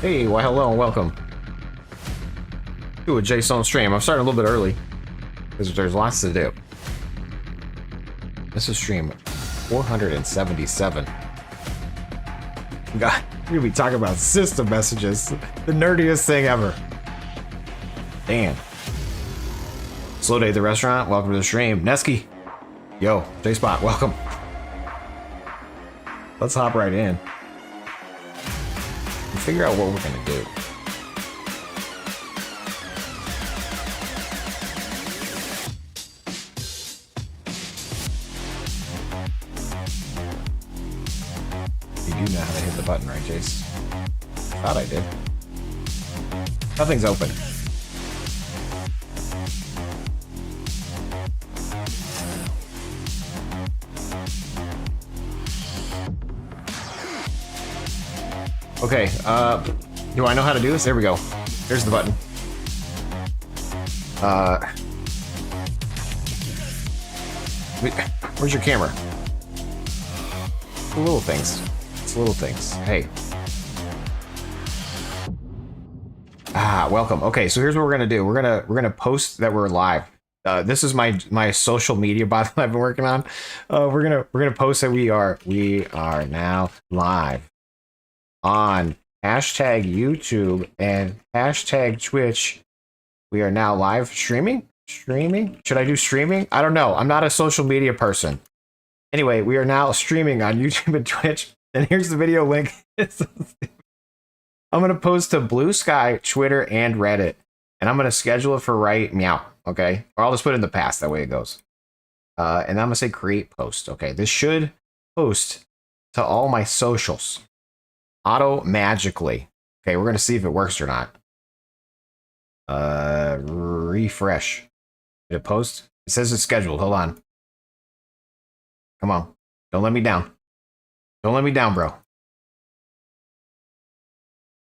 Hey, well, hello and welcome to a Jaseowns stream. I'm starting a little bit early because there's lots to do. This is stream 477. God, we're gonna be talking about system messages, the nerdiest thing ever. Damn. Slow Day at the restaurant. Welcome to the stream, Nesky. Yo, J-Spot, welcome. Let's hop right in and figure out what we're gonna do. You do know how to hit the button, right, Jace? Thought I did. Nothing's open. Okay, do I know how to do this? There we go. There's the button. Where's your camera? The little things. It's little things. Hey. Welcome. Okay, so here's what we're gonna do. We're gonna post that we're live. This is my social media bot that I've been working on. We're gonna post that we are now live on hashtag YouTube and hashtag Twitch. We are now live streaming. Should I do streaming? I don't know. I'm not a social media person. Anyway, we are now streaming on YouTube and Twitch. And here's the video link. I'm going to post to Blue Sky, Twitter, and Reddit. And I'm going to schedule it for right meow. Okay. Or I'll just put it in the past. That way it goes. And I'm going to say create post. Okay. This should post to all my socials auto magically. Okay. We're going to see if it works or not. Refresh. Did it post? It says it's scheduled. Hold on. Come on. Don't let me down. Don't let me down, bro.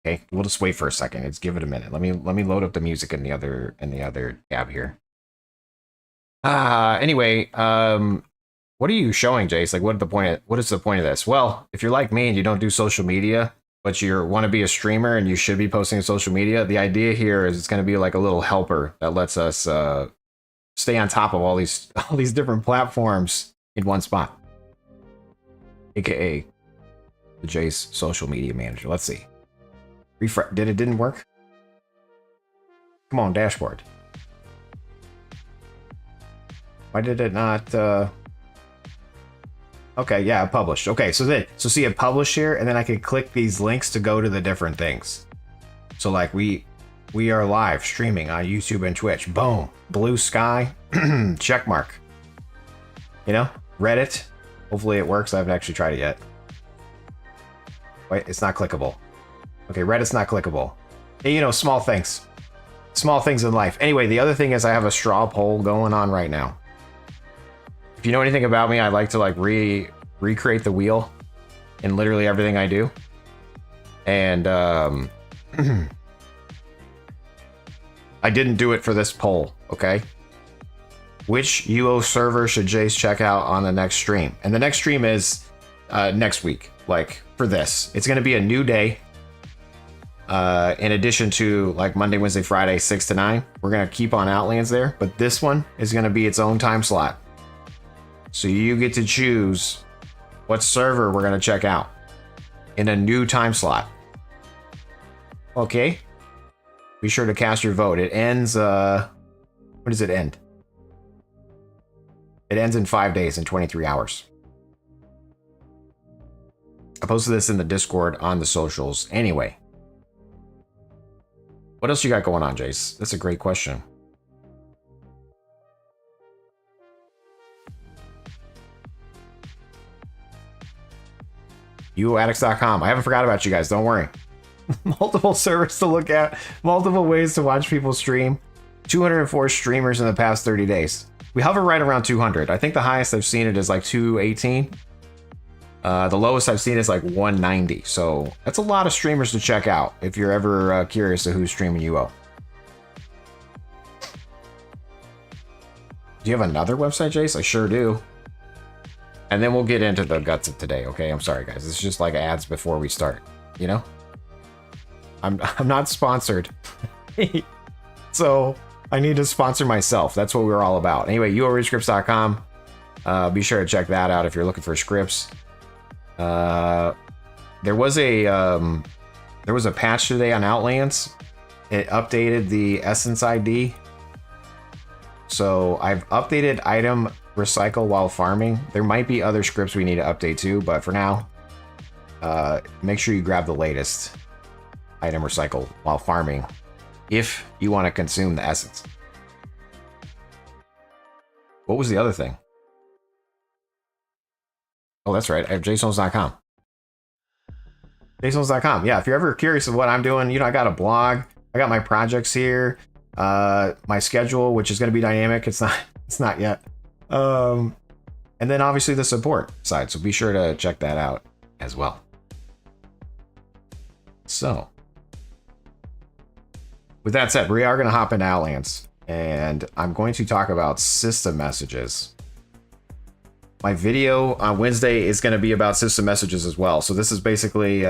Okay, we'll just wait for a second. Let's give it a minute. Let me load up the music in the other tab here. Anyway, what are you showing, Jace? Like, what is the point of this? Well, if you're like me and you don't do social media, but you want to be a streamer and you should be posting on social media, the idea here is it's going to be like a little helper that lets us stay on top of all these different platforms in one spot. AKA the Jace social media manager. Let's see. Refresh. Didn't work? Come on, dashboard. Why did it not okay, yeah, it published. Okay, so see it published here, and then I can click these links to go to the different things. So like we are live streaming on YouTube and Twitch. Boom. Blue Sky. Check mark. You know? Reddit. Hopefully it works. I haven't actually tried it yet. Wait, it's not clickable. Okay, Reddit's not clickable. Hey, you know, small things. Small things in life. Anyway, the other thing is I have a straw poll going on right now. If you know anything about me, I like to like recreate the wheel in literally everything I do. And I didn't do it for this poll, okay? Which UO server should Jace check out on the next stream? And the next stream is next week. Like for this, it's going to be a new day. In addition to like Monday, Wednesday, Friday, 6 to 9, we're going to keep on Outlands there. But this one is going to be its own time slot. So you get to choose what server we're going to check out in a new time slot. Okay. Be sure to cast your vote. It ends, when does it end? It ends in 5 days and 23 hours. I posted this in the Discord on the socials. Anyway. What else you got going on, Jace? That's a great question. UOAddicts.com. I haven't forgot about you guys. Don't worry. Multiple servers to look at. Multiple ways to watch people stream. 204 streamers in the past 30 days. We hover right around 200. I think the highest I've seen it is like 218. The lowest I've seen is like 190. So that's a lot of streamers to check out if you're ever curious to who's streaming UO. Do you have another website, Jace? I sure do. And then we'll get into the guts of today, okay? I'm sorry, guys. It's just like ads before we start, you know? I'm not sponsored. So I need to sponsor myself. That's what we're all about. Anyway, uoreadscripts.com. Be sure to check that out if you're looking for scripts. There was a patch today on Outlands. It updated the Essence ID. So I've updated item recycle while farming. There might be other scripts we need to update too, but for now, make sure you grab the latest item recycle while farming if you want to consume the essence. What was the other thing? Oh, that's right. I have Jaseowns.com. Jaseowns.com. Yeah, if you're ever curious of what I'm doing, you know, I got a blog. I got my projects here. My schedule, which is going to be dynamic. It's not yet. And then obviously the support side. So be sure to check that out as well. So with that said, we are going to hop into Outlands, and I'm going to talk about system messages. My video on Wednesday is going to be about system messages as well. So this is basically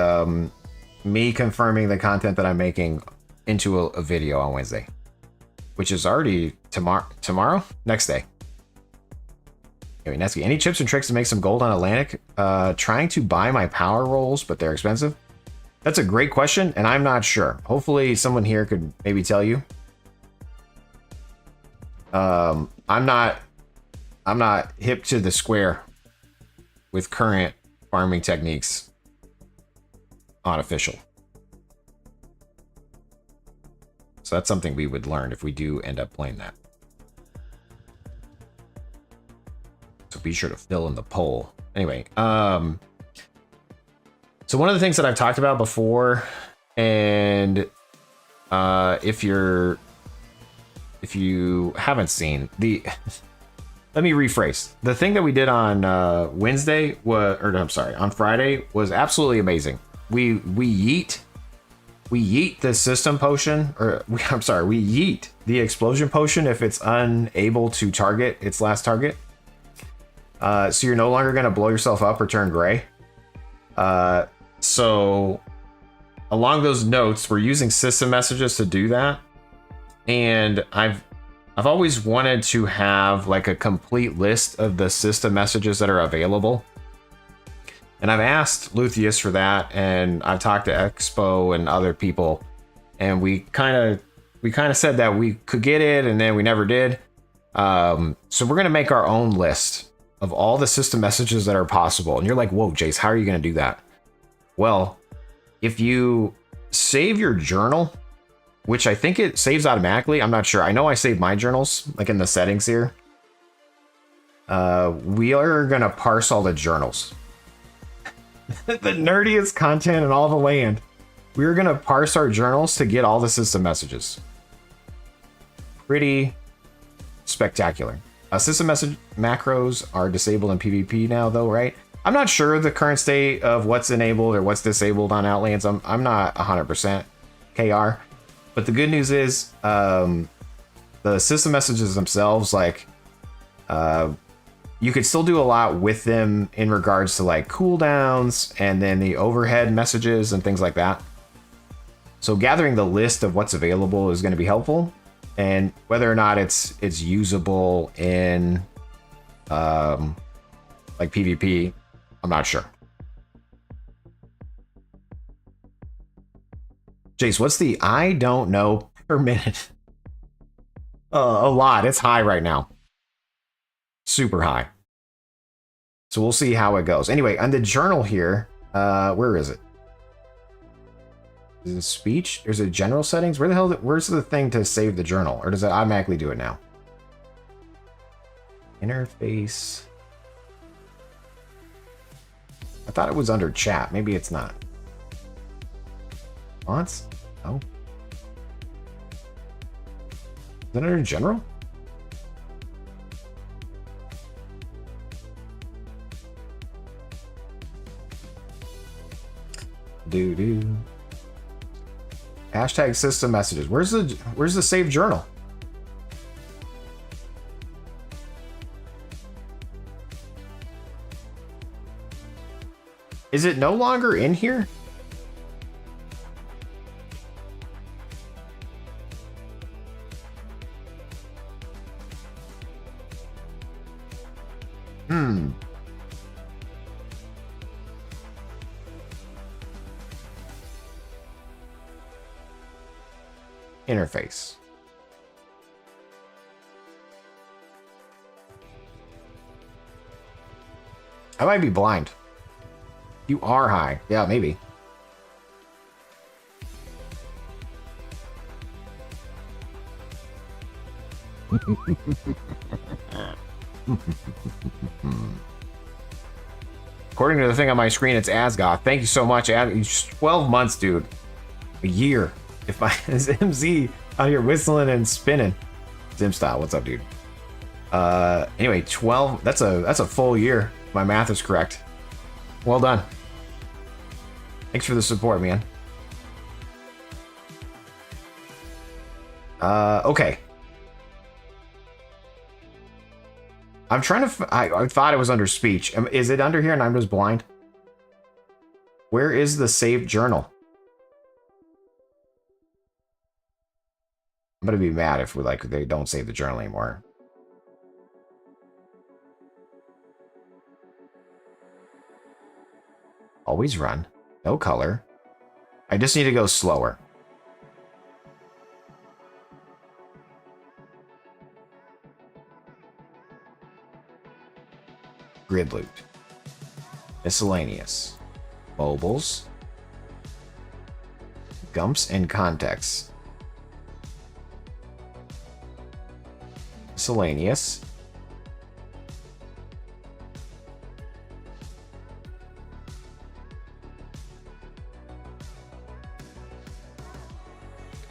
me confirming the content that I'm making into a video on Wednesday, which is already tomorrow? Next day. Anyway, Nesky, any tips and tricks to make some gold on Atlantic? Trying to buy my power rolls, but they're expensive. That's a great question, and I'm not sure. Hopefully someone here could maybe tell you. I'm not hip to the square with current farming techniques on official. So that's something we would learn if we do end up playing that. So be sure to fill in the poll. Anyway, so one of the things that I've talked about before, and if you haven't seen the, let me rephrase. The thing that we did on Wednesday was, or I'm sorry, on Friday was absolutely amazing. We yeet the system potion, or we yeet the explosion potion if it's unable to target its last target. So you're no longer going to blow yourself up or turn gray. So along those notes, we're using system messages to do that. And I've always wanted to have like a complete list of the system messages that are available. And I've asked Luthieus for that, and I've talked to Expo and other people, and we kind of said that we could get it, and then we never did. So we're gonna make our own list of all the system messages that are possible. And you're like, whoa, Jace, how are you gonna do that? Well, if you save your journal, which I think it saves automatically, I'm not sure. I know I saved my journals, like in the settings here. We are gonna parse all the journals. The nerdiest content in all the land. We're gonna parse our journals to get all the system messages. Pretty spectacular. System message macros are disabled in PvP now, though, right? I'm not sure the current state of what's enabled or what's disabled on Outlands. I'm not 100% KR, but the good news is the system messages themselves, like you could still do a lot with them in regards to like cooldowns and then the overhead messages and things like that. So gathering the list of what's available is going to be helpful, and whether or not it's usable in like PvP, I'm not sure. Jace, what's the I don't know per minute? A lot. It's high right now. Super high. So we'll see how it goes. Anyway, on the journal here, where is it? Is it speech? There's a general settings. Where the hell? Where's the thing to save the journal? Or does it automatically do it now? Interface. I thought it was under chat. Maybe it's not. Fonts? Oh. Is it under general? Do. Hashtag system messages. Where's the saved journal? Is it no longer in here? Hmm. Interface. I might be blind. You are high. Yeah, maybe. According to the thing on my screen, it's Asgoth. Thank you so much. 12 months, dude. A year. If my is MZ out here whistling and spinning. Zim style, what's up, dude? Anyway, 12. That's a full year. My math is correct. Well done. Thanks for the support, man. Okay. I'm trying to. I thought it was under speech. Is it under here and I'm just blind? Where is the saved journal? I'm gonna be mad if they don't save the journal anymore. Always run. No color. I just need to go slower. Grid loot. Miscellaneous. Mobiles. Gumps and context. Miscellaneous.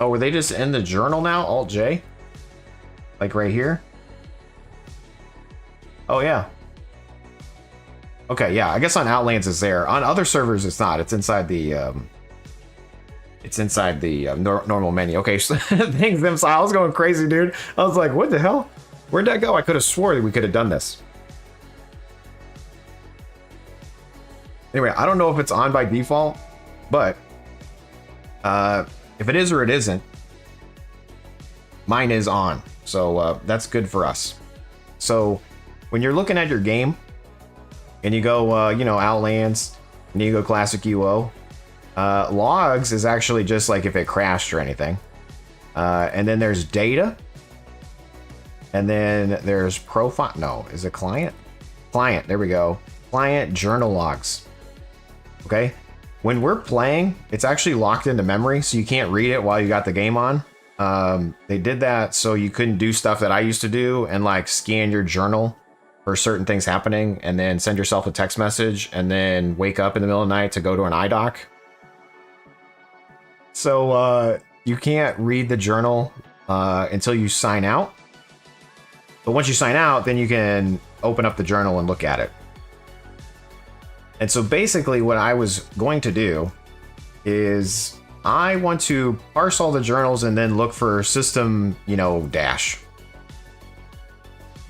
Oh, were they just in the journal now? Alt J? Like right here? Oh, yeah. Okay, yeah. I guess on Outlands it's there. On other servers it's not. It's inside the normal menu. Okay, so thanks them. I was going crazy, dude. I was like, what the hell? Where'd that go? I could have swore that we could have done this. Anyway, I don't know if it's on by default, but if it is or it isn't, mine is on. So that's good for us. So when you're looking at your game and you go, you know, Outlands, and you go Classic UO, logs is actually just like if it crashed or anything. And then there's data. And then there's profile. No, is it client? Client, there we go. Client journal logs. Okay. When we're playing, it's actually locked into memory, so you can't read it while you got the game on. They did that so you couldn't do stuff that I used to do and like scan your journal for certain things happening and then send yourself a text message and then wake up in the middle of the night to go to an iDoc. So you can't read the journal until you sign out. But once you sign out, then you can open up the journal and look at it. And so basically what I was going to do is I want to parse all the journals and then look for system, you know, dash.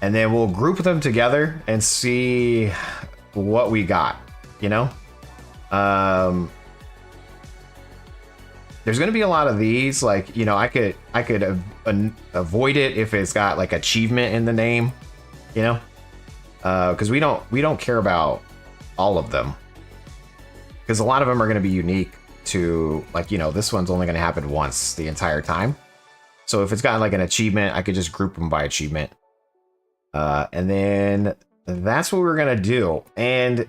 And then we'll group them together and see what we got, you know? There's going to be a lot of these, like, you know, I could avoid it if it's got like achievement in the name, you know? Because we don't care about all of them, because a lot of them are going to be unique to, like, you know, this one's only going to happen once the entire time. So if it's got like an achievement, I could just group them by achievement. And then that's what we're going to do. And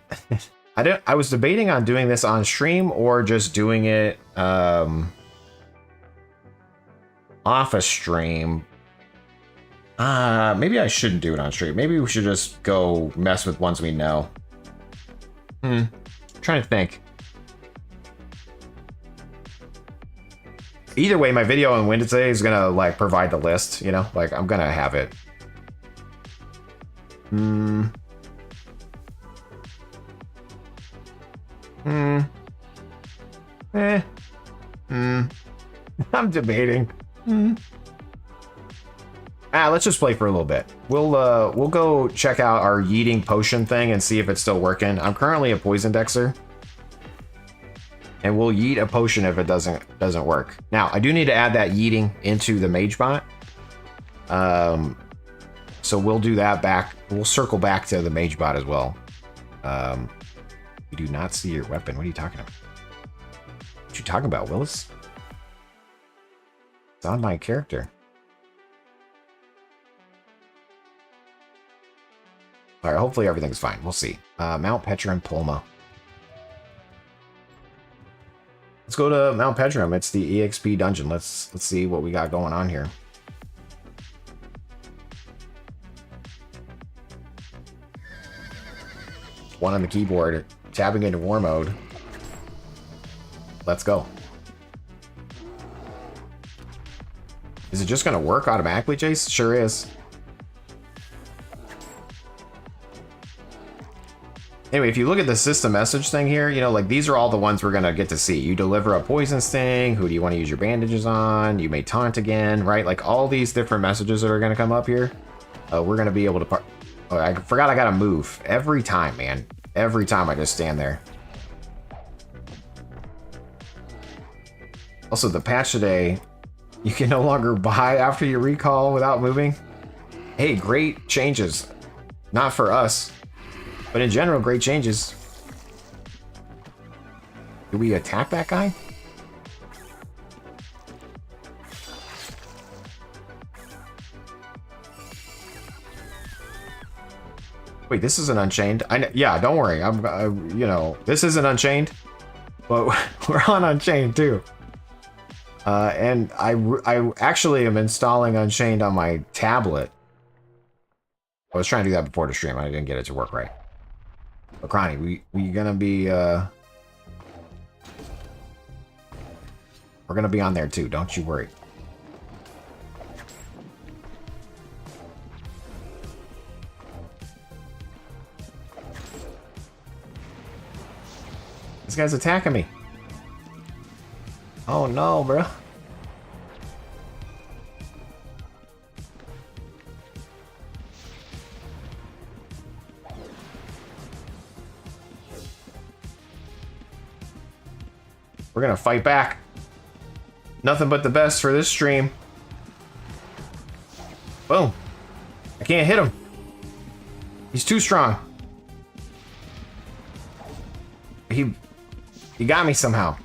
I was debating on doing this on stream or just doing it off a stream. Maybe I shouldn't do it on stream. Maybe we should just go mess with ones we know. Trying to think. Either way, my video on Wednesday is gonna like provide the list, you know, like I'm gonna have it. I'm debating. Let's just play for a little bit. We'll go check out our yeeting potion thing and see if it's still working. I'm currently a poison dexer, and we'll yeet a potion if it doesn't work. Now I do need to add that yeeting into the mage bot. So we'll do that back We'll circle back to the mage bot as well. You do not see your weapon. What are you talking about? What you talking about, Willis? It's on my character. Alright, hopefully everything's fine. We'll see. Mount Petra and Pulma. Let's go to Mount Petrum. It's the EXP dungeon. Let's see what we got going on here. One on the keyboard, tabbing into war mode. Let's go. Is it just gonna work automatically, Jace? Sure is. Anyway, if you look at the system message thing here, you know, like these are all the ones we're gonna get to see. You deliver a poison sting. Who do you want to use your bandages on? You may taunt again, right? Like all these different messages that are gonna come up here. We're gonna be able to. Oh, I forgot I gotta move every time, man. Every time I just stand there. Also, the patch today, you can no longer buy after you recall without moving. Hey, great changes. Not for us. But in general, great changes. Do we attack that guy? Wait, this isn't Unchained. Yeah, don't worry. You know, this isn't Unchained, but we're on Unchained too. And I actually am installing Unchained on my tablet. I was trying to do that before the stream. I didn't get it to work right. But Cronny, we gonna be we're gonna be on there too. Don't you worry. This guy's attacking me. Oh no, bro. We're gonna fight back. Nothing but the best for this stream. Boom. I can't hit him. He's too strong. He got me somehow.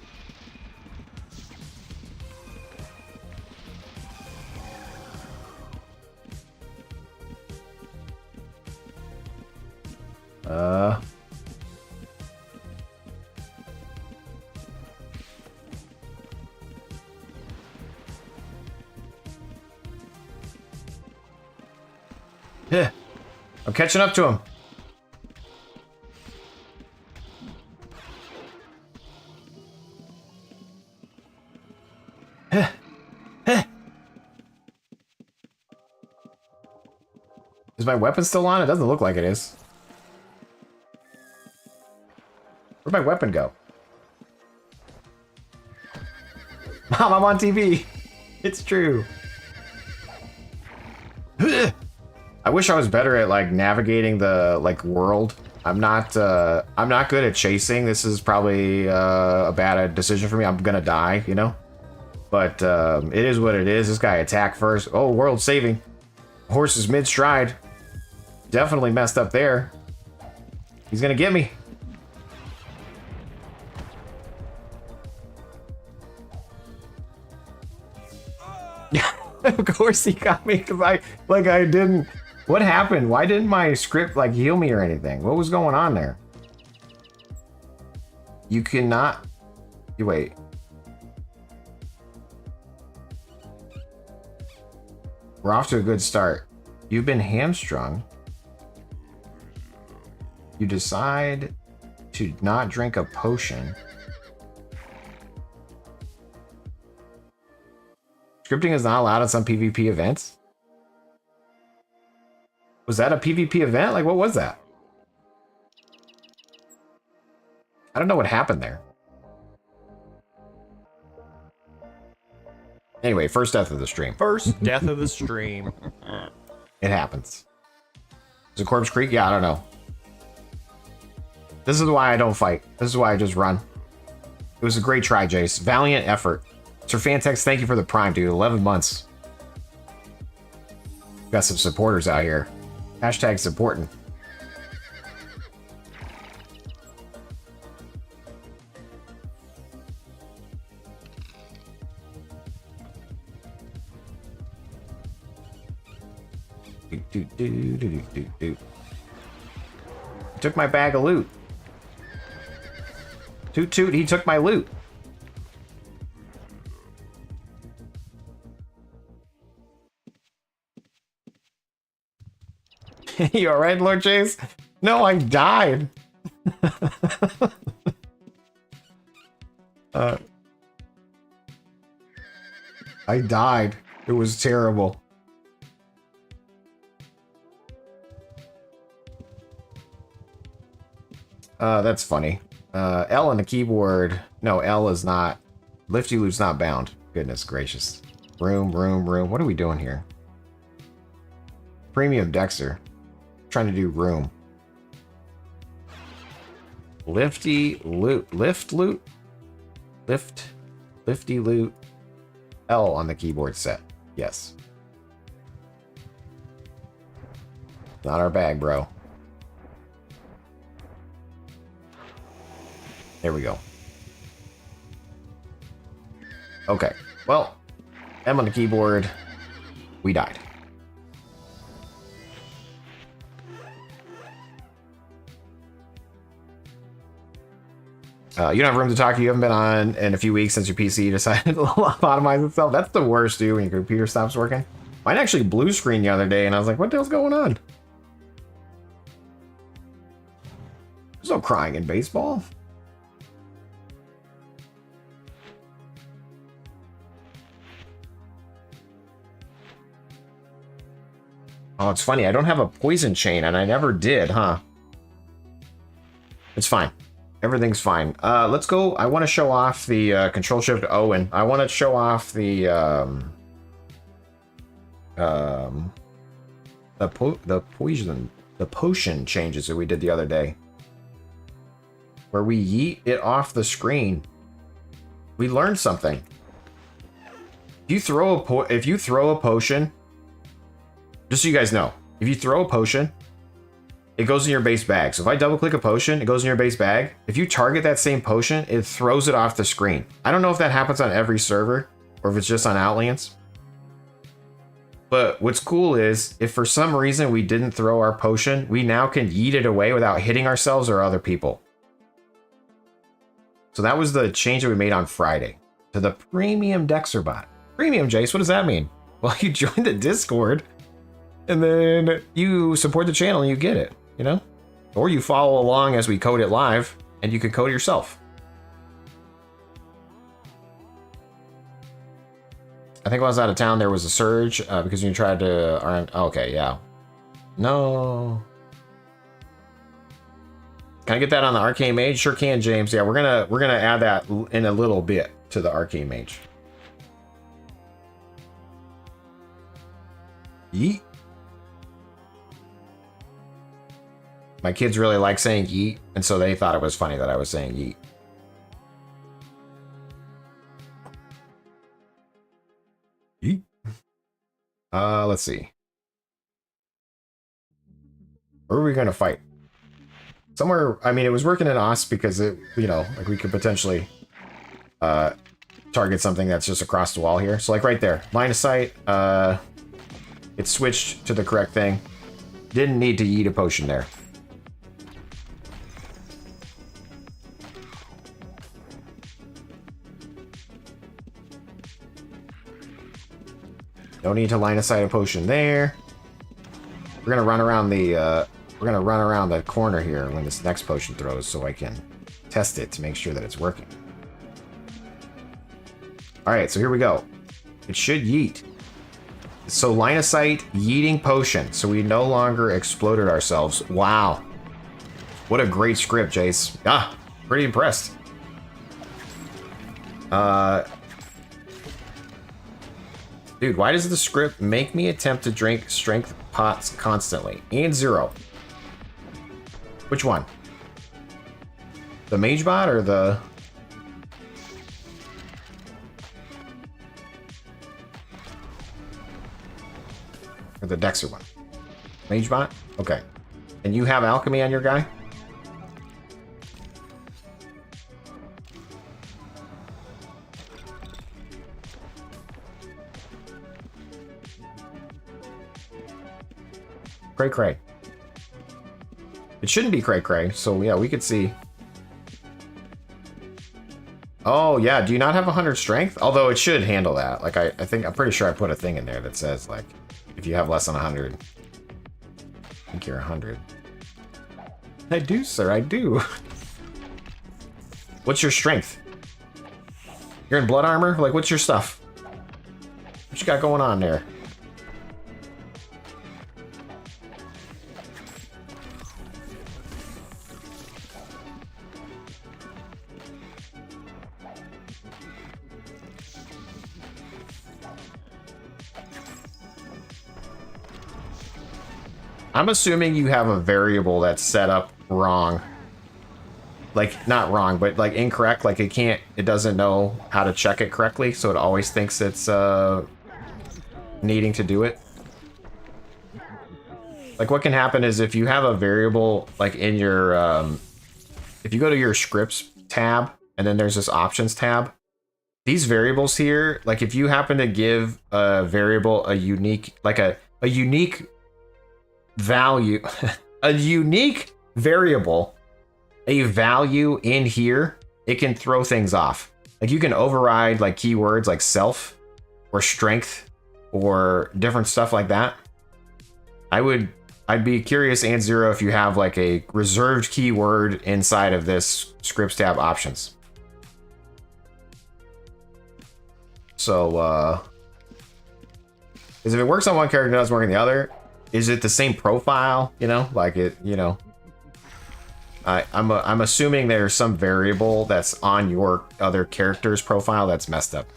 Yeah. I'm catching up to him. Is my weapon still on? It doesn't look like it is. Where'd my weapon go? Mom, I'm on TV. It's true. I wish I was better at like navigating the like world. I'm not good at chasing. This is probably a bad decision for me. I'm gonna die, you know. But it is what it is. This guy attacked first. Oh, world saving. Horse is mid stride. Definitely messed up there. He's gonna get me. Of course he got me because I didn't. What happened? Why didn't my script like heal me or anything? What was going on there? You cannot. You wait. We're off to a good start. You've been hamstrung. You decide to not drink a potion. Scripting is not allowed at some PvP events. Was that a PvP event? Like, what was that? I don't know what happened there. Anyway, first death of the stream. First death of the stream. It happens. Is it Corpse Creek? Yeah, I don't know. This is why I don't fight. This is why I just run. It was a great try, Jace. Valiant effort. Sir Fantex, thank you for the prime, dude. 11 months. Got some supporters out here. Hashtag's important. Took my bag of loot. Toot toot, he took my loot. You alright, Lord Chase? No, I died. I died. It was terrible. That's funny. L on the keyboard. No, L is not. Lifty Loot's not bound. Goodness gracious. Room. What are we doing here? Premium Dexter. Trying to do room. Lifty Loot. Lifty Loot. L on the keyboard set. Yes. Not our bag, bro. There we go. Okay. Well, M on the keyboard. We died. You don't have room to talk. You haven't been on in a few weeks since your PC decided to lobotomize itself. That's the worst, dude, when your computer stops working. Mine actually blue screened the other day, and I was like, what the hell's going on? There's no crying in baseball. Oh, it's funny. I don't have a poison chain, and I never did, huh? It's fine. Everything's fine. Let's go. I want to show off the Control Shift Owen. I want to show off the potion changes that we did the other day, where we yeet it off the screen. We learned something. If you throw a potion, just so you guys know, if you throw a potion, it goes in your base bag. So if I double click a potion, it goes in your base bag. If you target that same potion, it throws it off the screen. I don't know if that happens on every server or if it's just on Outlands. But what's cool is if for some reason we didn't throw our potion, we now can yeet it away without hitting ourselves or other people. So that was the change that we made on Friday to the premium Dexter bot. Premium, Jace, what does that mean? Well, you join the Discord and then you support the channel and you get it. You know, or you follow along as we code it live and you can code it yourself. I think when I was out of town, there was a surge because you tried to. Okay, yeah. No. Can I get that on the Arcane Mage? Sure can, James. Yeah, we're gonna add that in a little bit to the Arcane Mage. Yeet. My kids really like saying yeet, and so they thought it was funny that I was saying yeet. Yeet. Let's see. Where are we gonna fight? Somewhere, I mean, it was working in us because it, you know, like we could potentially target something that's just across the wall here. So like right there, line of sight, it switched to the correct thing. Didn't need to yeet a potion there. No need to line of sight a potion there. We're gonna run around the corner here when this next potion throws, so I can test it to make sure that it's working. All right, so here we go. It should yeet. So line of sight, yeeting potion. So we no longer exploded ourselves. Wow, what a great script, Jace. Ah, pretty impressed. Dude, why does the script make me attempt to drink strength pots constantly? And 0. Which one? The mage bot or the... Or the Dexter one? Magebot? Okay. And you have alchemy on your guy? Cray cray. It shouldn't be cray cray, so yeah, we could see. Oh yeah, do you not have 100 strength? Although it should handle that. Like I think I'm pretty sure I put a thing in there that says like if you have less than 100, I think you're 100. I do, sir, I do. What's your strength? You're in blood armor? Like what's your stuff? What you got going on there? I'm assuming you have a variable that's set up wrong. Like, not wrong, but like incorrect. Like it doesn't know how to check it correctly, so it always thinks it's needing to do it. Like what can happen is if you have a variable like in your, if you go to your scripts tab and then there's this options tab, these variables here, like if you happen to give a variable a unique, like a unique value, a unique variable, a value in here, it can throw things off. Like you can override like keywords like self or strength or different stuff like that. I'd be curious, and Zero, if you have like a reserved keyword inside of this scripts tab options. So, because if it works on one character, it doesn't work on the other. Is it the same profile? You know, like it. You know, I'm assuming there's some variable that's on your other character's profile that's messed up.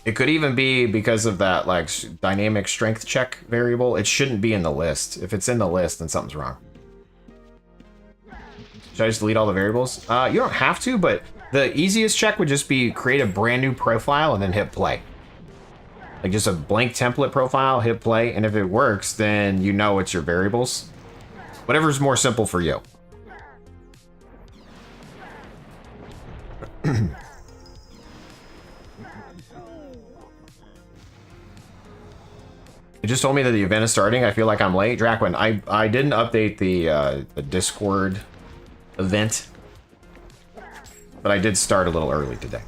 It could even be because of that like dynamic strength check variable. It shouldn't be in the list. If it's in the list, then something's wrong. Should I just delete all the variables? You don't have to, but the easiest check would just be create a brand new profile and then hit play. Like just a blank template profile, hit play, and if it works, then you know it's your variables. Whatever's more simple for you. It just told me that the event is starting. I feel like I'm late. Draquin, I didn't update the Discord event, but I did start a little early today.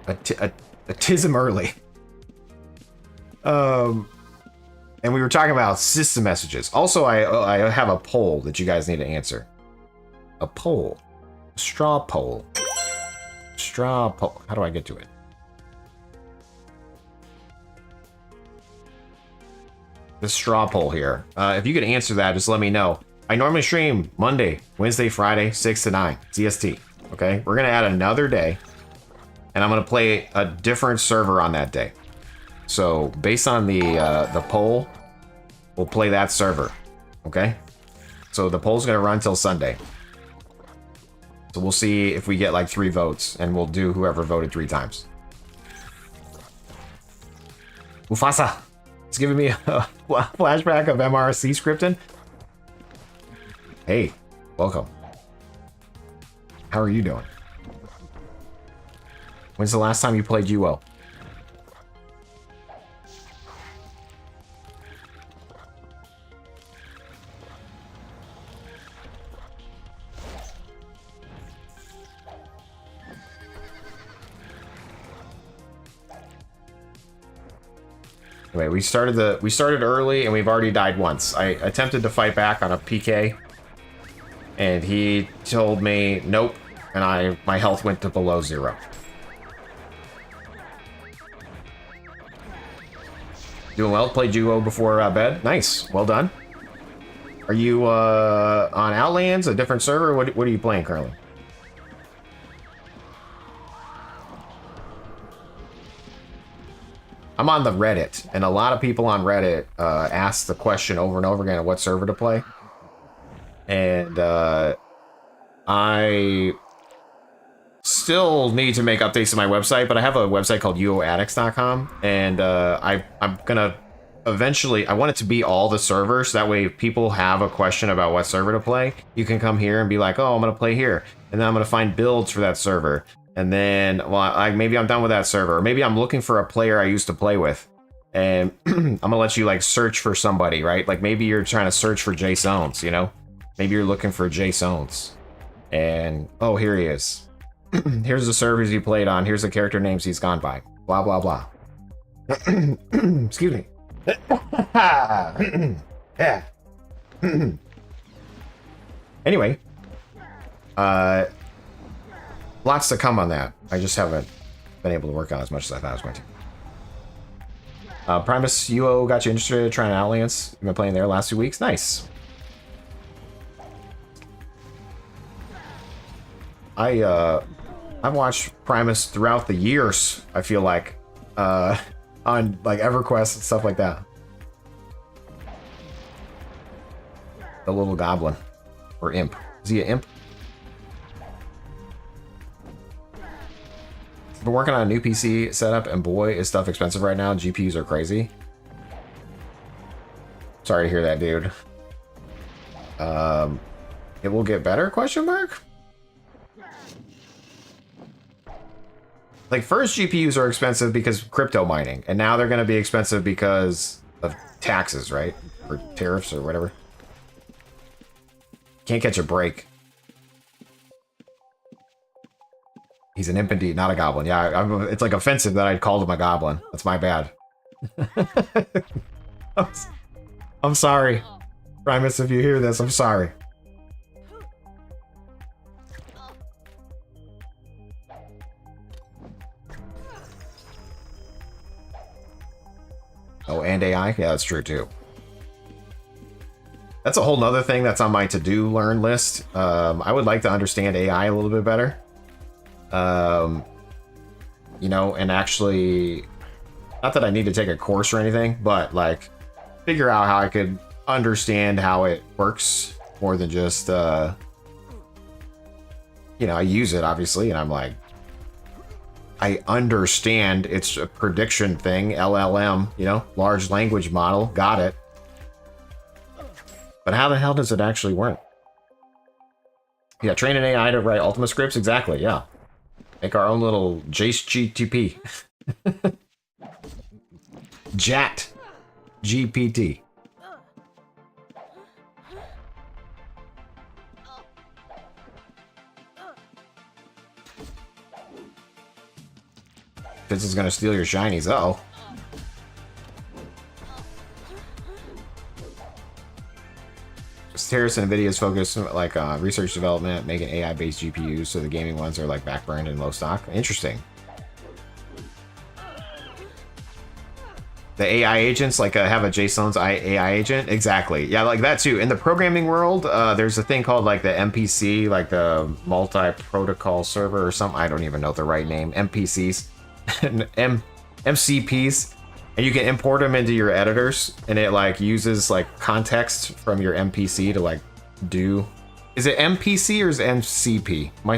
A tism early. And we were talking about system messages. Also, I have a poll that you guys need to answer. A poll. A straw poll. Straw poll. How do I get to it? The straw poll here. If you could answer that, just let me know. I normally stream Monday, Wednesday, Friday, 6 to 9 CST. Okay, we're gonna add another day, and I'm gonna play a different server on that day. So based on the poll, we'll play that server. Okay, so the poll's gonna run till Sunday. So we'll see if we get like 3 votes, and we'll do whoever voted 3 times. Mufasa, it's giving me a flashback of MRC scripting. Hey, welcome. How are you doing? When's the last time you played UO? Anyway, we started early and we've already died once. I attempted to fight back on a PK, and he told me nope, and my health went to below 0. Doing well. Played UO before bed. Nice. Well done. Are you on Outlands, a different server? What are you playing currently? I'm on the Reddit, and a lot of people on Reddit ask the question over and over again of what server to play. And I still need to make updates to my website, but I have a website called uoaddicts.com, and I'm gonna eventually, I want it to be all the servers, that way if people have a question about what server to play, you can come here and be like, oh, I'm gonna play here, and then I'm gonna find builds for that server, and then, well, maybe I'm done with that server, or maybe I'm looking for a player I used to play with, and I'm gonna let you like search for somebody, right? Like maybe you're trying to search for Jaseowns, you know? Maybe you're looking for Jaseowns, and oh, here he is. Here's the servers he played on. Here's the character names he's gone by. Blah, blah, blah. Excuse me. Yeah. Anyway. Lots to come on that. I just haven't been able to work on as much as I thought I was going to. Primus UO got you interested in trying Outlands. You've been playing there the last 2 weeks. Nice. I've watched Primus throughout the years, I feel like, on like EverQuest and stuff like that. The little goblin. Or imp. Is he an imp? Been working on a new PC setup, and boy, is stuff expensive right now. GPUs are crazy. Sorry to hear that, dude. It will get better, question mark? Like, first GPUs are expensive because of crypto mining, and now they're going to be expensive because of taxes, right? Or tariffs or whatever. Can't catch a break. He's an imp indeed, not a goblin. Yeah, it's like offensive that I called him a goblin. That's my bad. I'm sorry. Primus, if you hear this, I'm sorry. Oh, and AI? Yeah, that's true too. That's a whole nother thing that's on my to-do learn list. I would like to understand AI a little bit better. You know, and actually, not that I need to take a course or anything, but like figure out how I could understand how it works more than just, you know, I use it obviously, and I'm like, I understand it's a prediction thing, LLM, you know, large language model, got it. But how the hell does it actually work? Yeah, train an AI to write Ultima scripts, exactly, yeah. Make our own little Jace GTP. JAT GPT. This is gonna steal your shinies. Uh-oh. Terrace and NVIDIA's focus like research development, making AI-based GPUs, so the gaming ones are like backburned and low stock. Interesting. The AI agents, like have a Jaseowns AI agent? Exactly. Yeah, like that too. In the programming world, there's a thing called like the MPC, like the multi-protocol server or something. I don't even know the right name. MPCs. MCPs. And you can import them into your editors, and it like uses like context from your MPC to like do. Is it MPC or is it MCP? Am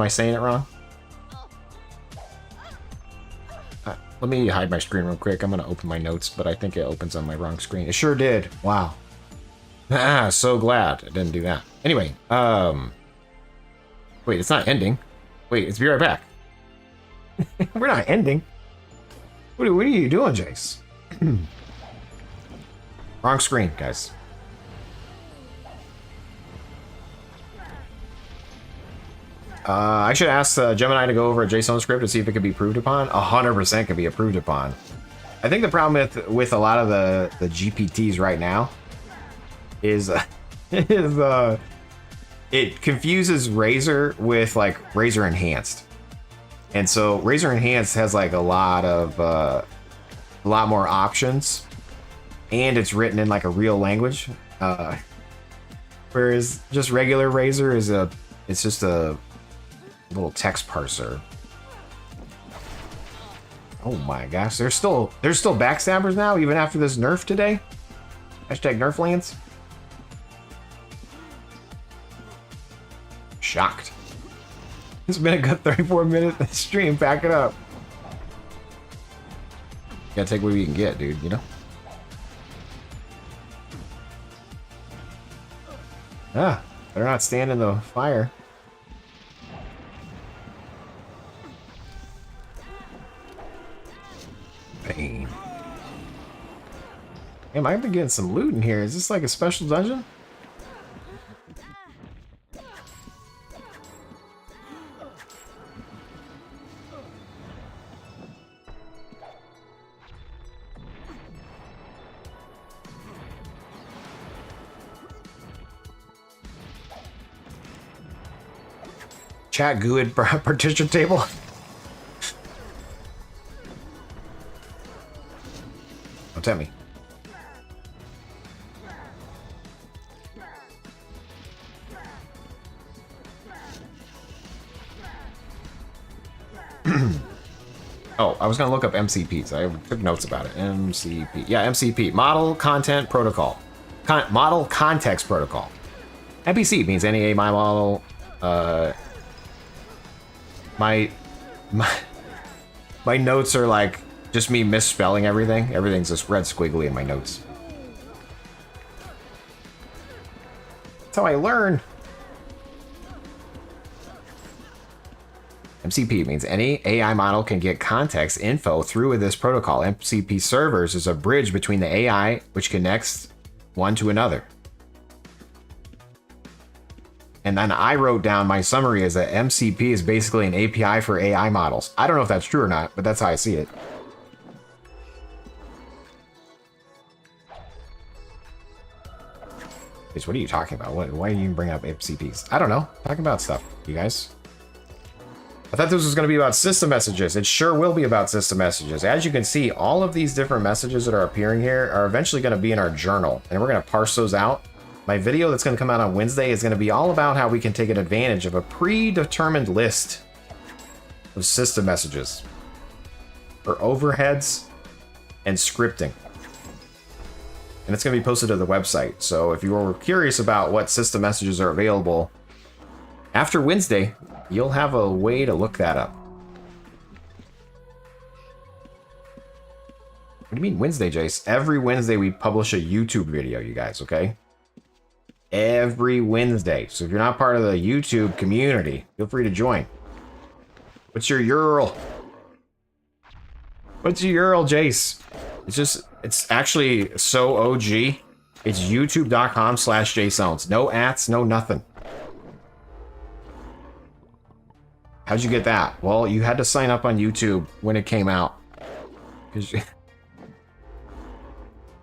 I saying it wrong? Let me hide my screen real quick. I'm gonna open my notes, but I think it opens on my wrong screen. It sure did. Wow. Ah, so glad I didn't do that. Anyway, wait, it's not ending. Wait, it's be right back. We're not ending. What are you doing, Jace? Wrong screen, guys. I should ask Gemini to go over a JSON script to see if it can be improved upon. 100% can be improved upon. I think the problem with a lot of the GPTs right now is it confuses Razor with like Razor Enhanced. And so Razor Enhanced has like a lot more options, and it's written in like a real language. Whereas just regular Razor it's just a little text parser. Oh my gosh, there's still backstabbers now, even after this nerf today. Hashtag Nerflands. shocked. It's been a good 34-minute stream. Back it up. Gotta take what we can get, dude, you know? Ah, better not stand in the fire. Pain. Hey, I might be getting some loot in here. Is this like a special dungeon? Chat GUID partition table. Don't tell me. Oh, I was gonna look up MCPs. I took notes about it. MCP. Yeah, MCP. Model Content Protocol. Model Context Protocol. NPC means NEA my model. My notes are like just me misspelling everything. Everything's just red squiggly in my notes. That's how I learn. MCP means any AI model can get context info through this protocol. MCP servers is a bridge between the AI, which connects one to another. And then I wrote down my summary is that MCP is basically an API for AI models. I don't know if that's true or not, but that's how I see it. What are you talking about? Why do you even bring up MCPs? I don't know. Talking about stuff, you guys. I thought this was going to be about system messages. It sure will be about system messages. As you can see, all of these different messages that are appearing here are eventually going to be in our journal, and we're going to parse those out. My video that's going to come out on Wednesday is going to be all about how we can take advantage of a predetermined list of system messages for overheads and scripting. And it's going to be posted to the website. So if you were curious about what system messages are available after Wednesday, you'll have a way to look that up. What do you mean Wednesday, Jace? Every Wednesday we publish a YouTube video, you guys, okay? Every Wednesday. So if you're not part of the YouTube community, feel free to join. What's your URL? What's your URL, Jace? It's actually so OG. It's youtube.com/Jaseowns. No ads, no nothing. How'd you get that? Well, you had to sign up on YouTube when it came out.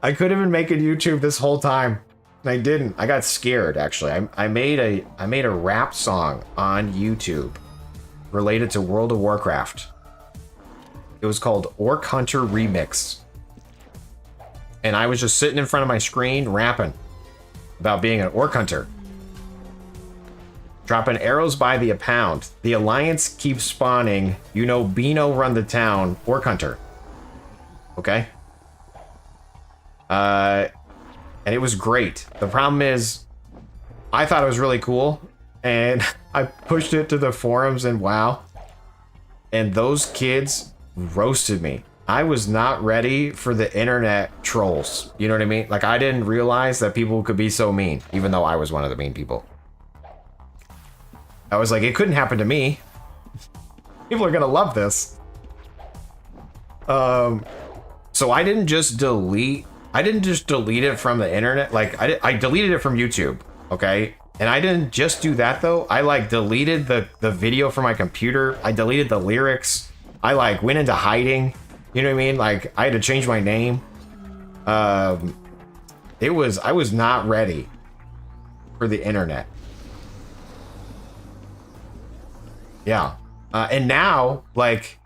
I could have been making YouTube this whole time. And I didn't. I got scared, actually. I made a rap song on YouTube related to World of Warcraft. It was called Orc Hunter Remix. And I was just sitting in front of my screen rapping about being an orc hunter. Dropping arrows by the pound. The Alliance keeps spawning. You know, Beano run the town. Orc hunter. Okay? And it was great. The problem is, I thought it was really cool. And I pushed it to the forums and WoW. And those kids roasted me. I was not ready for the internet trolls. You know what I mean? Like, I didn't realize that people could be so mean, even though I was one of the mean people. I was like, it couldn't happen to me. People are gonna love this. So I didn't just delete it from the internet. Like, I deleted it from YouTube, okay? And I didn't just do that, though. I, like, deleted the video from my computer. I deleted the lyrics. I, like, went into hiding. You know what I mean? Like, I had to change my name. I was not ready for the internet. Yeah. And now, like,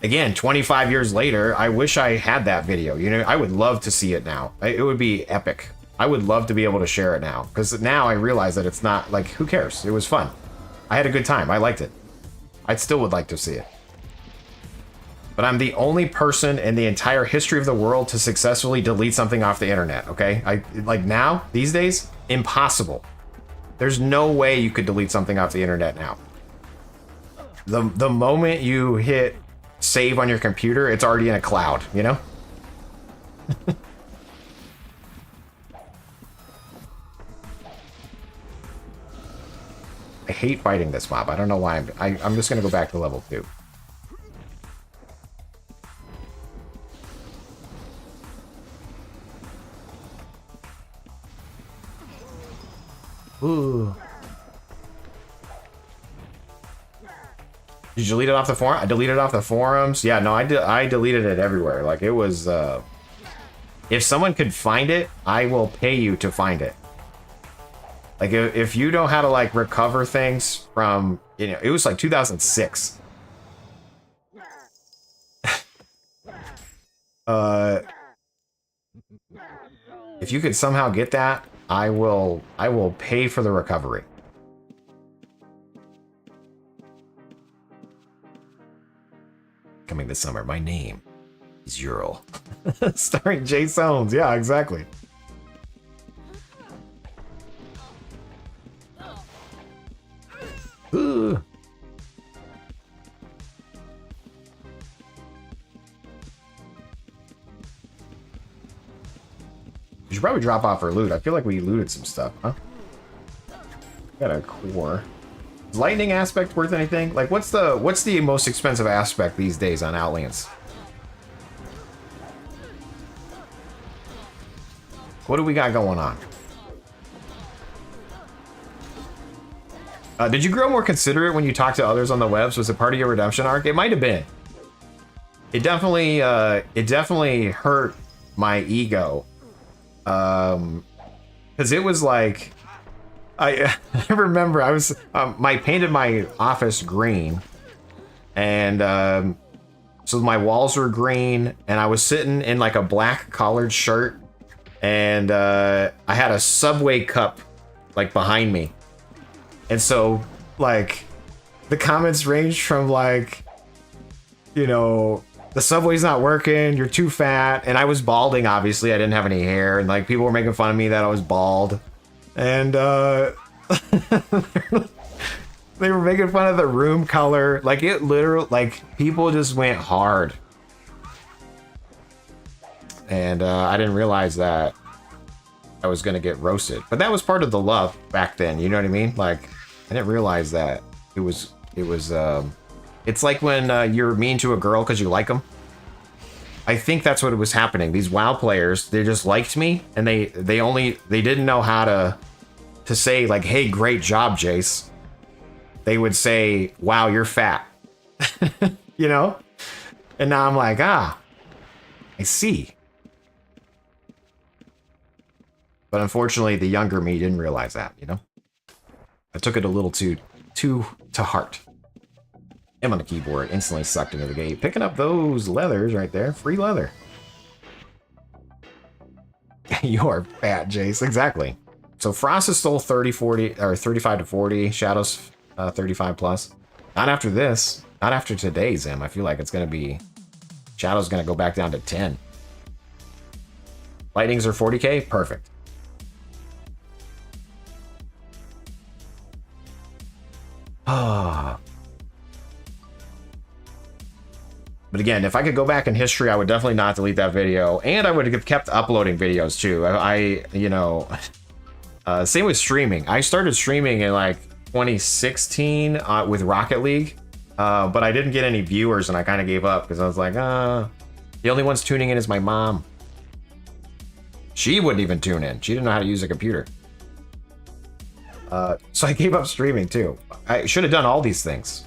again, 25 years later, I wish I had that video. You know, I would love to see it now. It would be epic. I would love to be able to share it now. Because now I realize that it's not, like, who cares? It was fun. I had a good time. I liked it. I still would like to see it. But I'm the only person in the entire history of the world to successfully delete something off the internet, okay? Like now, these days, impossible. There's no way you could delete something off the internet now. The moment you hit save on your computer, it's already in a cloud, you know? I hate fighting this mob. I don't know why. I'm just gonna go back to level 2. Ooh. Did you delete it off the forum? I deleted it off the forums. Yeah, no, I deleted it everywhere. Like, it was, if someone could find it, I will pay you to find it. Like, if you know how to, like, recover things from, you know, it was like 2006. If you could somehow get that, I will pay for the recovery. Coming this summer, my name is Ural. Starring Jaseowns. Yeah, exactly. Ooh. We should probably drop off our loot. I feel like we looted some stuff, huh? Got a core. Is lightning aspect worth anything? Like, what's the most expensive aspect these days on Outlands? What do we got going on? Did you grow more considerate when you talked to others on the webs? Was it part of your redemption arc? It might have been. It definitely hurt my ego. Because it was like, I remember I was, I painted my office green, and so my walls were green, and I was sitting in like a black collared shirt, and I had a Subway cup like behind me. And so, like, the comments ranged from, like, you know, the Subway's not working, you're too fat. And I was balding, obviously. I didn't have any hair. And, like, people were making fun of me that I was bald. And, they were making fun of the room color. Like, it literally, like, people just went hard. And, I didn't realize that I was gonna get roasted. But that was part of the love back then, you know what I mean? Like, I didn't realize that it was it's like when you're mean to a girl because you like them. I think that's what was happening. These WoW players, they just liked me, and they didn't know how to say, like, hey, great job, Jace. They would say, wow, you're fat. You know? And now I'm like, I see. But unfortunately, the younger me didn't realize that, you know? I took it a little too to heart. M on the keyboard, instantly sucked into the gate. Picking up those leathers right there. Free leather. You're fat, Jace. Exactly. So Frost is still 30, 40, or 35 to 40. Shadows 35 plus. Not after this. Not after today, Zim. I feel like it's going to be... Shadow's going to go back down to 10. Lightnings are 40k? Perfect. Ah. But again, if I could go back in history, I would definitely not delete that video, and I would have kept uploading videos too. You know, same with streaming. I started streaming in like 2016 with Rocket League, but I didn't get any viewers, and I kind of gave up because I was like, the only ones tuning in is my mom. She wouldn't even tune in. She didn't know how to use a computer. So I gave up streaming too. I should have done all these things.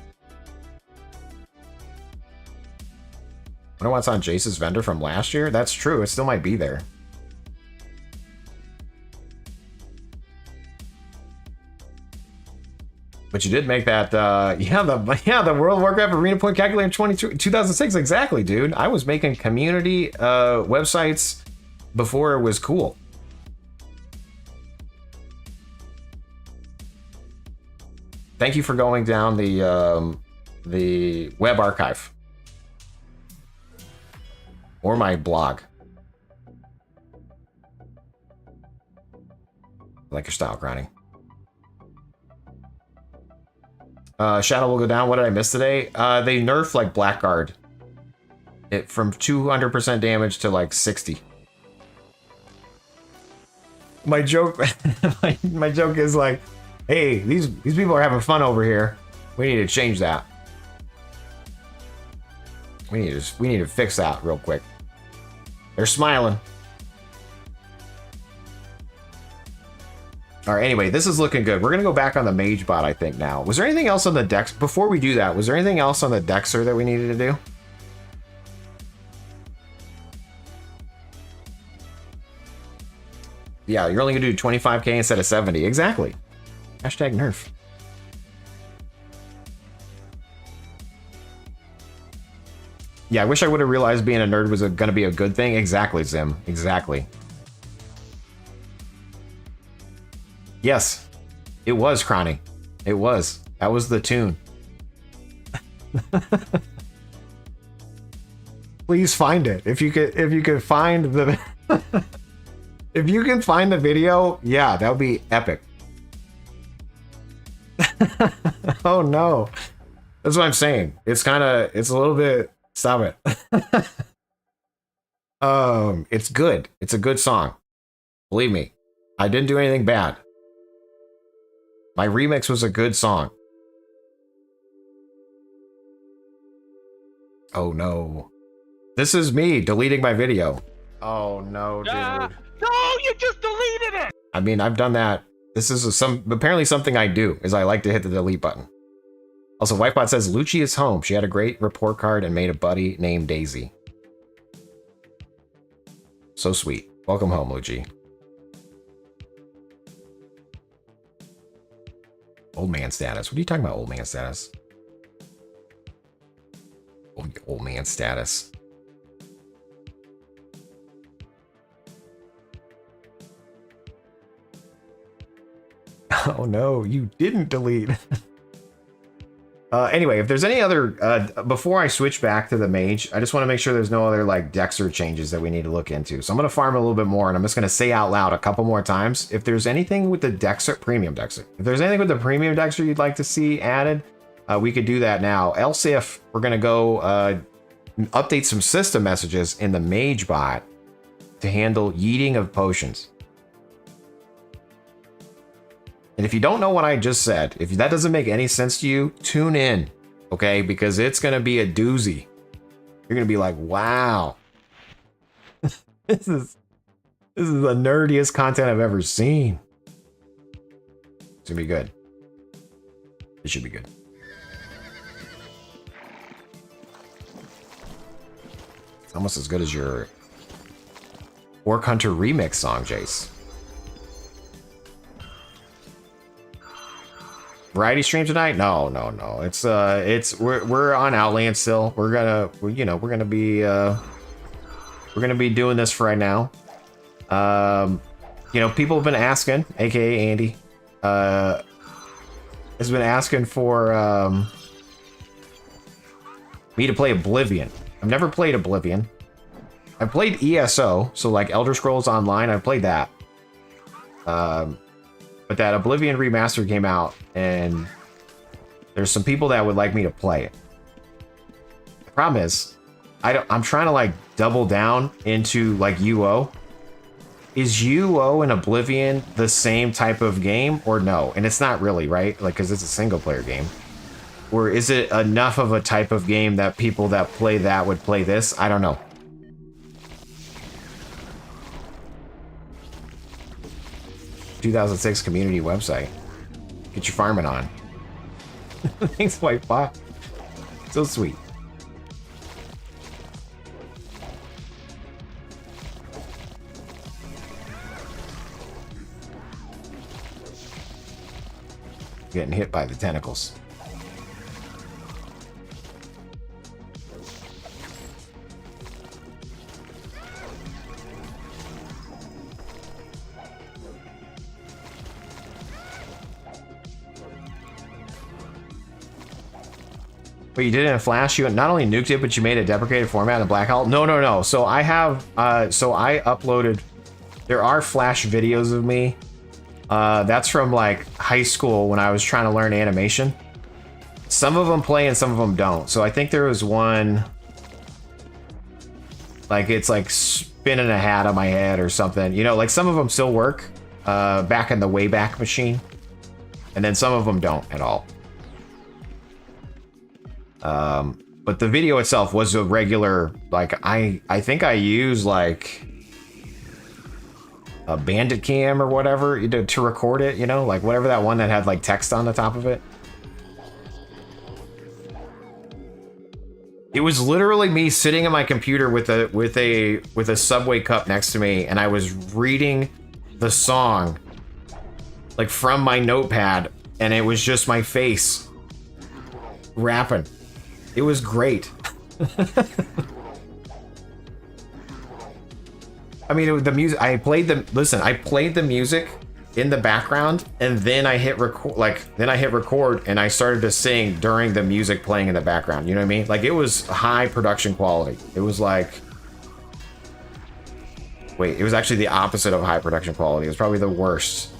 Wonder what's on Jace's vendor from last year? That's true. It still might be there. But you did make that, the World of Warcraft Arena Point calculator in 2006. Exactly, dude. I was making community websites before it was cool. Thank you for going down the web archive. Or my blog. I like your style, grinding. Shadow will go down. What did I miss today? They nerfed like Blackguard. It from 200% damage to like 60. My joke, my joke is like, hey, these people are having fun over here. We need to change that. We need to fix that real quick. They're smiling. All right, anyway, this is looking good. We're going to go back on the mage bot, I think, now. Was there anything else on the Dex? Before we do that, was there anything else on the Dexer that we needed to do? Yeah, you're only going to do 25k instead of 70. Exactly. Hashtag nerf. Yeah, I wish I would have realized being a nerd was going to be a good thing. Exactly, Zim. Exactly. Yes, it was Cronny. It was. That was the tune. Please find it. If you could find the if you can find the video, yeah, that would be epic. Oh no. That's what I'm saying. It's a little bit, stop it. It's good. It's a good song. Believe me. I didn't do anything bad. My remix was a good song. Oh no. This is me deleting my video. Oh no, dude. No, you just deleted it! I mean, I've done that. This is apparently something I do, is I like to hit the delete button. Also, Whitebot says, Lucci is home. She had a great report card and made a buddy named Daisy. So sweet. Welcome home, Lucci. Old man status. What are you talking about, old man status? Old man status. Oh no, you didn't delete. Anyway, if there's any other, before I switch back to the mage, I just want to make sure there's no other like Dexer changes that we need to look into. So I'm going to farm a little bit more, and I'm just going to say out loud a couple more times. If there's anything with the Dexer, premium Dexer, if there's anything with the premium Dexer you'd like to see added, we could do that now. Else if we're going to go update some system messages in the mage bot to handle yeeting of potions. And if you don't know what I just said, if that doesn't make any sense to you, tune in, okay? Because it's going to be a doozy. You're going to be like, wow. This is the nerdiest content I've ever seen. It's going to be good. It should be good. It's almost as good as your Orc Hunter remix song, Jace. Variety stream tonight? No. It's we're on Outlands still. We're gonna be doing this for right now. People have been asking, aka Andy, has been asking for me to play Oblivion. I've never played Oblivion. I played ESO, so like Elder Scrolls Online. I played that. But that Oblivion remaster came out, and there's some people that would like me to play it. The problem is, I'm trying to like double down into like UO. Is UO and Oblivion the same type of game or no? And it's not really, right? Like, because it's a single player game. Or is it enough of a type of game that people that play that would play this? I don't know. ...2006 community website. Get your farming on. Thanks, Whitebot. So sweet. Getting hit by the tentacles. But you did it in Flash. You not only nuked it, but you made a deprecated format in Black Hole. No. So I have, so I uploaded. There are Flash videos of me. That's from like high school when I was trying to learn animation. some of them play and some of them don't. So I think there was one, like it's like spinning a hat on my head or something. You know, like some of them still work back in the Wayback Machine, and then some of them don't at all. But the video itself was a regular, like I think I used like a Bandit Cam or whatever to record it, you know, like whatever that one that had like text on the top of it. It was literally me sitting at my computer with a Subway cup next to me, and I was reading the song like from my notepad, and it was just my face rapping. It was great. I mean, the music, I played the music in the background, and then I hit record, and I started to sing during the music playing in the background. You know what I mean? Like, it was high production quality. It was like, wait, it was actually the opposite of high production quality. It was probably the worst,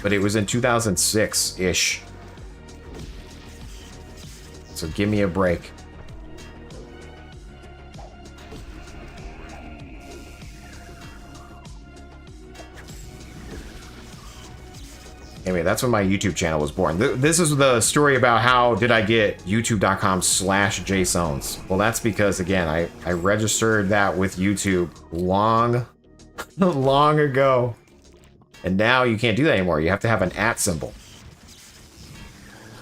but it was in 2006-ish. So give me a break. Anyway, that's when my YouTube channel was born. This is the story about how did I get youtube.com/Jaseowns. Well, that's because, again, I registered that with YouTube long ago. And now you can't do that anymore. You have to have an @ symbol.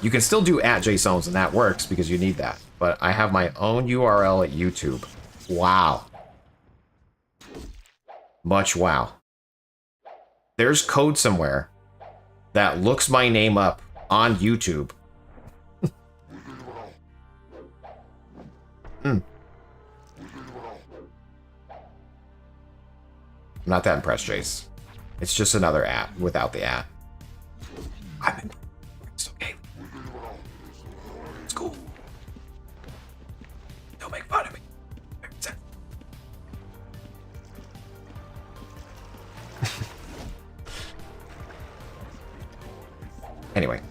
You can still do @Jaseowns, and that works because you need that. But I have my own URL at YouTube. Wow. Much wow. There's code somewhere that looks my name up on YouTube. I'm not that impressed, Jace. It's just another @ without the @. It's okay. It's cool. Don't make fun of me. Anyway.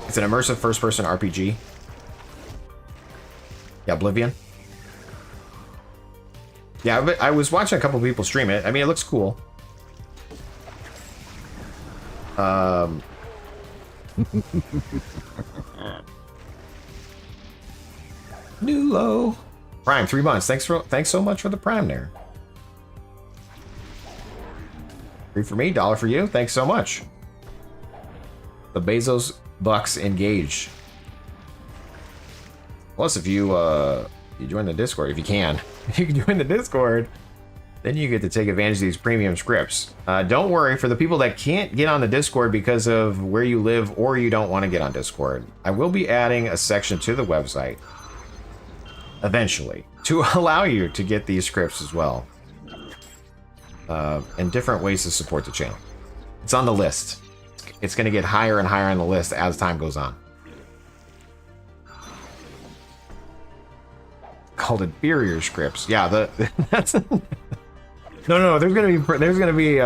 It's an immersive first-person RPG. Yeah, Oblivion. Yeah, but I was watching a couple people stream it. I mean, it looks cool. New low. Prime, 3 months. Thanks so much for the Prime there. $3 for me, $1 for you. Thanks so much. The Bezos bucks engage. Plus, if you join the Discord, if you can join the Discord, then you get to take advantage of these premium scripts. Don't worry, for the people that can't get on the Discord because of where you live or you don't want to get on Discord, I will be adding a section to the website eventually to allow you to get these scripts as well. And different ways to support the channel. It's on the list. It's going to get higher and higher on the list as time goes on. Called inferior scripts. Yeah, that's no. There's gonna be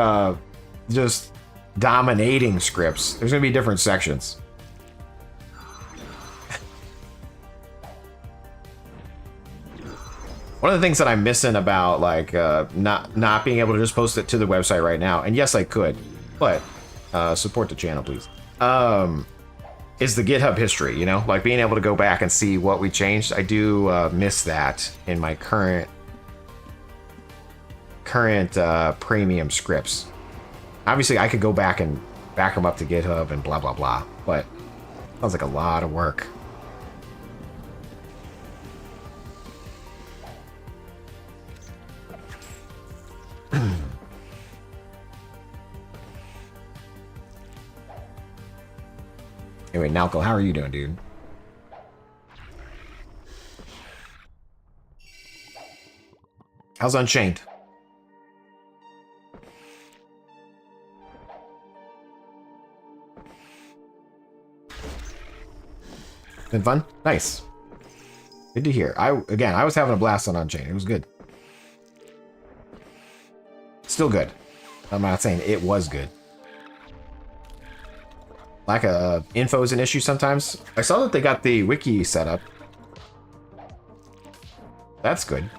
just dominating scripts. There's gonna be different sections. One of the things that I'm missing about like not being able to just post it to the website right now, and yes, I could, but support the channel, please. Is the GitHub history, you know, like being able to go back and see what we changed. I do miss that in my current premium scripts. Obviously, I could go back and back them up to GitHub and blah blah blah, but sounds like a lot of work. Anyway, Nalco, how are you doing, dude? How's Unchained? Been fun? Nice. Good to hear. I was having a blast on Unchained. It was good. Still good. I'm not saying it was good. Lack of info is an issue sometimes. I saw that they got the wiki set up. That's good.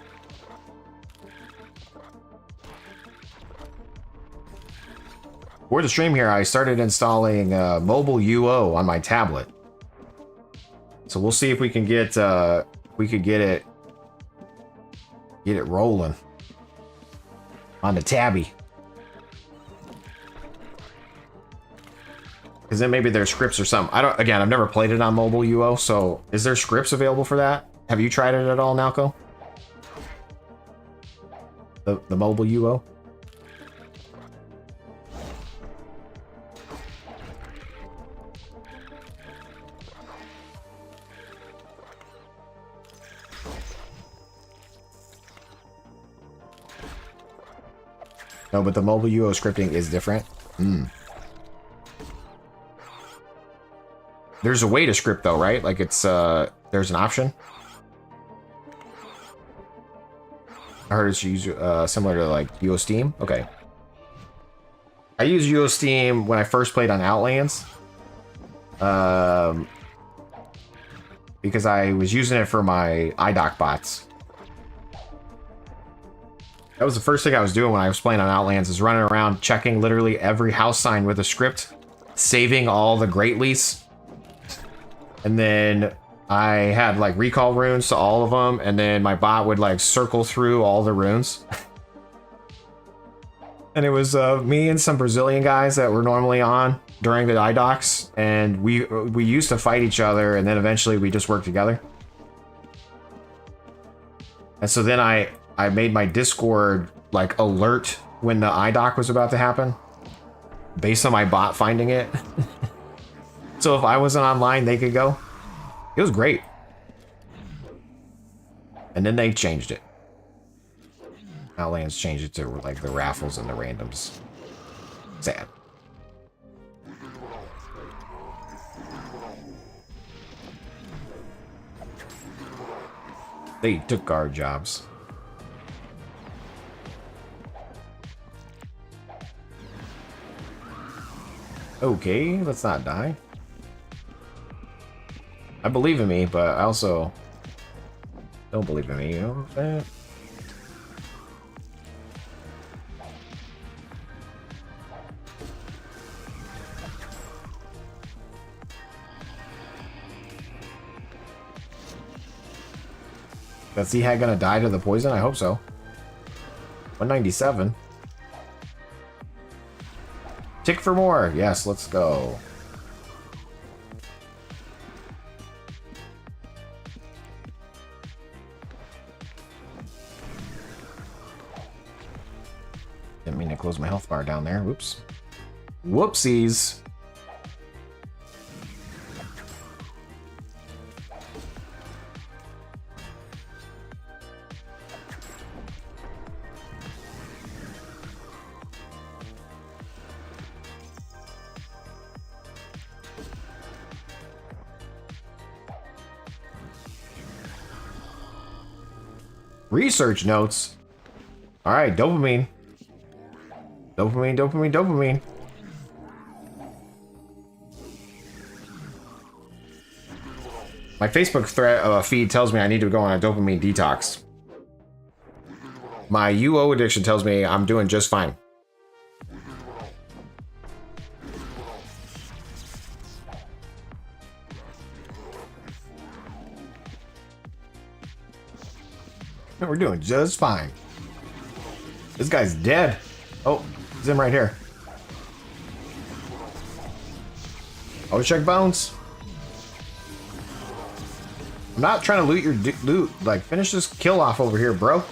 For the stream here, I started installing mobile UO on my tablet. So we'll see if we can get it rolling on the tabby. Because then maybe there's scripts or something. Again, I've never played it on mobile UO, so is there scripts available for that? Have you tried it at all, Nalco? The mobile UO? No, but the mobile UO scripting is different. There's a way to script though, right? Like it's there's an option. I heard it's used similar to like UO Steam. Okay. I used UO Steam when I first played on Outlands. Because I was using it for my iDoc bots. That was the first thing I was doing when I was playing on Outlands, is running around checking literally every house sign with a script, saving all the Great Lease. And then I had like recall runes to all of them, and then my bot would like circle through all the runes. And it was me and some Brazilian guys that were normally on during the iDocs, and we used to fight each other, and then eventually we just worked together. And so then I made my Discord like alert when the iDoc was about to happen, based on my bot finding it. So if I wasn't online, they could go. It was great. And then they changed it. Outlands changed it to like the raffles and the randoms. Sad. They took our jobs. Okay, let's not die. I believe in me, but I also don't believe in me, you know what I'm saying? Is he gonna die to the poison? I hope so. 197. Tick for more. Yes, let's go. Didn't mean to close my health bar down there. Whoops. Whoopsies. Research notes. All right, dopamine. Dopamine, dopamine, dopamine. My Facebook feed tells me I need to go on a dopamine detox. My UO addiction tells me I'm doing just fine. We're doing just fine. This guy's dead. Oh, it's him right here. Oh, check bones. I'm not trying to loot your loot. Like, finish this kill off over here, bro.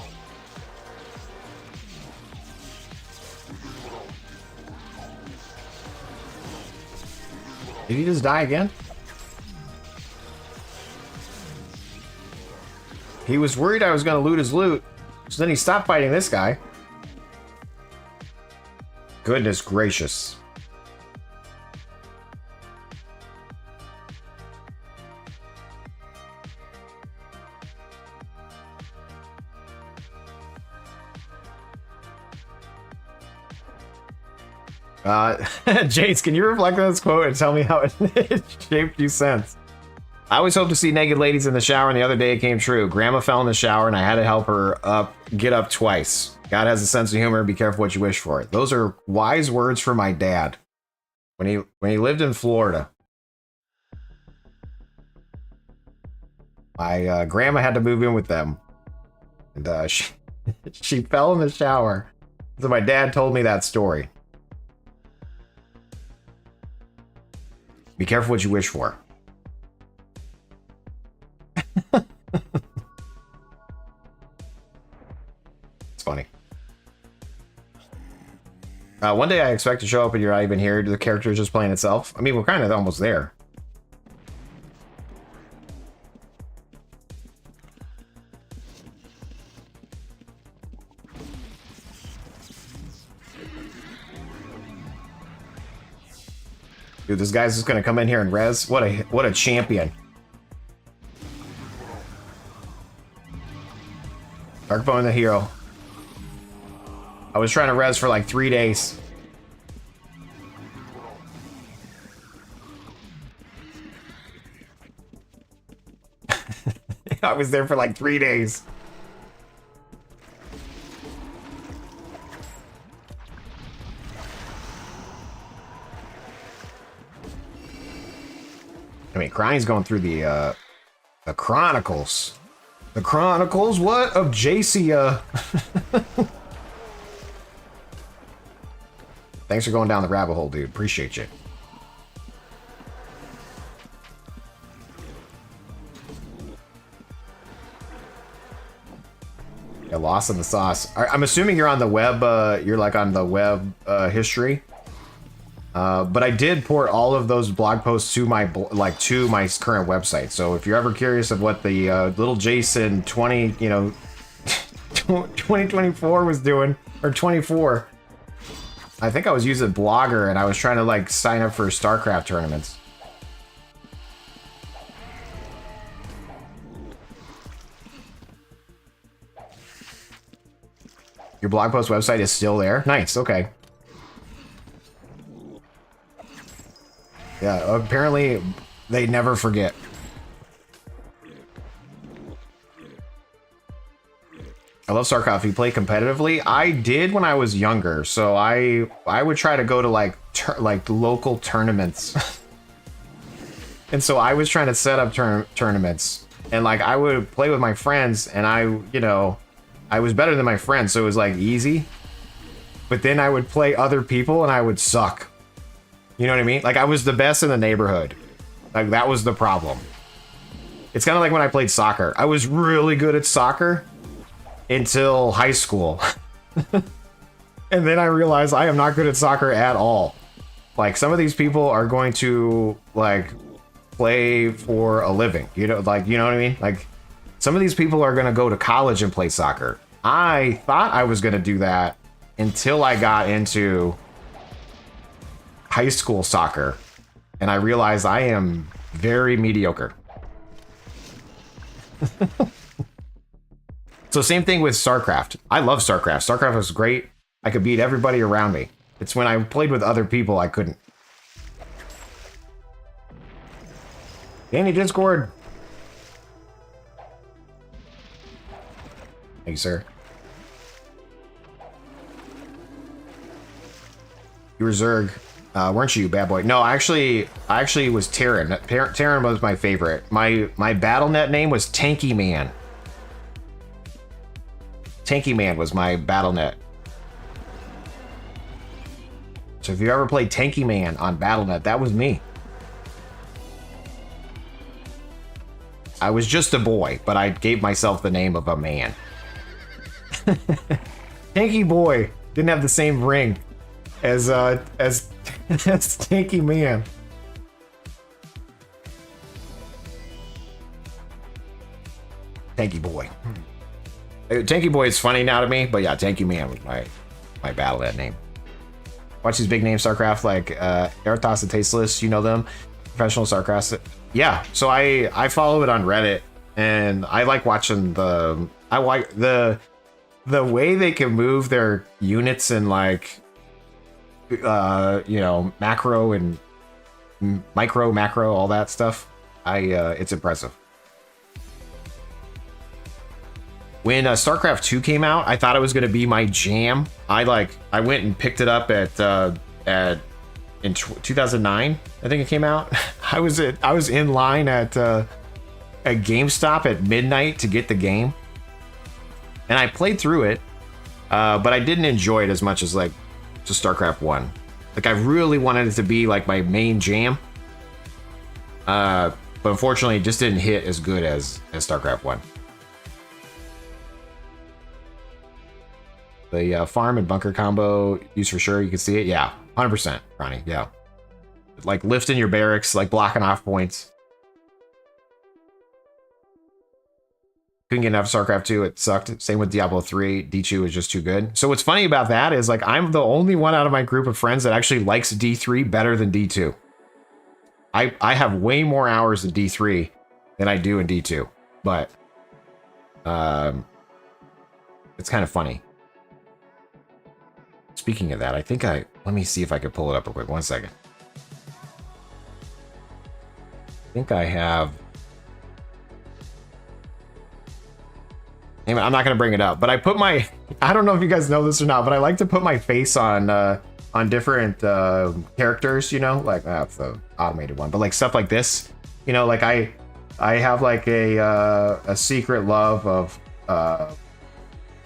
Did he just die again? He was worried I was going to loot his loot, so then he stopped fighting this guy. Goodness gracious. Jace, can you reflect on this quote and tell me how it shaped you since? I always hope to see naked ladies in the shower, and the other day it came true. Grandma fell in the shower, and I had to help her get up twice. God has a sense of humor. Be careful what you wish for. Those are wise words from my dad when he lived in Florida. My grandma had to move in with them, and she fell in the shower. So my dad told me that story. Be careful what you wish for. It's funny. One day I expect to show up and you're not even here. The character is just playing itself. I mean, we're kind of almost there. Dude, this guy's just gonna come in here and res. What a champion. Darkbone the hero. I was trying to res for like 3 days. I was there for like 3 days. I mean, Crying's going through the Chronicles. The Chronicles, what? Of Jaseowns. Thanks for going down the rabbit hole, dude. Appreciate you. Yeah, lost in the sauce. I'm assuming you're on the web, you're like on the web history. But I did port all of those blog posts to my current website. So if you're ever curious of what the little Jason 2024 was doing, or 24, I think I was using Blogger and I was trying to like sign up for StarCraft tournaments. Your blog post website is still there? Nice, okay. Yeah, apparently they never forget. I love StarCraft. You play competitively? I did when I was younger, so I would try to go to like local tournaments. And so I was trying to set up tournaments, and like I would play with my friends, and I was better than my friends, so it was like easy. But then I would play other people and I would suck. You know what I mean? Like I was the best in the neighborhood. Like that was the problem. It's kind of like when I played soccer. I was really good at soccer until high school. And then I realized I am not good at soccer at all. Like some of these people are going to like play for a living. You know what I mean? Like some of these people are going to go to college and play soccer. I thought I was going to do that until I got into high school soccer. And I realized I am very mediocre. So same thing with StarCraft. I love StarCraft. StarCraft was great. I could beat everybody around me. It's when I played with other people I couldn't. Danny Discord. Thank you, sir. You were Zerg, weren't you, bad boy? No, I actually was Terran. Terran was my favorite. My BattleNet name was Tanky Man. Tanky Man was my BattleNet. So if you ever played Tanky Man on BattleNet, that was me. I was just a boy, but I gave myself the name of a man. Tanky Boy didn't have the same ring as Tanky Man. Tanky Boy. Tanky Boy is funny now to me, but yeah, Tanky Man was my BattleNet name. Watch these big names, StarCraft, like Eratos and Tasteless, you know them? Professional StarCraft. Yeah, so I follow it on Reddit, and I like watching the way they can move their units and like you know, macro and macro, all that stuff. It's impressive. When StarCraft 2 came out, I thought it was going to be my jam. I went and picked it up in 2009. I think it came out. I was in line at GameStop at midnight to get the game, and I played through it, but I didn't enjoy it as much as like just StarCraft 1. Like, I really wanted it to be like my main jam, but unfortunately, it just didn't hit as good as StarCraft 1. The farm and bunker combo used for sure. You can see it. Yeah, 100%, Ronnie. Yeah. Like lifting your barracks, like blocking off points. Couldn't get enough StarCraft 2. It sucked. Same with Diablo 3. D2 is just too good. So what's funny about that is like I'm the only one out of my group of friends that actually likes D3 better than D2. I have way more hours in D3 than I do in D2. But it's kind of funny. Speaking of that, I think let me see if I can pull it up real quick. 1 second. I think I have. Anyway, I'm not going to bring it up, but I put my. I don't know if you guys know this or not, but I like to put my face on different characters. You know, like that's the automated one, but like stuff like this. You know, like I have like a secret love of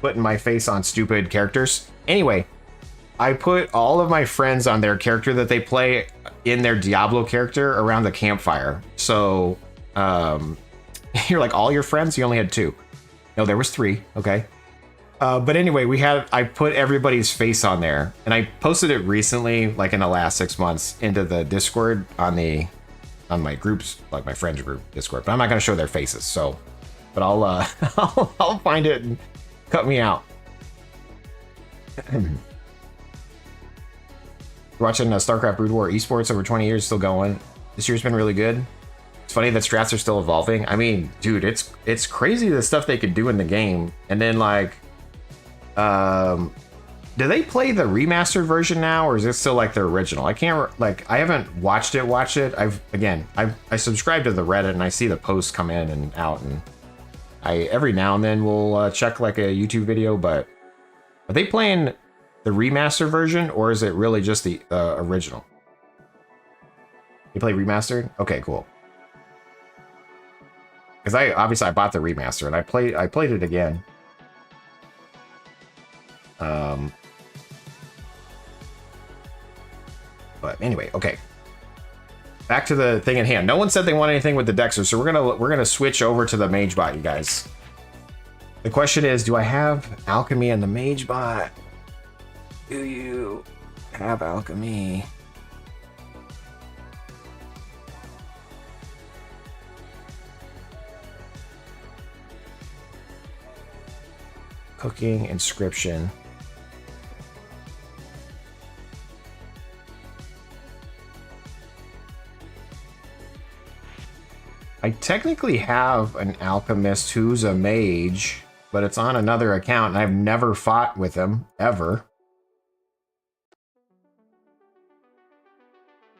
putting my face on stupid characters. Anyway. I put all of my friends on their character that they play in their Diablo character around the campfire. So, you're like, all your friends? You only had 2. No, there was 3. Okay. But anyway, I put everybody's face on there, and I posted it recently, like in the last 6 months, into the Discord on my groups, like my friends group Discord. But I'm not going to show their faces. So, but I'll I'll find it and cut me out. Watching StarCraft Brood War esports over 20 years, still going. This year's been really good. It's funny that strats are still evolving. I mean, dude, it's crazy the stuff they could do in the game. And then like, do they play the remastered version now, or is it still like the original? I can't I haven't watched it. I subscribe to the Reddit and I see the posts come in and out, and I every now and then will check like a YouTube video. But are they playing the remastered version, or is it really just the original? You play remastered? Okay, cool. Because I bought the remaster and I played it again. But anyway, okay. Back to the thing at hand. No one said they want anything with the Dexter, so we're gonna switch over to the Mage Bot, you guys. The question is, do I have alchemy in the Mage Bot? Do you have alchemy? Cooking, inscription. I technically have an alchemist who's a mage, but it's on another account and I've never fought with him, ever.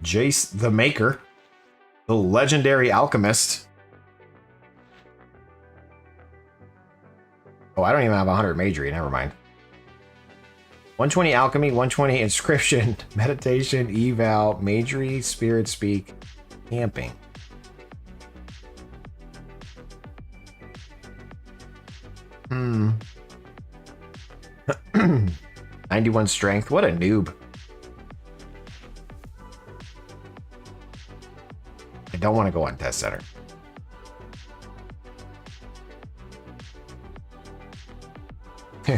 Jace the Maker, the legendary alchemist. Oh, I don't even have 100 magery, never mind. 120 alchemy, 120 inscription, meditation, eval, magery, spirit speak, camping. Hmm. 91 strength, what a noob. I don't want to go on test center.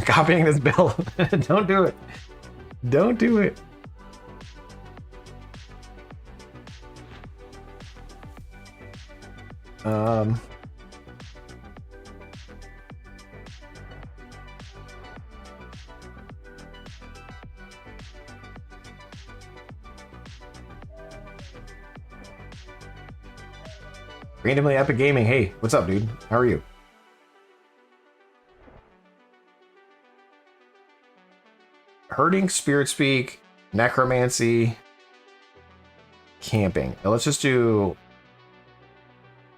Copying this bill. Don't do it. Don't do it. Randomly Epic Gaming. Hey, what's up, dude? How are you? Hurting, Spirit Speak, necromancy, camping. Now let's just do.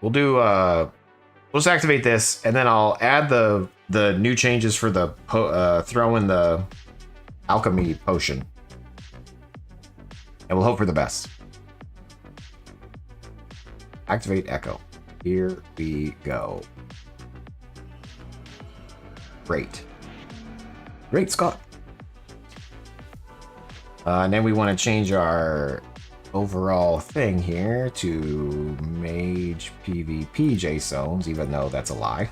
We'll just activate this, and then I'll add the new changes for the throw in the alchemy potion, and we'll hope for the best. Activate echo. Here we go. Great, Scott. And then we want to change our overall thing here to Mage PvP Jaseowns, even though that's a lie.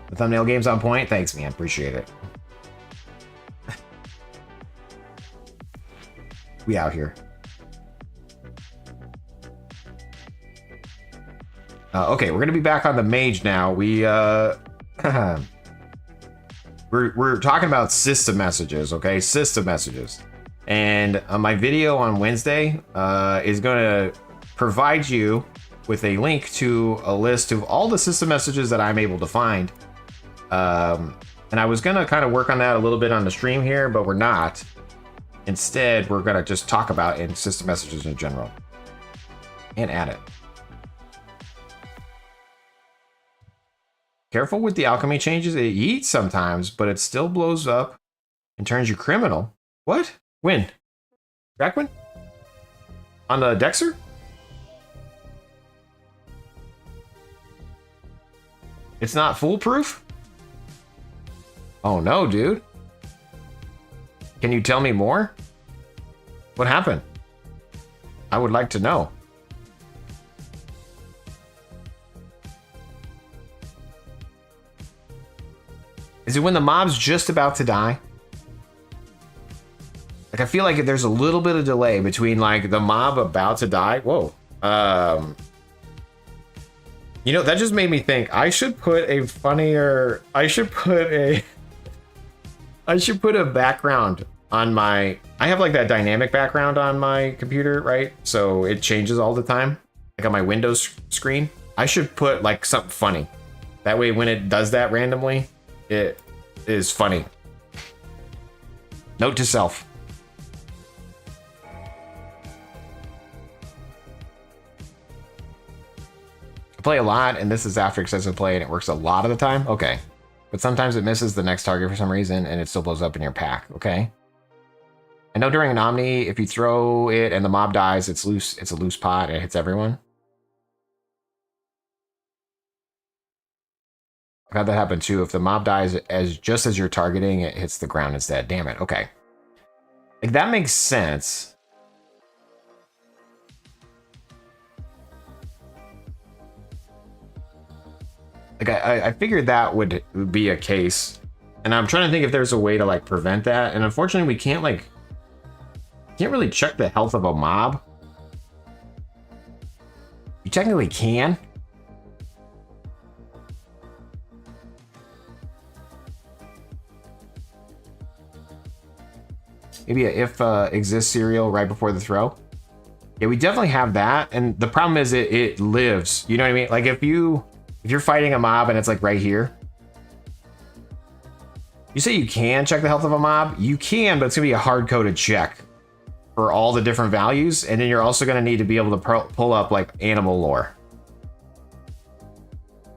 The thumbnail game's on point. Thanks, man. Appreciate it. We out here. Okay, we're gonna be back on the mage now. We're talking about system messages, okay? System messages. And my video on Wednesday is going to provide you with a link to a list of all the system messages that I'm able to find. And I was going to kind of work on that a little bit on the stream here, but we're not. Instead, we're going to just talk about in system messages in general and add it. Careful with the alchemy changes. It eats sometimes, but it still blows up and turns you criminal. What? When? Back when? On the Dexter? It's not foolproof? Oh no, dude. Can you tell me more? What happened? I would like to know. Is it when the mob's just about to die? Like, I feel like there's a little bit of delay between, like, the mob about to die. Whoa. You know, that just made me think I should put a funnier... I should put a background on my... I have, like, that dynamic background on my computer, right? So it changes all the time. Like, on my Windows screen. I should put, like, something funny. That way, when it does that randomly, it is funny. Note to self. I play a lot, and this is after excessive play, and it works a lot of the time. Okay. But sometimes it misses the next target for some reason, and it still blows up in your pack. Okay. I know during an Omni, if you throw it and the mob dies, it's loose. It's a loose pot. It hits everyone. I've had that happen too. If the mob dies just as you're targeting, it hits the ground instead. Damn it. Okay. Like, that makes sense. Like, I figured that would be a case. And I'm trying to think if there's a way to, like, prevent that. And unfortunately, we can't, like... Can't really check the health of a mob. You technically can. Maybe a if exists serial right before the throw. Yeah, we definitely have that. And the problem is it lives. You know what I mean? Like, if you're fighting a mob and it's like right here. You say you can check the health of a mob. You can, but it's gonna be a hard-coded check for all the different values. And then you're also gonna need to be able to pull up like animal lore.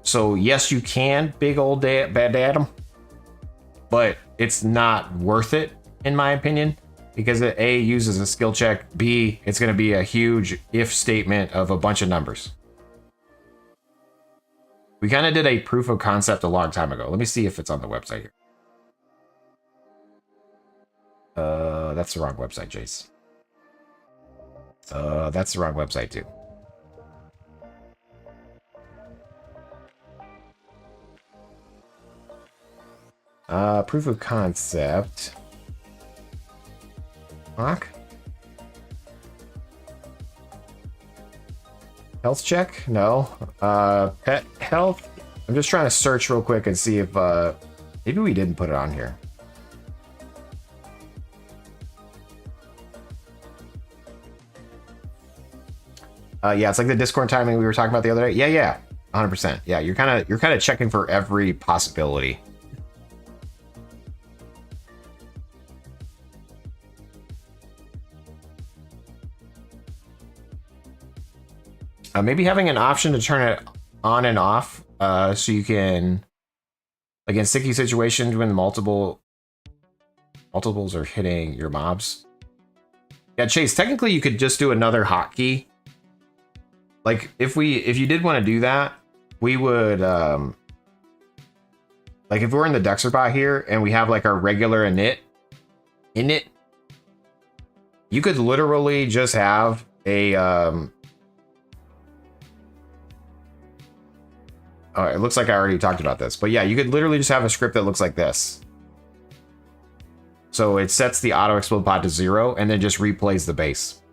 So yes, you can, big old bad Adam. But it's not worth it, in my opinion. Because it A, uses a skill check. B, it's gonna be a huge if statement of a bunch of numbers. We kind of did a proof of concept a long time ago. Let me see if it's on the website here. That's the wrong website, Jace. That's the wrong website too. Proof of concept. Fuck. Health check? No. Pet health? I'm just trying to search real quick and see if maybe we didn't put it on here. Yeah, it's like the Discord timing we were talking about the other day. Yeah, 100%. Yeah, you're kind of checking for every possibility. Maybe having an option to turn it on and off, so you can, like in sticky situations when multiples are hitting your mobs. Yeah, Chase, technically you could just do another hotkey. Like if you did want to do that, we would like if we're in the Dexter bot here and we have like our regular init, you could literally just have a oh, it looks like I already talked about this, but yeah, you could literally just have a script that looks like this. So it sets the auto explode pod to 0 and then just replays the base.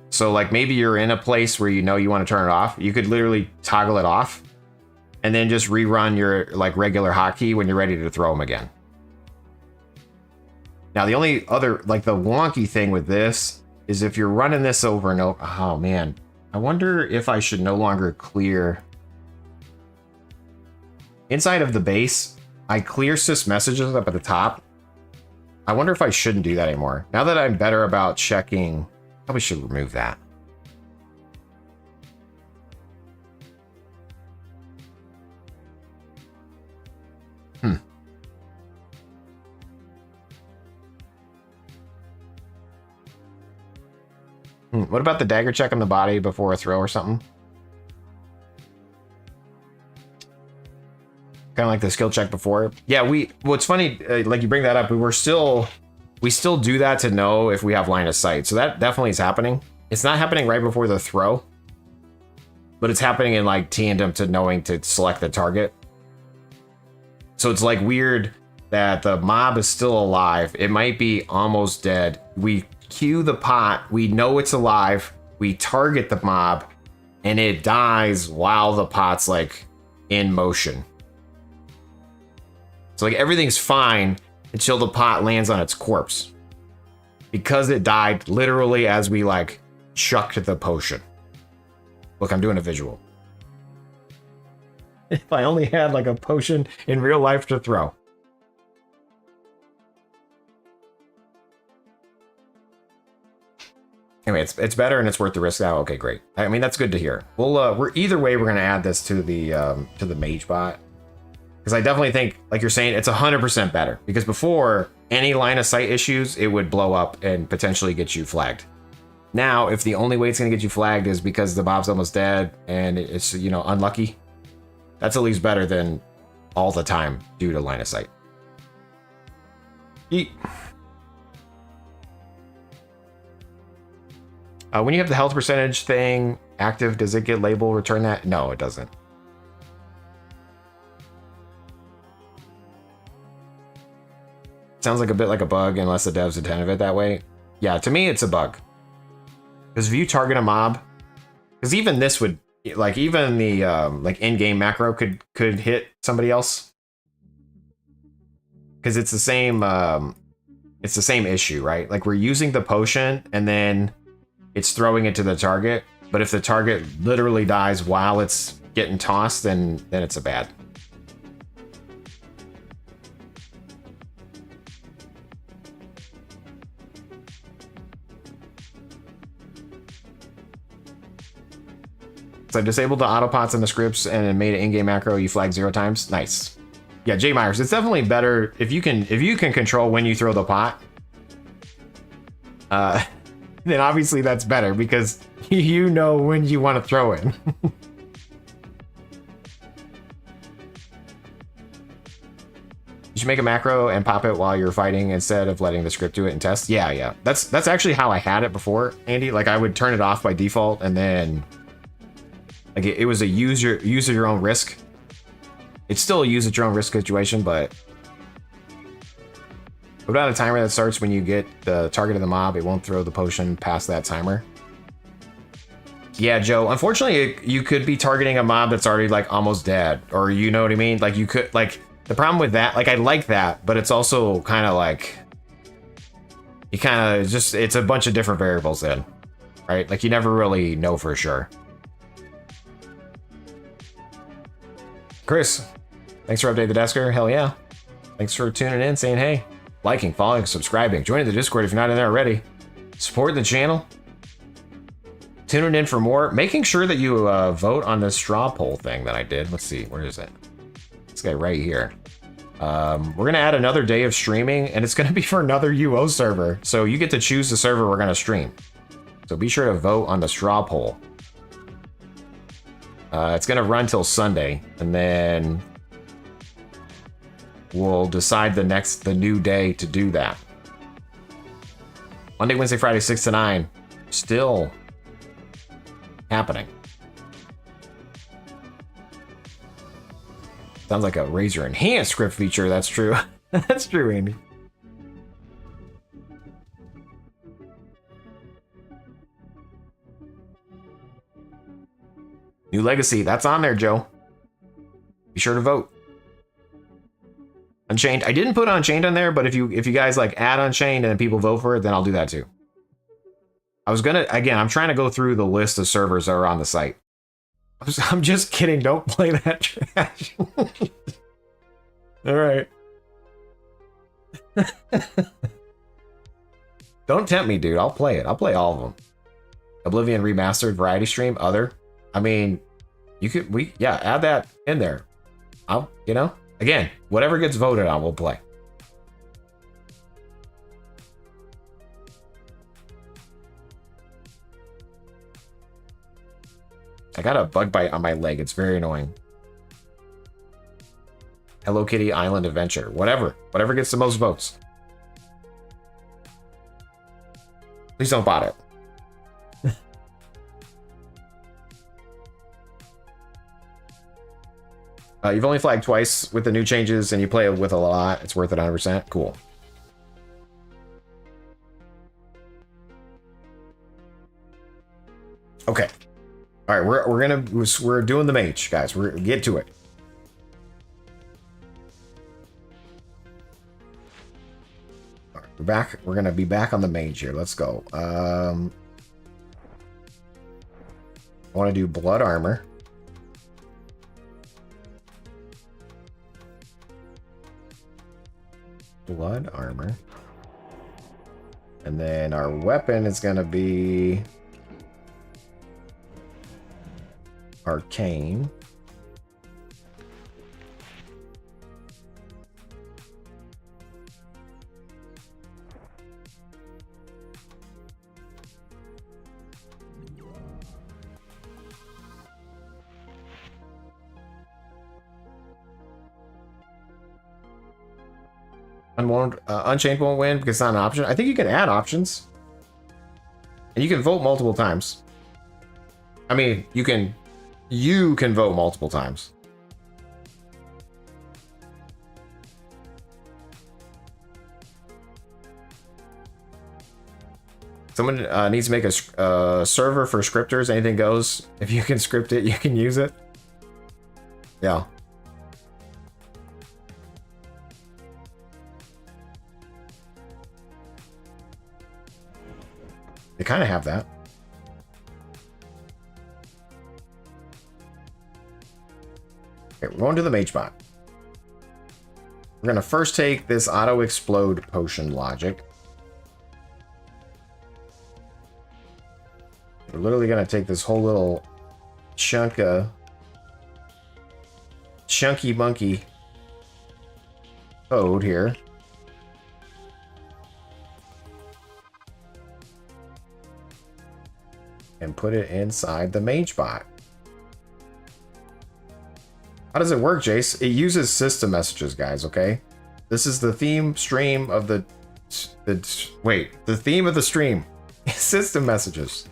So like maybe you're in a place where you know you want to turn it off. You could literally toggle it off and then just rerun your like regular hotkey when you're ready to throw them again. Now the only other, like the wonky thing with this is if you're running this over and over, oh man, I wonder if I should no longer clear. Inside of the base, I clear sys messages up at the top. I wonder if I shouldn't do that anymore. Now that I'm better about checking, probably should remove that. What about the dagger check on the body before a throw or something? Kind of like the skill check before. Yeah, what's funny, like you bring that up, we still do that to know if we have line of sight. So that definitely is happening. It's not happening right before the throw, but it's happening in like tandem to knowing to select the target. So it's like weird that the mob is still alive. It might be almost dead. We cue the pot, we know it's alive, we target the mob, and it dies while the pot's like in motion. So like everything's fine until the pot lands on its corpse, because it died literally as we like chucked the potion. Look, I'm doing a visual. If I only had like a potion in real life to throw. Anyway, it's better and it's worth the risk now. Okay, great. I mean, that's good to hear. We're either way, we're gonna add this to the mage bot, because I definitely think, like you're saying, it's 100% better. Because before, any line of sight issues, it would blow up and potentially get you flagged. Now, if the only way it's gonna get you flagged is because the mob's almost dead and it's, you know, unlucky, that's at least better than all the time due to line of sight. Yeet. When you have the health percentage thing active, does it get label return that? No, it doesn't. Sounds like a bit like a bug unless the devs intended it that way. Yeah, to me, it's a bug. Because if you target a mob, because even this would, like, even the like in-game macro could hit somebody else. Because it's the same issue, right? Like, we're using the potion and then it's throwing it to the target, but if the target literally dies while it's getting tossed, then it's a bad. So I've disabled the auto pots and the scripts and made an in-game macro. You flag 0 times. Nice. Yeah, J Myers, it's definitely better if you can control when you throw the pot. Then obviously that's better because you know when you want to throw it. You should make a macro and pop it while you're fighting instead of letting the script do it and test. Yeah. That's actually how I had it before, Andy. Like, I would turn it off by default and then like it was a use at your own risk. It's still a use at your own risk situation, but without a timer that starts when you get the target of the mob, it won't throw the potion past that timer. Yeah, Joe, unfortunately, you could be targeting a mob that's already like almost dead, or you know what I mean? Like, you could, like, the problem with that, like, I like that, but it's also kind of like, you kind of just, it's a bunch of different variables then, right? Like, you never really know for sure. Chris, thanks for updating the Desker. Hell yeah. Thanks for tuning in, saying hey. Liking, following, subscribing, joining the Discord if you're not in there already. Support the channel. tuning in for more. Making sure that you vote on this straw poll thing that I did. Let's see, where is it? This guy right here. We're going to add another day of streaming, and it's going to be for another UO server. So you get to choose the server we're going to stream. So be sure to vote on the straw poll. It's going to run till Sunday, and then we'll decide the new day to do that. Monday, Wednesday, Friday, 6 to 9. Still happening. Sounds like a Razer enhanced script feature. That's true. That's true, Andy. New Legacy, that's on there, Joe. Be sure to vote. Unchained. I didn't put Unchained on there, but if you guys like add Unchained and then people vote for it, then I'll do that too. I was gonna, again, I'm trying to go through the list of servers that are on the site. I'm just kidding. Don't play that trash. All right. Don't tempt me, dude. I'll play it. I'll play all of them. Oblivion Remastered, Variety Stream, Other. I mean, you could, yeah, add that in there. You know, again, whatever gets voted on, we'll play. I got a bug bite on my leg. It's very annoying. Hello Kitty Island Adventure. Whatever gets the most votes. Please don't bot it. You've only flagged twice with the new changes and you play with a lot. It's worth it 100%. Cool. Okay. All right, we're doing the mage, guys. We're get to it. All right, we're back. We're gonna be back on the mage here. Let's go. I want to do blood armor. Blood armor. And then our weapon is going to be arcane. Unchained won't win because it's not an option. I think you can add options. And you can vote multiple times. I mean, you can vote multiple times. Someone needs to make a server for scripters. Anything goes. If you can script it, you can use it. Yeah. They kind of have that. Okay, we're going to the mage bot. We're going to first take this auto explode potion logic. We're literally going to take this whole little chunky monkey code here. And put it inside the mage bot. How does it work, Jace? It uses system messages, guys, okay? This is the theme stream of the theme of the stream. System messages.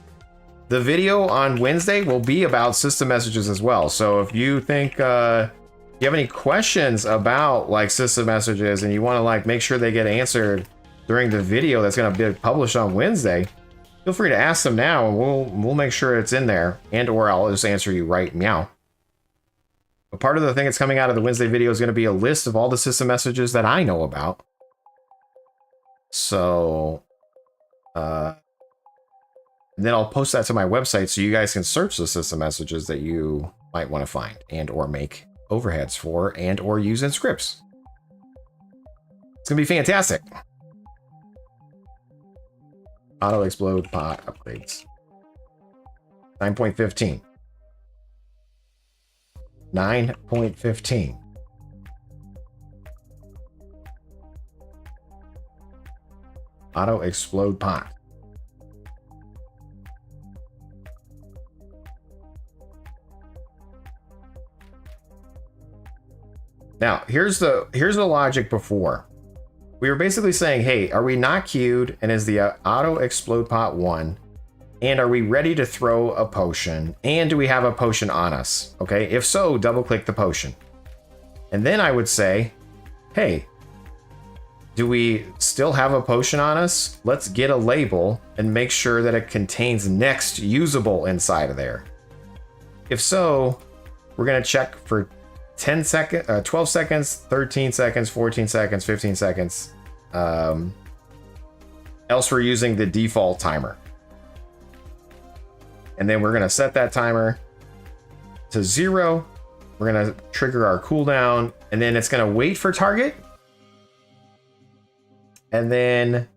The video on Wednesday will be about system messages as well. So if you think you have any questions about like system messages and you want to like make sure they get answered during the video that's going to be published on Wednesday, feel free to ask them now, and we'll make sure it's in there, and or I'll just answer you right meow. But part of the thing that's coming out of the Wednesday video is going to be a list of all the system messages that I know about. So, then I'll post that to my website so you guys can search the system messages that you might want to find, and or make overheads for, and or use in scripts. It's going to be fantastic. Auto explode pot upgrades. 9.15. 9.15. Auto explode pot. Now, here's the logic before. We were basically saying, hey, are we not queued? And is the auto explode pot 1? And are we ready to throw a potion? And do we have a potion on us? Okay, if so, double click the potion. And then I would say, hey, do we still have a potion on us? Let's get a label and make sure that it contains next usable inside of there. If so, we're gonna check for 10 seconds, 12 seconds, 13 seconds, 14 seconds, 15 seconds. Else we're using the default timer. And then we're gonna set that timer to 0. We're gonna trigger our cooldown, and then it's gonna wait for target. And then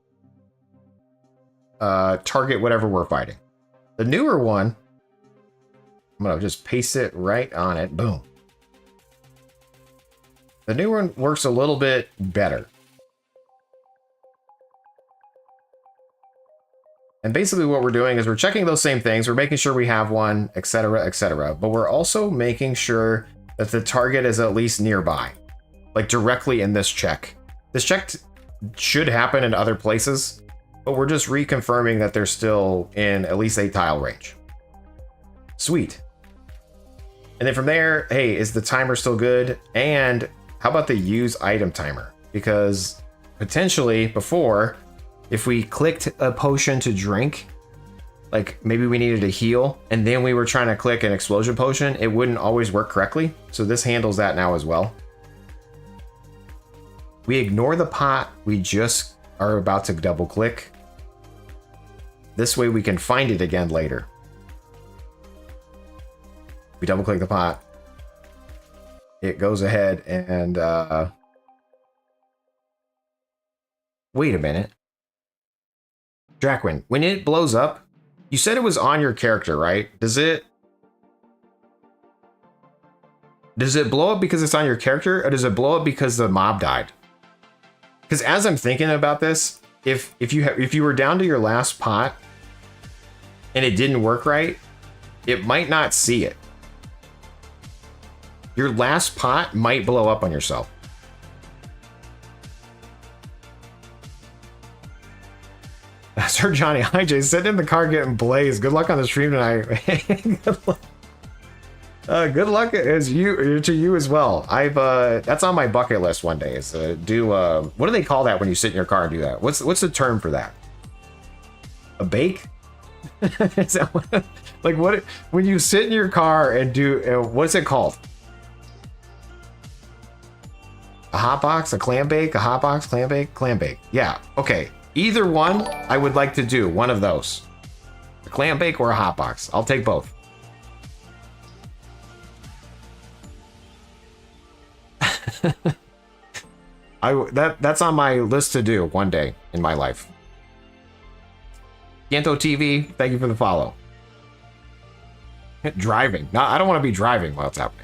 target whatever we're fighting. The newer one, I'm gonna just paste it right on it. Boom. The new one works a little bit better. And basically what we're doing is we're checking those same things. We're making sure we have one, etc., etc. But we're also making sure that the target is at least nearby, like directly in this check. This check should happen in other places, but we're just reconfirming that they're still in at least a tile range. Sweet. And then from there, hey, is the timer still good? And how about the use item timer? Because potentially before, if we clicked a potion to drink, like maybe we needed to heal, and then we were trying to click an explosion potion, it wouldn't always work correctly. So this handles that now as well. We ignore the pot. We just are about to double click. This way we can find it again later. We double click the pot. It goes ahead and wait a minute. Drakwin, when it blows up, you said it was on your character, right? Does it blow up because it's on your character, or does it blow up because the mob died? Because as I'm thinking about this, if you were down to your last pot and it didn't work right, it might not see it. Your last pot might blow up on yourself. Sir Johnny, hi Jay, sitting in the car getting blazed. Good luck on the stream tonight. Good luck to you as well. That's on my bucket list one day. Is what do they call that when you sit in your car and do that? What's the term for that? A bake? Is that what when you sit in your car and do what's it called? A hot box, a clam bake, a hot box, clam bake. Yeah, okay. Either one, I would like to do one of those. A clam bake or a hot box. I'll take both. That's on my list to do one day in my life. Ganto TV, thank you for the follow. Driving. No, I don't want to be driving while it's happening.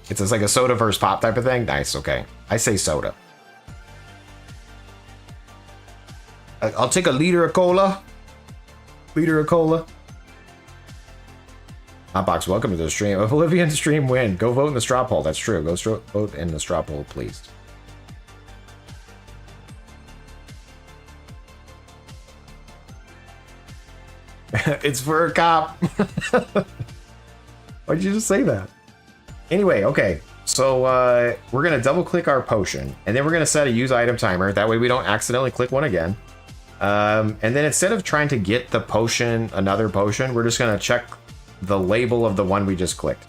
It's just like a soda versus pop type of thing. Nice, okay. I say soda. I'll take a liter of cola. Hotbox, welcome to the stream. If Olivian stream win, go vote in the straw poll. That's true. Go vote in the straw poll, please. It's for a cop. Why'd you just say that? Anyway, okay. So we're going to double click our potion, and then we're going to set a use item timer. That way we don't accidentally click one again. And then instead of trying to get the potion, another potion, we're just going to check the label of the one we just clicked.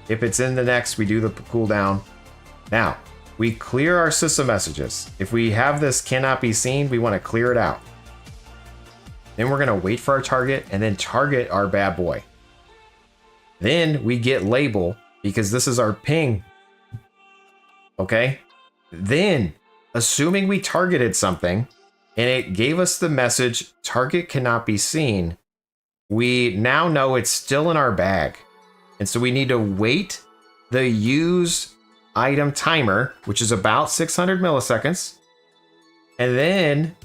If it's in the next, we do the cooldown. Now, we clear our system messages. If we have this cannot be seen, we want to clear it out. Then we're going to wait for our target and then target our bad boy. Then we get label because this is our ping. Okay? Then assuming we targeted something and it gave us the message, target cannot be seen, we now know it's still in our bag. And so we need to wait the use item timer, which is about 600 milliseconds, and then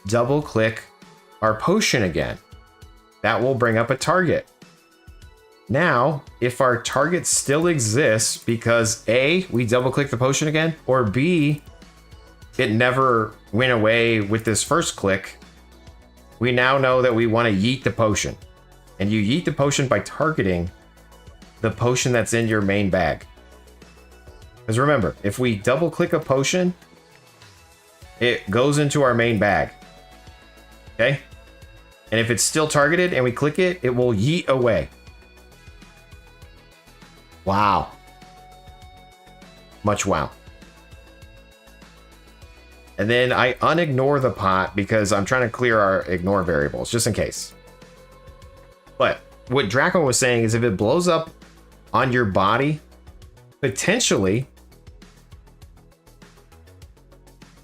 double click our potion again. That will bring up a target. Now, if our target still exists because A, we double click the potion again, or B, it never went away with this first click, we now know that we want to yeet the potion. And you yeet the potion by targeting the potion that's in your main bag. Because remember, if we double click a potion, it goes into our main bag. Okay? And if it's still targeted and we click it, it will yeet away. Wow. Much wow. And then I unignore the pot because I'm trying to clear our ignore variables, just in case. But what Draco was saying is if it blows up on your body, potentially,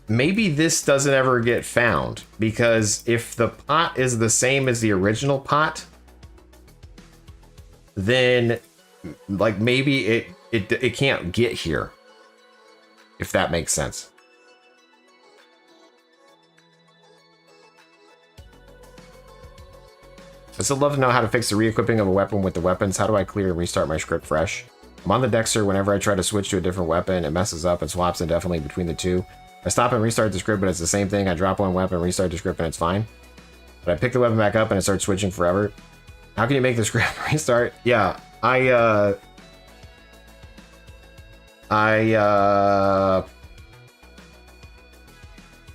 maybe this doesn't ever get found, because if the pot is the same as the original pot, then like maybe it can't get here, if that makes sense. I still love to know how to fix the re-equipping of a weapon with the weapons. How do I clear and restart my script fresh? I'm on the Dexter. Whenever I try to switch to a different weapon, it messes up and swaps indefinitely between the two. I stop and restart the script, but it's the same thing. I drop one weapon, restart the script, and it's fine. But I pick the weapon back up and it starts switching forever. How can you make the script restart? Yeah, I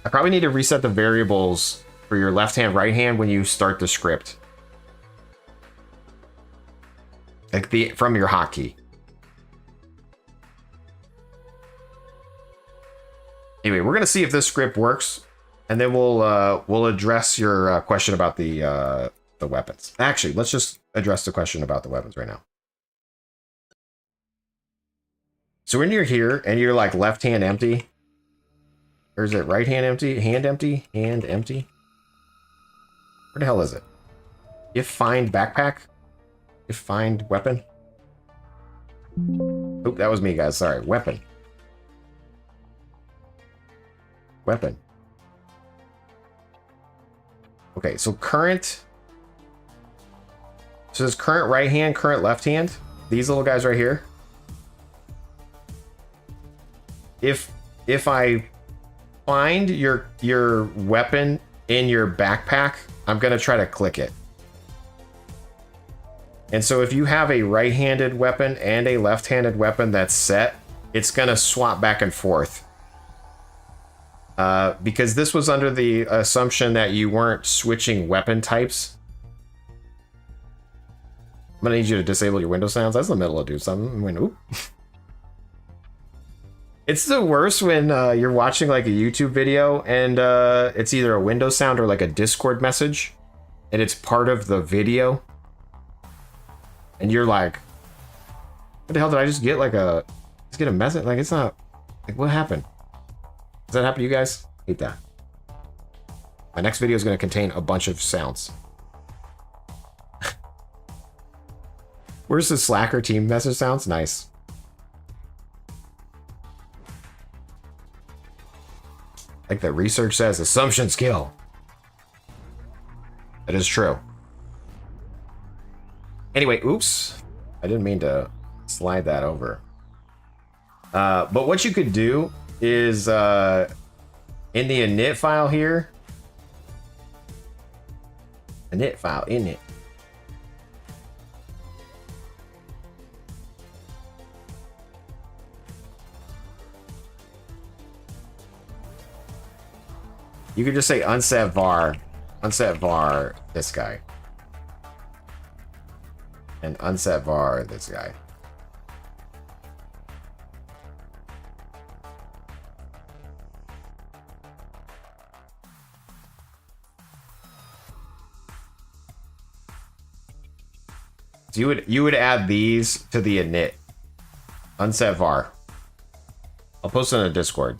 probably need to reset the variables for your left hand, right hand when you start the script. Like from your hotkey. Anyway, we're gonna see if this script works, and then we'll address your question about the weapons. Actually, let's just address the question about the weapons right now. So when you're here and you're like left hand empty, or is it right hand empty, hand empty, hand empty? Where the hell is it? If find backpack, if find weapon. Oh, that was me, guys. Sorry, weapon. Weapon. Okay, so current. So there's current right hand, current left hand. These little guys right here. If I find your weapon in your backpack, I'm gonna try to click it. And so if you have a right-handed weapon and a left-handed weapon that's set, it's gonna swap back and forth. Because this was under the assumption that you weren't switching weapon types. I'm gonna need you to disable your window sounds. That's in the middle of doing something. When, oop. It's the worst when you're watching like a YouTube video and it's either a window sound or like a Discord message, and it's part of the video. And you're like, what the hell did I just get? Like just get a message? Like, it's not, like, what happened? Does that happen to you guys? Hate that. My next video is going to contain a bunch of sounds. Where's the Slacker team message sounds? Nice. Like the research says, assumptions kill. That is true. Anyway, oops. I didn't mean to slide that over. But what you could do is in the init file here. Init file, init. You could just say unset var this guy. And unset var this guy. So you would add these to the init. Unset var. I'll post it in the Discord.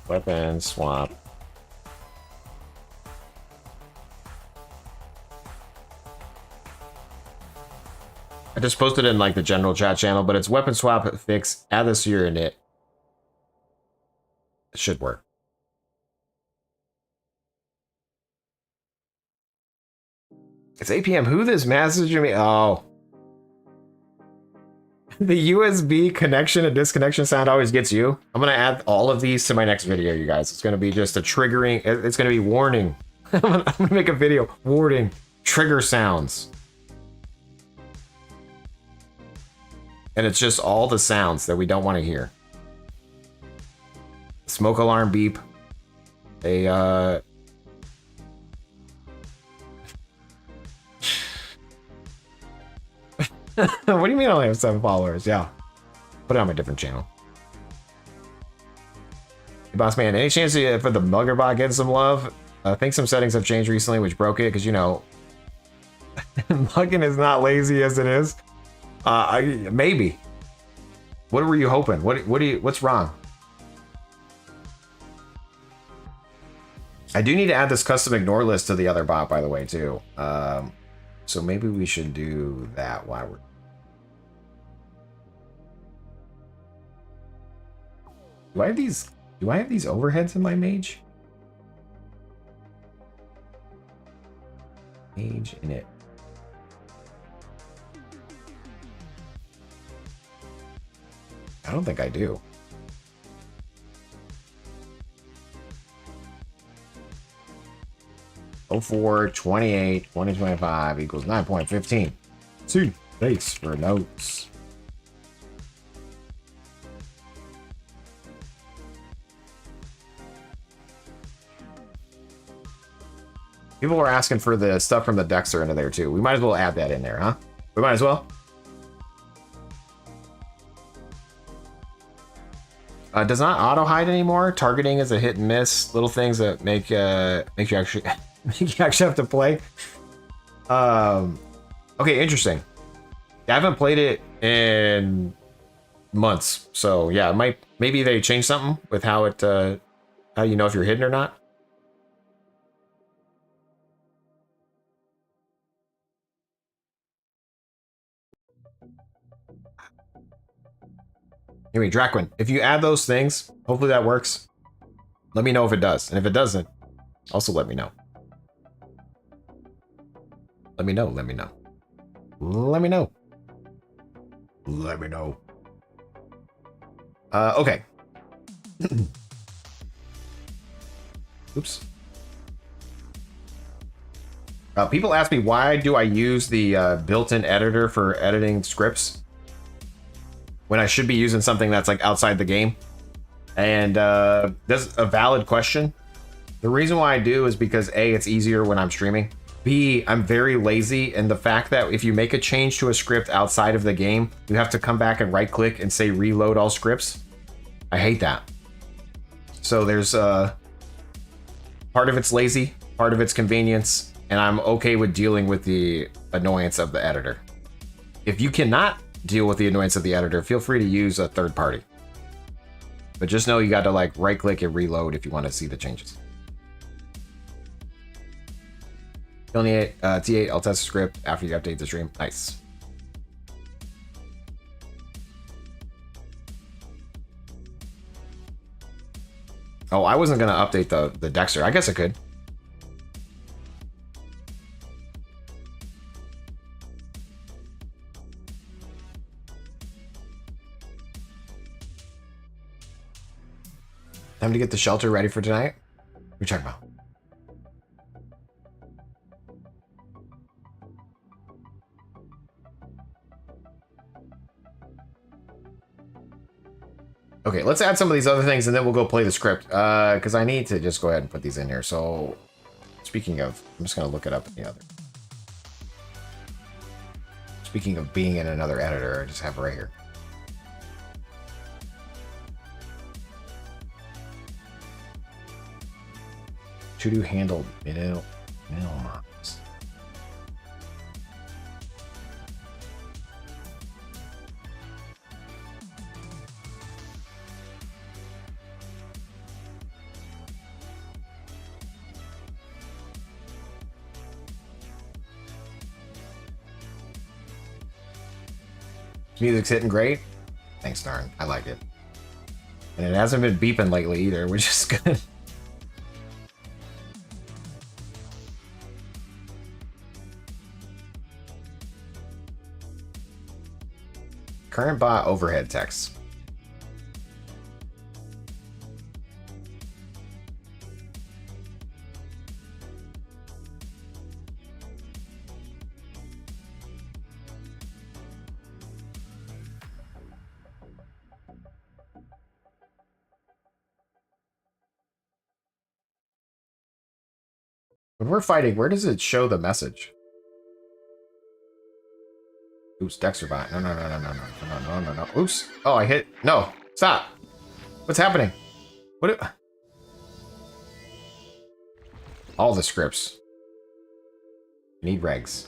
Weapon swap. I just posted it in like the general chat channel, but it's weapon swap fix. Add this to your init. It should work. It's 8 p.m. Who this messaging me? Oh. The USB connection and disconnection sound always gets you. I'm going to add all of these to my next video, you guys. It's going to be just a triggering. It's going to be warning. I'm going to make a video. Warning. Trigger sounds. And it's just all the sounds that we don't want to hear. Smoke alarm beep. A, what do you mean I only have 7 followers? Yeah. Put it on my different channel. Hey, boss man, any chance for the Mugger bot getting some love? I think some settings have changed recently, which broke it, because, you know, Mugging is not lazy as it is. Maybe. What were you hoping? What's wrong? I do need to add this custom ignore list to the other bot, by the way, too. So maybe we should do that while we're... Do I have these overheads in my mage? Mage in it. I don't think I do. Oh, 04 28 2025 equals 9.15. 2 base for notes. People were asking for the stuff from the Dexter into there too. We might as well add that in there, huh? We might as well. Does not auto hide anymore. Targeting is a hit and miss. Little things that make you actually make you actually have to play. Okay, interesting. I haven't played it in months, so yeah, maybe they changed something with how you know if you're hidden or not. Anyway, Draquin, if you add those things, hopefully that works. Let me know if it does. And if it doesn't, also let me know. Let me know, let me know. Let me know. Let me know. Okay. Oops. People ask me, why do I use the built-in editor for editing scripts when I should be using something that's like outside the game? And that's a valid question. The reason why I do is because A, it's easier when I'm streaming. B, I'm very lazy, and the fact that if you make a change to a script outside of the game, you have to come back and right click and say reload all scripts. I hate that. So there's part of it's lazy, part of it's convenience, and I'm okay with dealing with the annoyance of the editor. If you cannot deal with the annoyance of the editor, feel free to use a third party. But just know you got to like right click and reload if you want to see the changes. T8, I'll test the script after you update the stream. Nice. Oh, I wasn't going to update the Dexter. I guess I could. Time to get the shelter ready for tonight. What are you talking about? Okay, let's add some of these other things and then we'll go play the script. Because I need to just go ahead and put these in here. So, speaking of, I'm just going to look it up in the other. Speaking of being in another editor, I just have it right here. To do handle middle mobs. Music's hitting great. Thanks, darn. I like it. And it hasn't been beeping lately either, which is good. Current bot overhead text. When we're fighting, where does it show the message? Oops, Dexterbot. No, no, no, no, no, no, no, no, no, no. Oops. Oh, I hit. No, stop. What's happening? What? All the scripts. Need regs.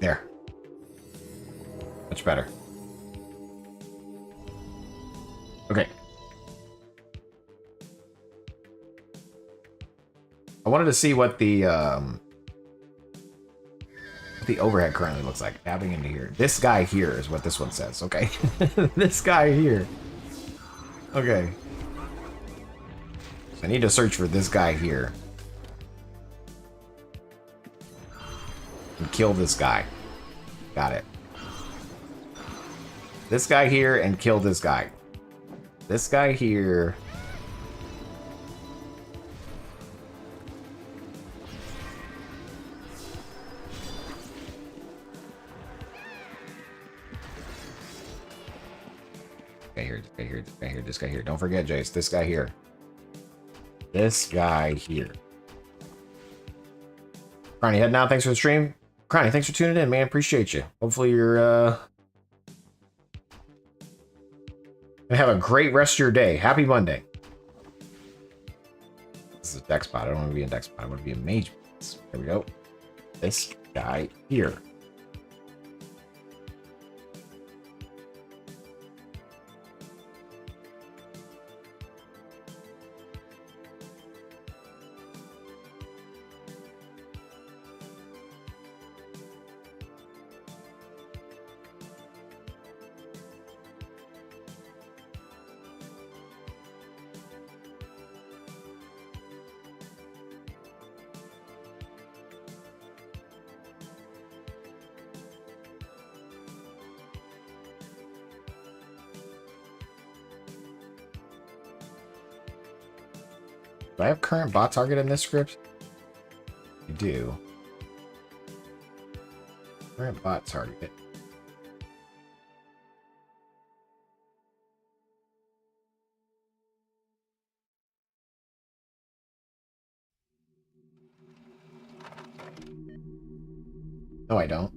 There. Much better. Okay. I wanted to see what the overhead currently looks like. Tabbing into here. This guy here is what this one says. Okay. This guy here. Okay. So I need to search for this guy here. And kill this guy. Got it. This guy here and kill this guy. This guy here. This guy here, this guy here. Don't forget, Jace, this guy here. This guy here. Crony, heading out. Thanks for the stream. Crony, thanks for tuning in, man. Appreciate you. Hopefully you're gonna have a great rest of your day. Happy Monday. This is a deck spot. I don't want to be in deck spot. I want to be in mage. There we go. This guy here. Do I have current bot target in this script? I do. Current bot target. No, I don't.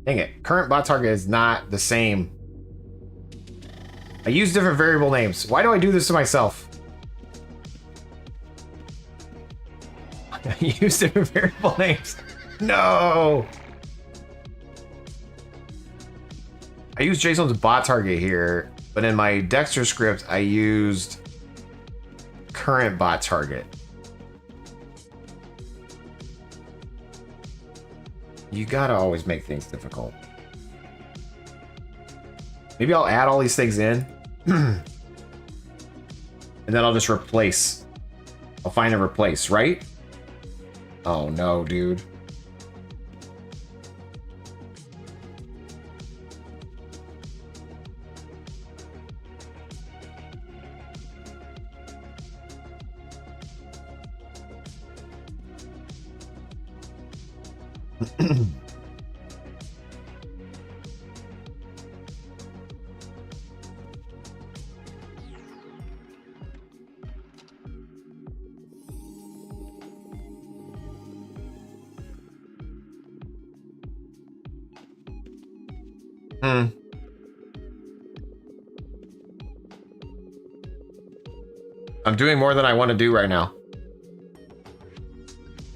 Dang it. Current bot target is not the same. I use different variable names. Why do I do this to myself? I use different variable names. No! I used Jaseowns bot target here, but in my Dexter script, I used current bot target. You gotta always make things difficult. Maybe I'll add all these things in. And then I'll just replace. I'll find a replace, right? Oh no, dude. I'm doing more than I want to do right now.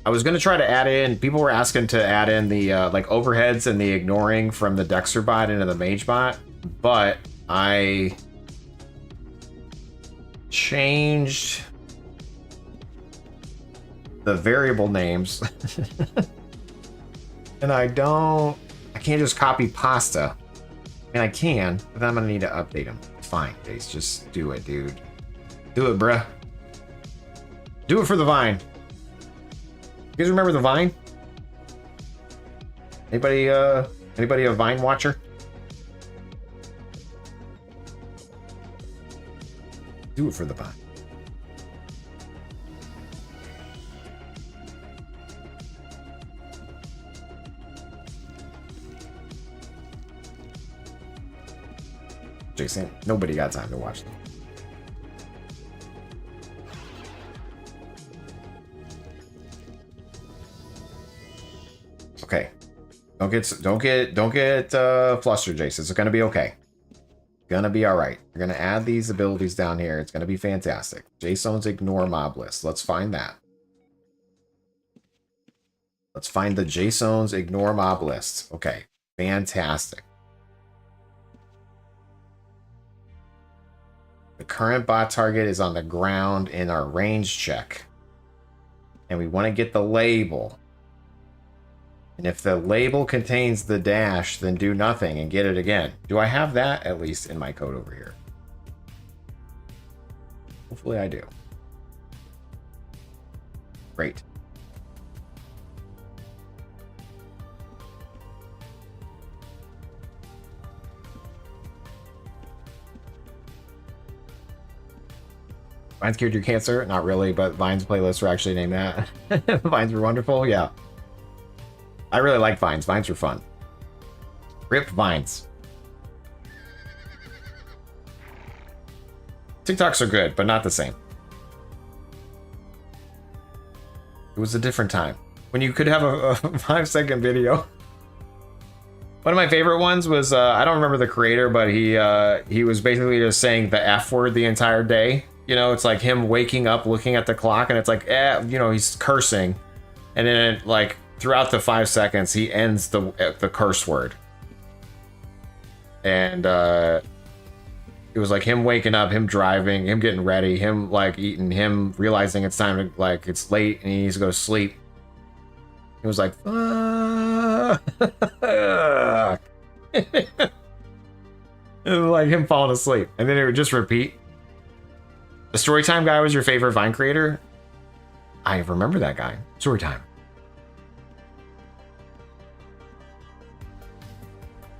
I was going to try to add in, people were asking to add in the like overheads and the ignoring from the Dexter bot into the mage bot, but I changed the variable names. And I can't just copy pasta. I mean, I can, but then I'm gonna need to update them. Fine, Jace, just do it, dude. Do it, bruh. Do it for the Vine. You guys remember the Vine? Anybody a Vine watcher? Do it for the Vine. Jason, nobody got time to watch them. Okay. Don't get flustered, Jason. It's gonna be okay. Gonna be alright. We're gonna add these abilities down here. It's gonna be fantastic. Jaseowns ignore mob list. Let's find that. Let's find the Jaseowns ignore mob list. Okay. Fantastic. The current bot target is on the ground in our range check. And we want to get the label. And if the label contains the dash, then do nothing and get it again. Do I have that at least in my code over here? Hopefully I do. Great. Vines cured your cancer? Not really, but Vines playlists were actually named that. Vines were wonderful, yeah. I really like Vines. Vines were fun. Rip Vines. TikToks are good, but not the same. It was a different time when you could have a 5-second video. One of my favorite ones was I don't remember the creator, but he was basically just saying the F word the entire day. You know, it's like him waking up, looking at the clock, and it's like, you know, he's cursing, and then like throughout the 5 seconds, he ends the curse word. And it was like him waking up, him driving, him getting ready, him like eating, him realizing it's time to, like, it's late and he needs to go to sleep. It was like, fuck. It was like him falling asleep, and then it would just repeat. The Storytime guy was your favorite Vine creator? I remember that guy. Storytime.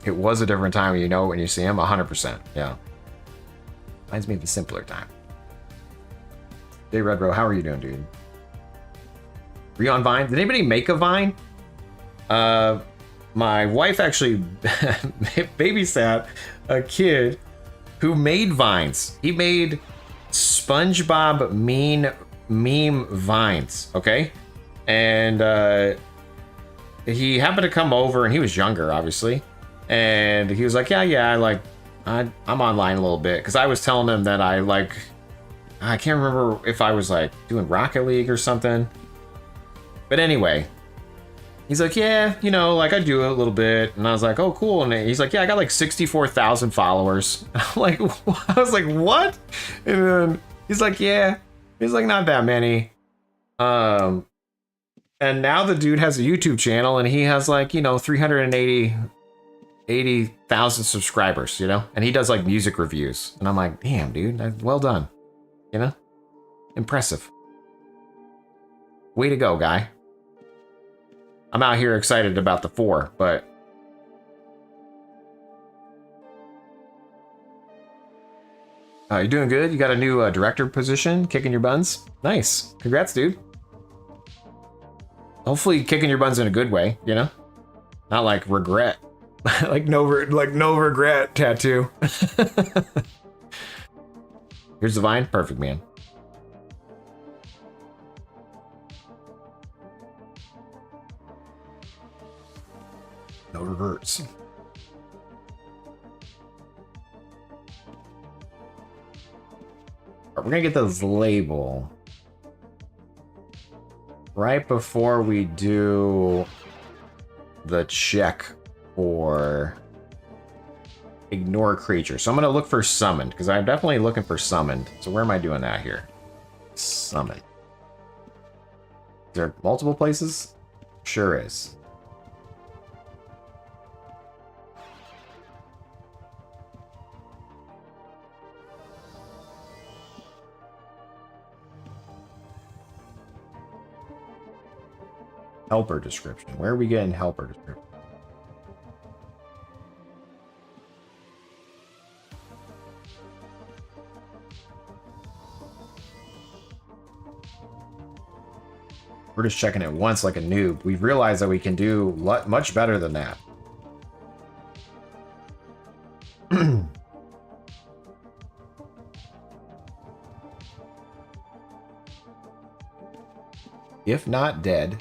It was a different time, you know, when you see him, 100%. Yeah. Reminds me of the simpler time. Hey, Red Bro, how are you doing, dude? Were you on Vine? Did anybody make a Vine? My wife actually babysat a kid who made Vines. He made SpongeBob meme Vines, okay? And he happened to come over, and he was younger, obviously. And he was like, yeah, I'm online a little bit, because I was telling him that I can't remember if I was like doing Rocket League or something. But anyway, he's like, yeah, you know, like I do a little bit. And I was like, oh, cool. And he's like, yeah, I got like 64,000 followers. I'm like, I was like, what? And then he's like, yeah, he's like, not that many. And now the dude has a YouTube channel, and he has like, you know, 80,000 subscribers, you know, and he does like music reviews. And I'm like, damn, dude, well done. You know, impressive. Way to go, guy. I'm out here excited about the 4, but you're doing good. You got a new director position, kicking your buns. Nice. Congrats, dude. Hopefully kicking your buns in a good way, you know? Not like regret. like no regret tattoo. Here's the Vine. Perfect, man. No reverts. We're gonna get this label right before we do the check for Ignore creature. So I'm going to look for summoned, because I'm definitely looking for summoned. So where am I doing that here? Summon. Is there multiple places? Sure is. Helper description. Where are we getting helper description? We're just checking it once like a noob. We've realized that we can do much better than that. If not dead.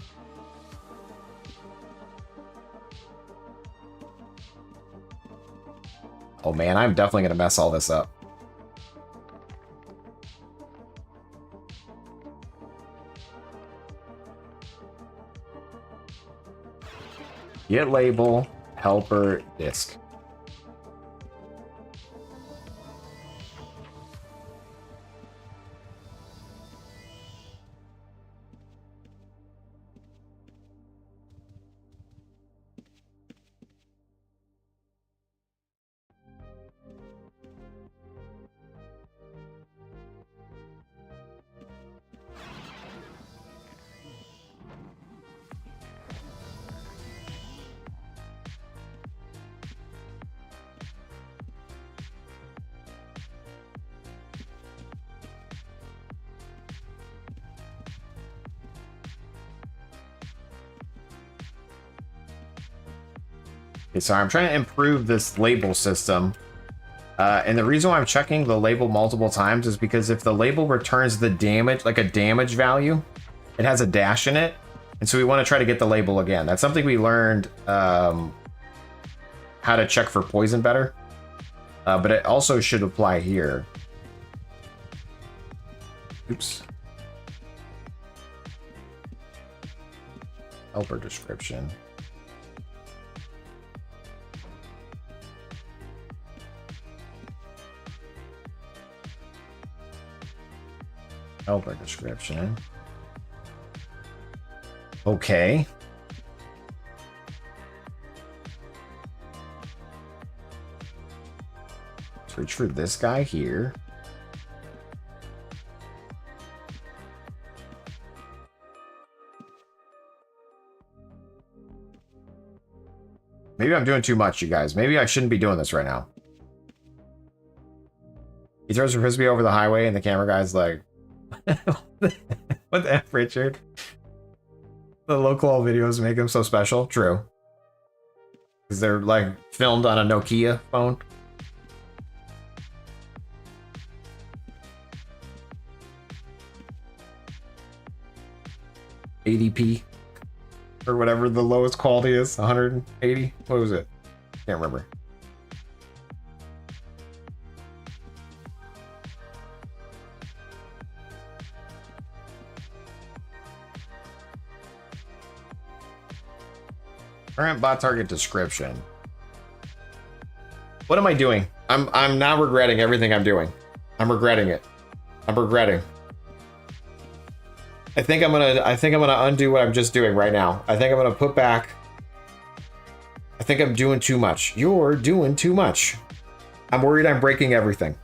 Oh man, I'm definitely going to mess all this up. Get label, helper, disc. Okay, so I'm trying to improve this label system. And the reason why I'm checking the label multiple times is because if the label returns the damage, like a damage value, it has a dash in it. And so we want to try to get the label again. That's something we learned how to check for poison better. But it also should apply here. Oops. Helper description. Helper description. Okay. Search for this guy here. Maybe I'm doing too much, you guys. Maybe I shouldn't be doing this right now. He throws a frisbee over the highway and the camera guy's like, what the F, Richard? The local videos make them so special. True. Because they're like filmed on a Nokia phone. $80p or whatever the lowest quality is. 180. What was it? Can't remember. Current bot target description. What am I doing? I'm now regretting everything I'm doing. I'm regretting it. I'm regretting. I think I'm gonna undo what I'm just doing right now. I think I'm gonna put back. I think I'm doing too much. You're doing too much. I'm worried I'm breaking everything.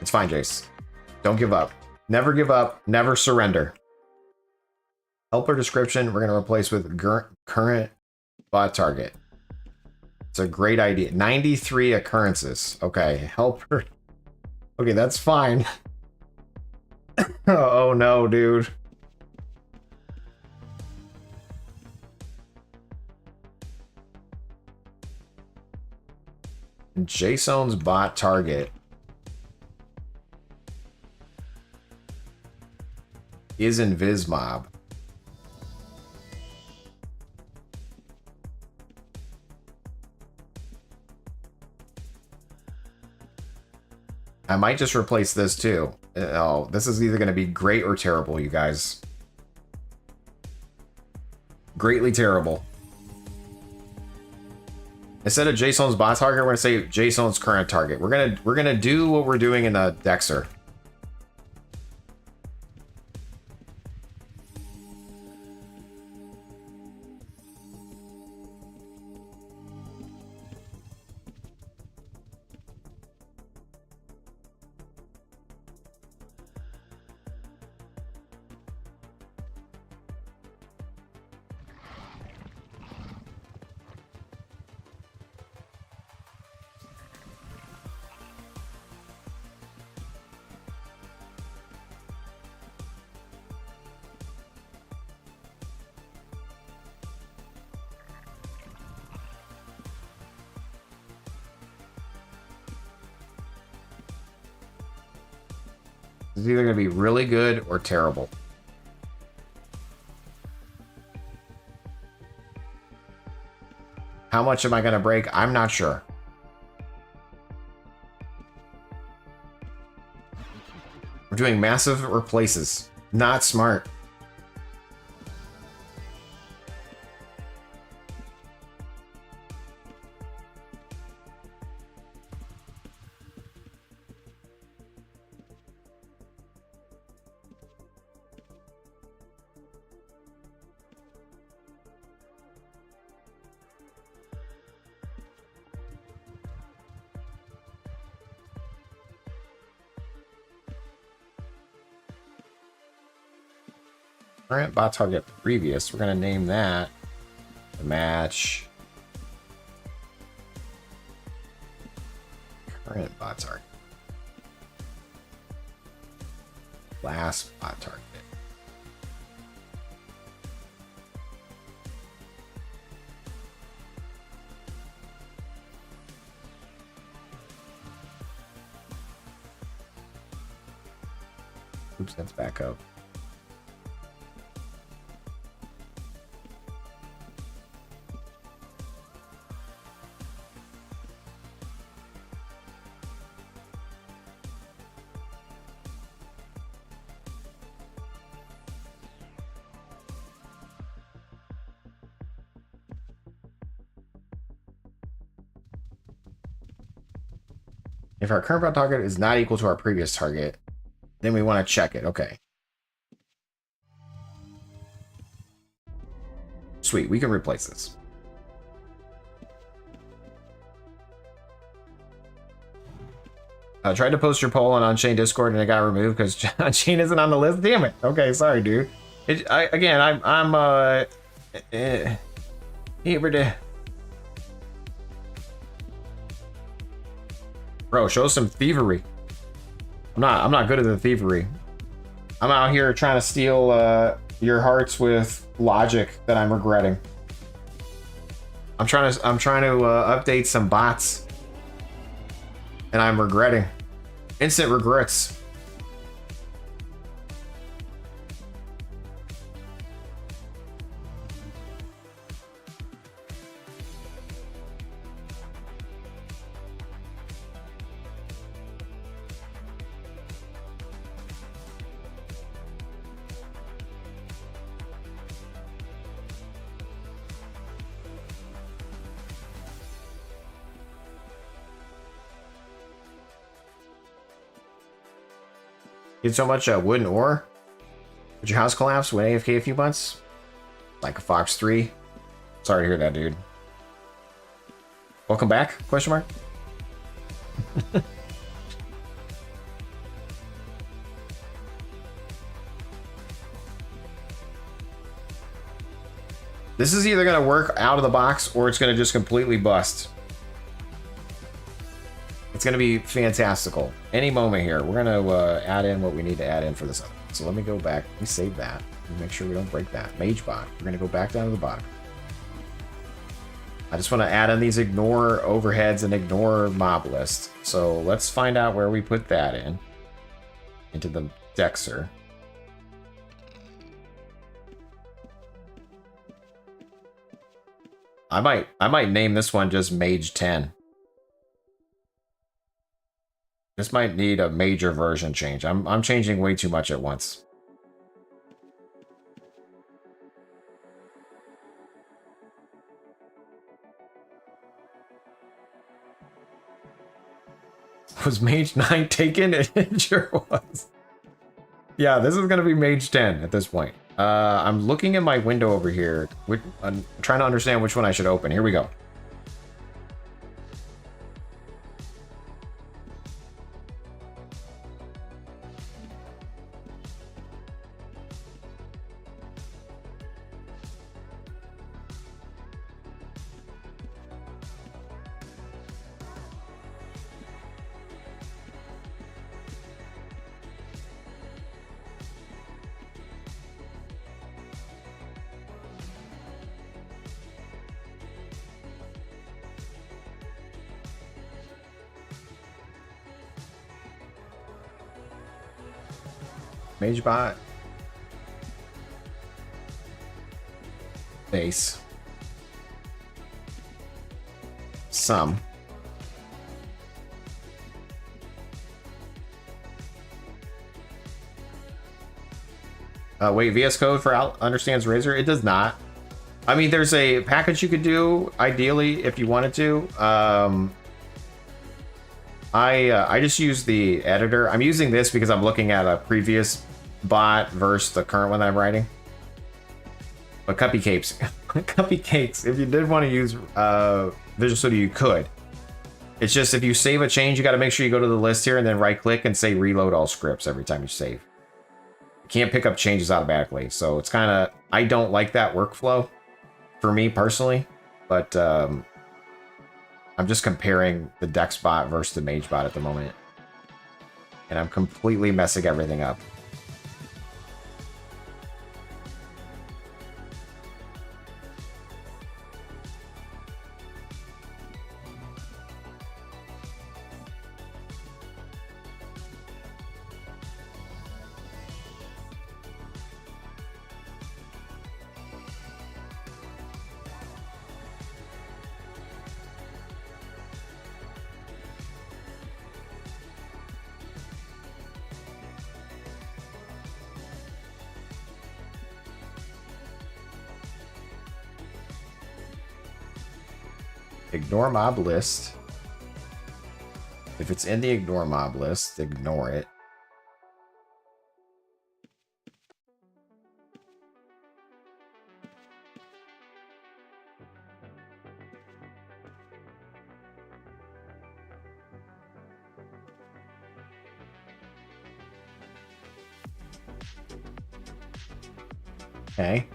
It's fine, Jace. Don't give up. Never give up. Never surrender. Helper description, we're going to replace with current bot target. It's a great idea. 93 occurrences. Okay, helper. Okay, that's fine. Oh no, dude. Jaseowns bot target is in Vismob. I might just replace this too. Oh, this is either going to be great or terrible, you guys. Greatly terrible. Instead of Jaseowns bot target, we're gonna say Jaseowns current target. We're gonna do what we're doing in the Dexter. It's either going to be really good or terrible. How much am I going to break? I'm not sure. We're doing massive replaces. Not smart. Current bot target previous. We're gonna name that the match. Current bot target. Last bot target. Oops, that's back up. If our current bot target is not equal to our previous target, then we want to check it. Okay. Sweet, we can replace this. I tried to post your poll on Unchained Discord and it got removed because Unchained isn't on the list. Damn it. Okay, sorry, dude. Bro, show some thievery. I'm not good at the thievery. I'm out here trying to steal your hearts with logic that I'm regretting. I'm trying to update some bots and I'm regretting. Instant regrets. Get so much wood and ore? Did your house collapse when AFK a few months? Like a Fox 3? Sorry to hear that, dude. Welcome back? Question mark? This is either going to work out of the box or it's going to just completely bust. It's going to be fantastical. Any moment here, we're going to add in what we need to add in for this. So let me go back. Let me save that. And make sure we don't break that. Mage bot. We're going to go back down to the bottom. I just want to add in these ignore overheads and ignore mob list. So let's find out where we put that in. Into the Dexter. I might name this one just Mage 10. This might need a major version change. I'm changing way too much at once. Was Mage 9 taken? It sure was. Yeah, this is going to be Mage 10 at this point. I'm looking at my window over here. I'm trying to understand which one I should open. Here we go. MageBot. Base. Some. Wait, VS Code for understands Razor? It does not. I mean, there's a package you could do, ideally, if you wanted to. I just use the editor. I'm using this because I'm looking at a previous bot versus the current one that I'm writing. But cupcakes, cupcakes. If you did want to use Visual Studio, you could. It's just if you save a change, you got to make sure you go to the list here and then right-click and say reload all scripts every time you save. You can't pick up changes automatically, so it's kind of, I don't like that workflow for me personally, but I'm just comparing the Dex bot versus the Mage bot at the moment. And I'm completely messing everything up. Ignore mob list. If it's in the ignore mob list, ignore it. Okay.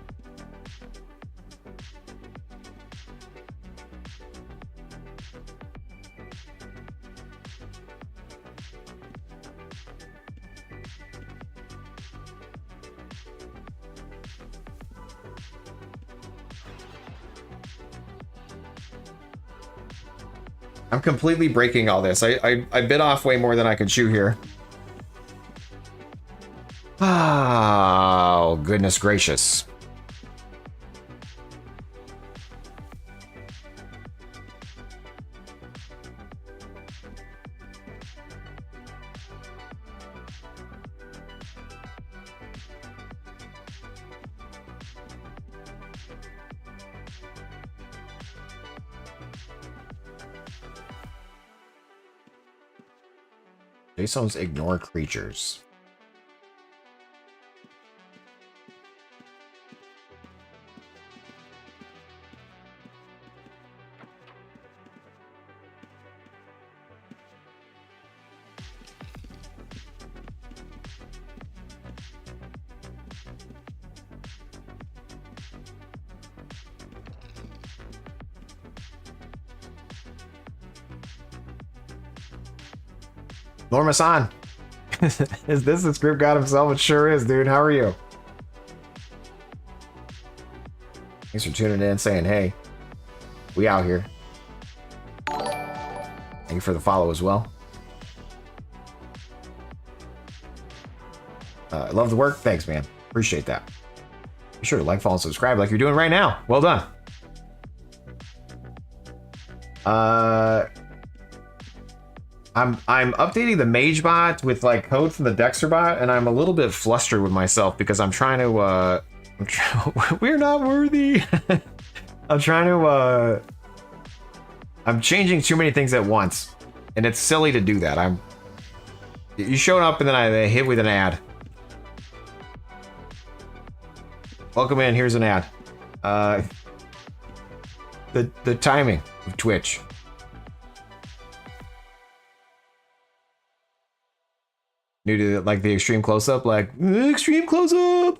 I'm completely breaking all this. I bit off way more than I could chew here. Oh, goodness gracious. Jaseowns ignore creatures. Lorma-san! Is this the script god himself? It sure is, dude. How are you? Thanks for tuning in, saying hey. We out here. Thank you for the follow as well. I love the work. Thanks, man. Appreciate that. Be sure to like, follow, and subscribe like you're doing right now. Well done. I'm updating the mage bot with like code from the Dexter bot, and I'm a little bit flustered with myself because I'm trying to we're not worthy. I'm trying to I'm changing too many things at once, and it's silly to do that. You showed up and then I hit with an ad. Welcome in, here's an ad. The timing of Twitch. New to like the extreme close-up, like extreme close-up.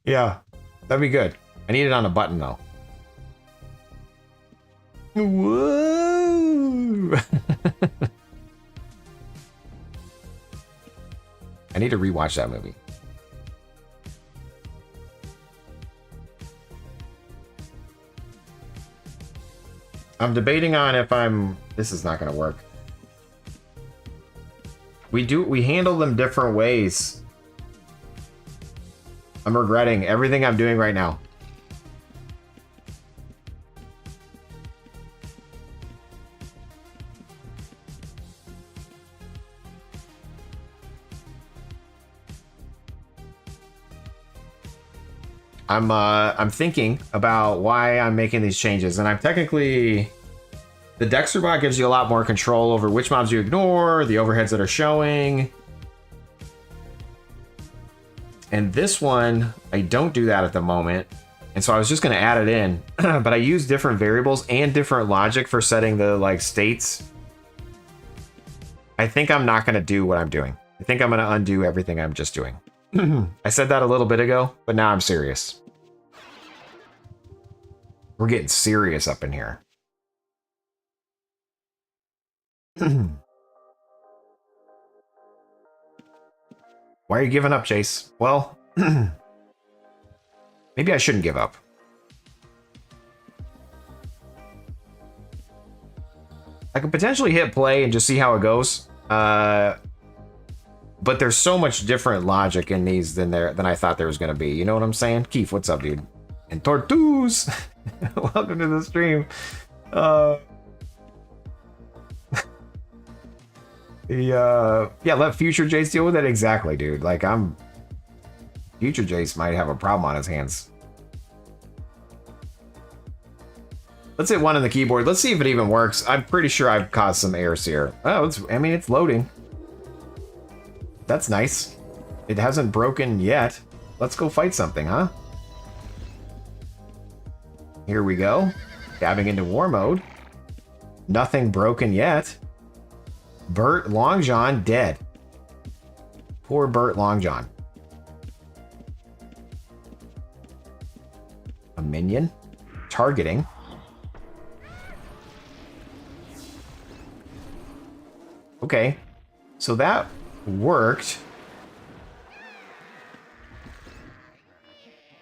Yeah, that'd be good. I need it on a button though. Whoa! I need to rewatch that movie. I'm debating on if this is not gonna work. We handle them different ways. I'm regretting everything I'm doing right now. I'm thinking about why I'm making these changes, and I'm technically... The Dexter bot gives you a lot more control over which mobs you ignore, the overheads that are showing. And this one, I don't do that at the moment. And so I was just going to add it in, but I use different variables and different logic for setting the like states. I think I'm not going to do what I'm doing. I think I'm going to undo everything I'm just doing. I said that a little bit ago, but now I'm serious. We're getting serious up in here. Why are you giving up, Chase? Well, maybe I shouldn't give up. I could potentially hit play and just see how it goes. But there's so much different logic in these than I thought there was going to be. You know what I'm saying? Keith, what's up, dude? And Tortus! Welcome to the stream. Yeah, let Future Jace deal with it. Exactly, dude. Like, Future Jace might have a problem on his hands. Let's hit one on the keyboard. Let's see if it even works. I'm pretty sure I've caused some errors here. Oh, it's loading. That's nice. It hasn't broken yet. Let's go fight something, huh? Here we go. Dabbing into war mode. Nothing broken yet. Bert Longjohn dead. Poor Bert Longjohn. A minion. Targeting. Okay. So that worked.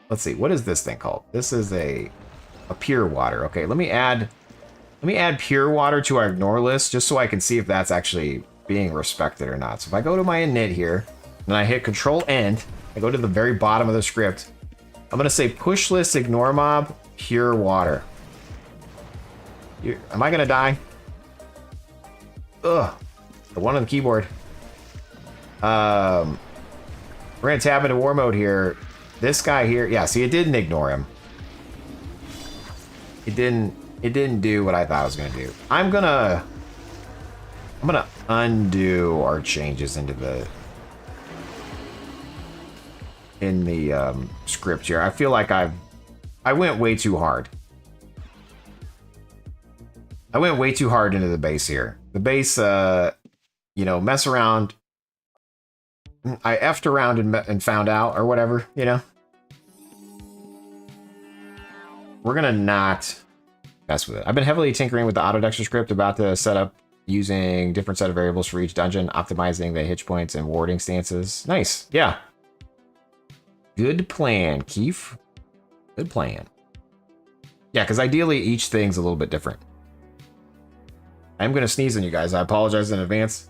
Let's see. What is this thing called? This is a pure water. Okay, let me add pure water to our ignore list just so I can see if that's actually being respected or not. So if I go to my init here, and I hit Control End, I go to the very bottom of the script. I'm gonna say push list ignore mob pure water. Am I gonna die? Ugh. The one on the keyboard. We're gonna tap into war mode here. This guy here, yeah, see, it didn't ignore him. It didn't do what I thought it was gonna do. I'm gonna undo our changes into the script here. I feel like I went way too hard. I went way too hard into the base here. The base, you know, mess around. I effed around and found out or whatever, you know. We're gonna not mess with it. I've been heavily tinkering with the Autodexter script, about to set up using different set of variables for each dungeon, optimizing the hitch points and warding stances. Nice, yeah. Good plan, Keith. Good plan. Yeah, because ideally each thing's a little bit different. I'm gonna sneeze on you guys. I apologize in advance.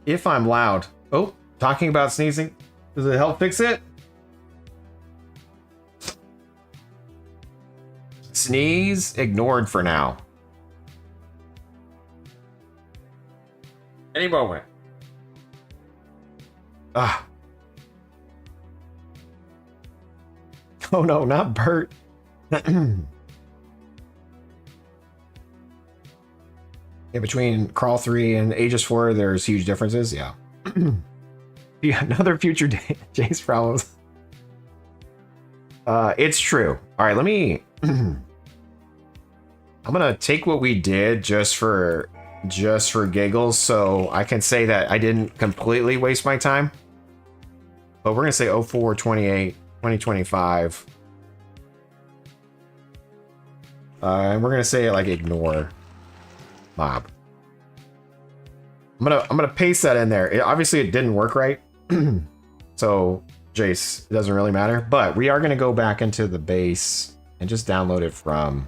If I'm loud. Oh, talking about sneezing. Does it help fix it? Sneeze ignored for now. Any moment. Ah. Oh no, not Bert. Yeah, between Crawl 3 and Aegis 4, there's huge differences. Yeah. Yeah, another future day. Jace problems. It's true. All right, let me. I'm gonna take what we did just for giggles, so I can say that I didn't completely waste my time. But we're gonna say 04, 28, 2025. And we're gonna say like ignore mob. I'm gonna paste that in there. Obviously it didn't work right. So Jace, it doesn't really matter. But we are gonna go back into the base and just download it from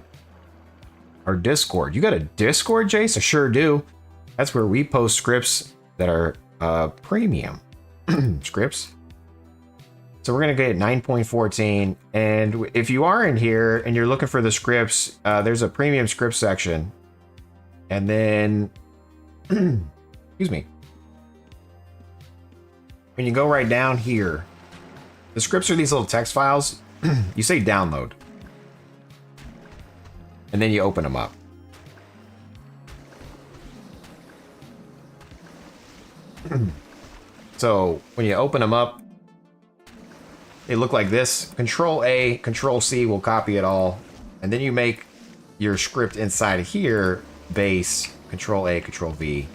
our Discord. You got a Discord, Jace? I sure do. That's where we post scripts that are premium scripts. So we're gonna get 9.14, and if you are in here and you're looking for the scripts, there's a premium script section, and then excuse me, when you go right down here, the scripts are these little text files. You say download, and then you open them up. So when you open them up, they look like this. Control A, Control C will copy it all. And then you make your script inside of here, base, Control A, Control V.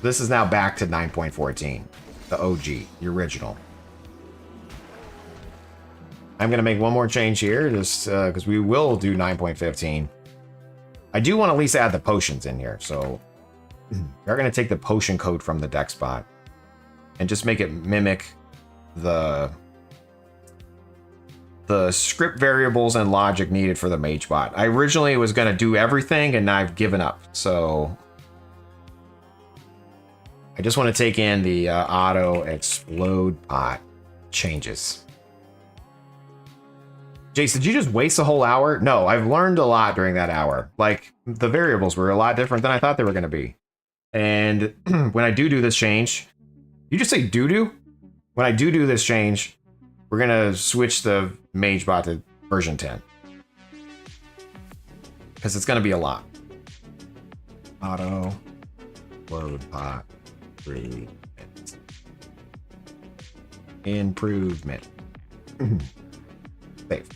This is now back to 9.14, the OG, the original. I'm going to make one more change here, just because we will do 9.15. I do want to at least add the potions in here, so we're going to take the potion code from the deck spot and just make it mimic the script variables and logic needed for the mage bot. I originally was going to do everything, and I've given up, so I just want to take in the auto explode bot changes. Jace, did you just waste a whole hour? No, I've learned a lot during that hour. Like, the variables were a lot different than I thought they were going to be. And when I do this change, you just say doo-doo? When I do this change, we're going to switch the mage bot to version 10. Because it's going to be a lot. Auto load bot 3 improvement. Save.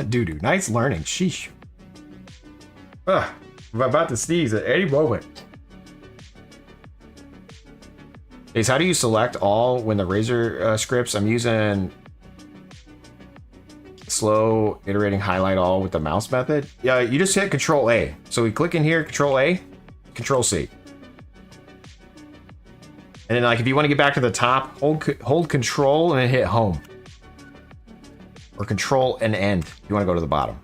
Doo-doo. Nice learning. Sheesh. Ugh. I'm about to sneeze at any moment. Ace, how do you select all when the Razor scripts? I'm using slow iterating highlight all with the mouse method. Yeah, you just hit Control A. So we click in here, Control A, Control C. And then like if you want to get back to the top, hold Control and then hit Home. Or Control and End if you want to go to the bottom.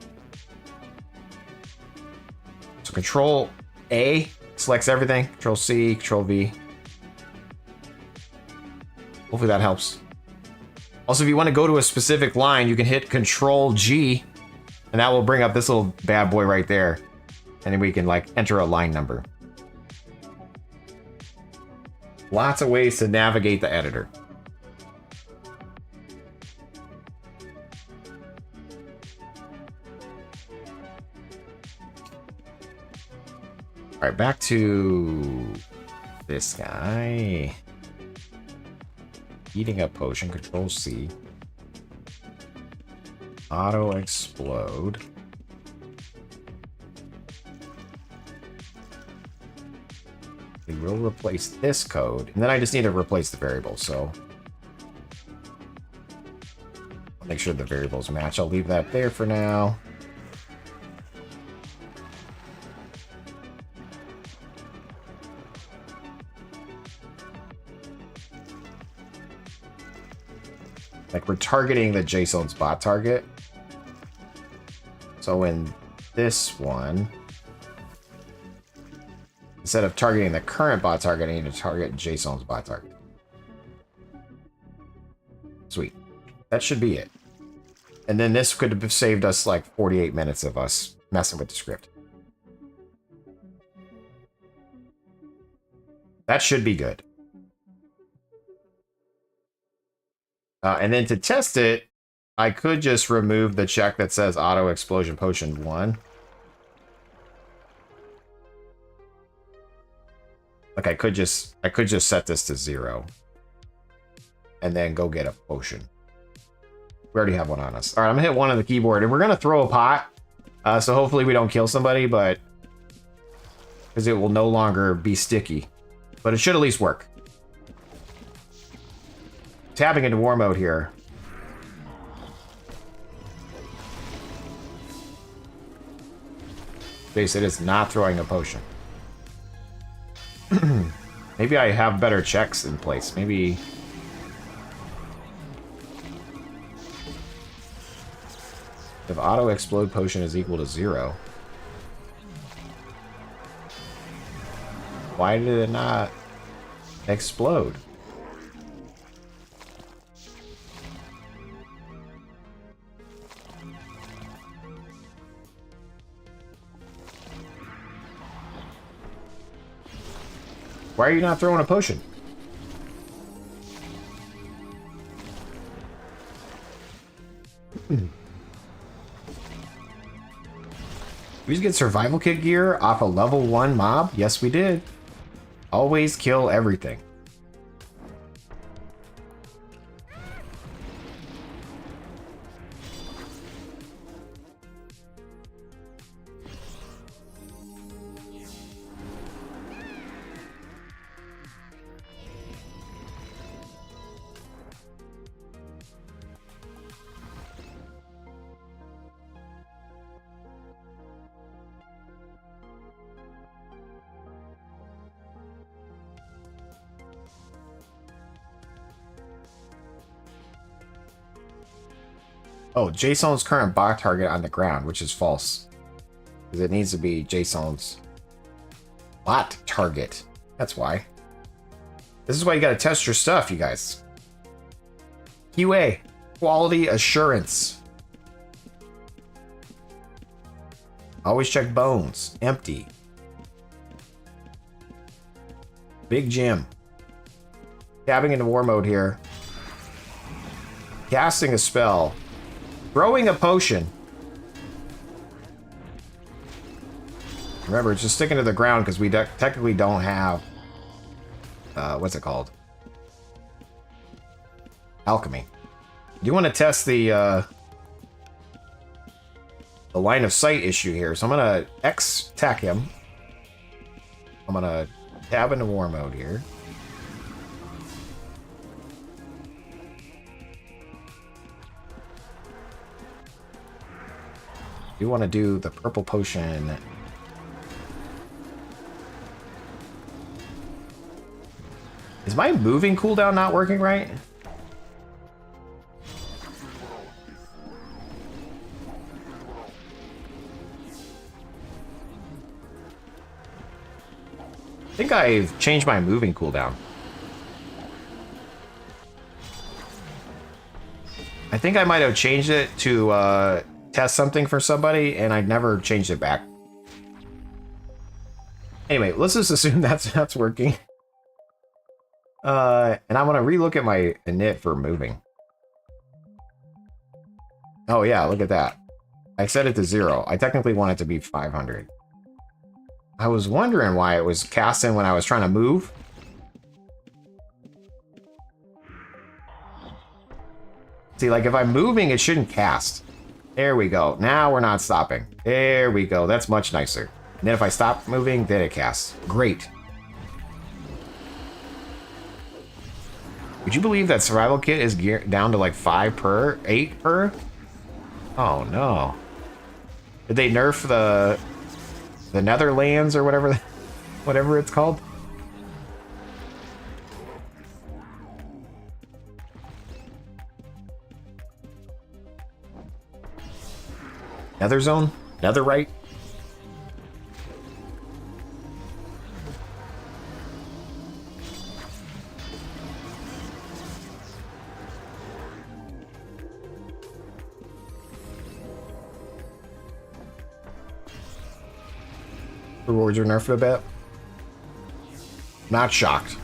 So Control A selects everything. Control C, Control V. Hopefully that helps. Also, if you want to go to a specific line, you can hit Control G, and that will bring up this little bad boy right there. And then we can like enter a line number. Lots of ways to navigate the editor. All right, back to this guy. Eating a potion, Control C. Auto explode. We will replace this code, and then I just need to replace the variable, so I'll make sure the variables match. I'll leave that there for now. Like we're targeting the Jaseowns bot target. So in this one, instead of targeting the current bot target, I need to target Jaseowns bot target. Sweet. That should be it. And then this could have saved us like 48 minutes of us messing with the script. That should be good. And then to test it, I could just remove the check that says Auto Explosion Potion 1. Like I could just set this to 0. And then go get a potion. We already have one on us. All right, I'm gonna hit 1 on the keyboard, and we're gonna throw a pot. So hopefully we don't kill somebody, but because it will no longer be sticky. But it should at least work. Tapping into war mode here. Base, it is not throwing a potion. Maybe I have better checks in place. Maybe... if auto explode potion is equal to 0. Why did it not explode? Why are you not throwing a potion? We just get survival kit gear off a level 1 mob? Yes, we did. Always kill everything. Oh, Jaseowns' current bot target on the ground, which is false. Because it needs to be Jaseowns' bot target. That's why. This is why you gotta test your stuff, you guys. QA. Quality assurance. Always check bones. Empty. Big Jim. Tabbing into war mode here. Casting a spell. Throwing a potion. Remember, it's just sticking to the ground because we technically don't have... what's it called? Alchemy. I do want to test the line of sight issue here. So I'm going to X-tack him. I'm going to tab into war mode here. You want to do the purple potion. Is my moving cooldown not working right? I think I've changed my moving cooldown. I think I might have changed it to test something for somebody, and I'd never changed it back. Anyway, let's just assume that's working. And I'm gonna relook at my init for moving. Oh yeah, look at that. I set it to 0. I technically want it to be 500. I was wondering why it was casting when I was trying to move. See, like if I'm moving, it shouldn't cast. There we go. Now we're not stopping. There we go. That's much nicer. And then if I stop moving, then it casts. Great. Would you believe that survival kit is down to like 5 per? 8 per? Oh no. Did they nerf the Netherlands or whatever it's called? Nether zone? Netherite? Rewards are nerfed a bit. Not shocked.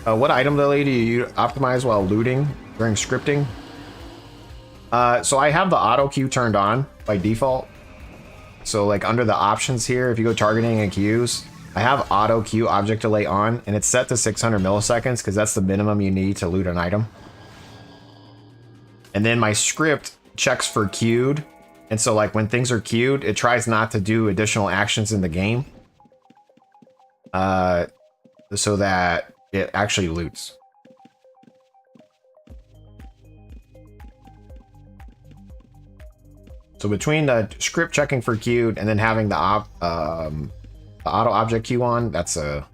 What item delay do you optimize while looting during scripting? So I have the auto queue turned on by default. So like under the options here, if you go targeting and queues, I have auto queue object delay on, and it's set to 600 milliseconds because that's the minimum you need to loot an item. And then my script checks for queued. And so like when things are queued, it tries not to do additional actions in the game. So that it actually loots. So between the script checking for queued and then having the auto object queue on, it's a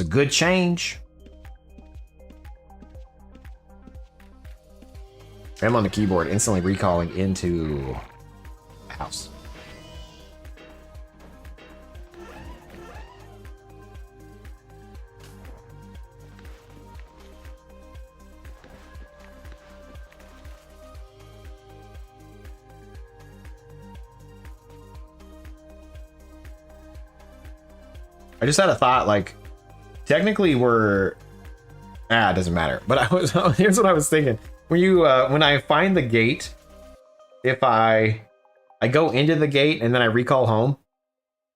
good change. I'm on the keyboard, instantly recalling into the house. I just had a thought, like, technically it doesn't matter. But here's what I was thinking. When I find the gate, if I go into the gate and then I recall home,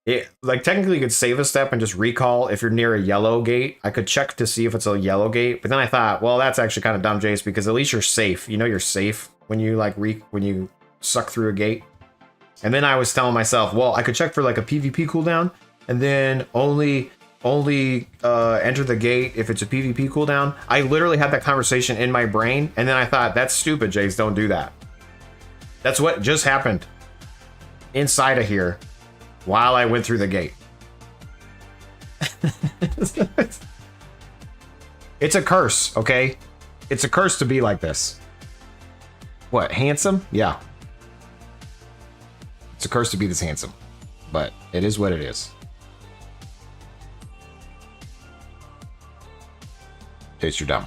it like technically you could save a step and just recall if you're near a yellow gate. I could check to see if it's a yellow gate, but then I thought, well, that's actually kind of dumb, Jace, because at least you're safe. You know you're safe when you when you suck through a gate. And then I was telling myself, well, I could check for like a PvP cooldown. And then only enter the gate if it's a PvP cooldown. I literally had that conversation in my brain, and then I thought, that's stupid, Jace, don't do that. That's what just happened inside of here while I went through the gate. It's a curse, okay? It's a curse to be like this. What, handsome? Yeah. It's a curse to be this handsome, but it is what it is. Jace, you're dumb.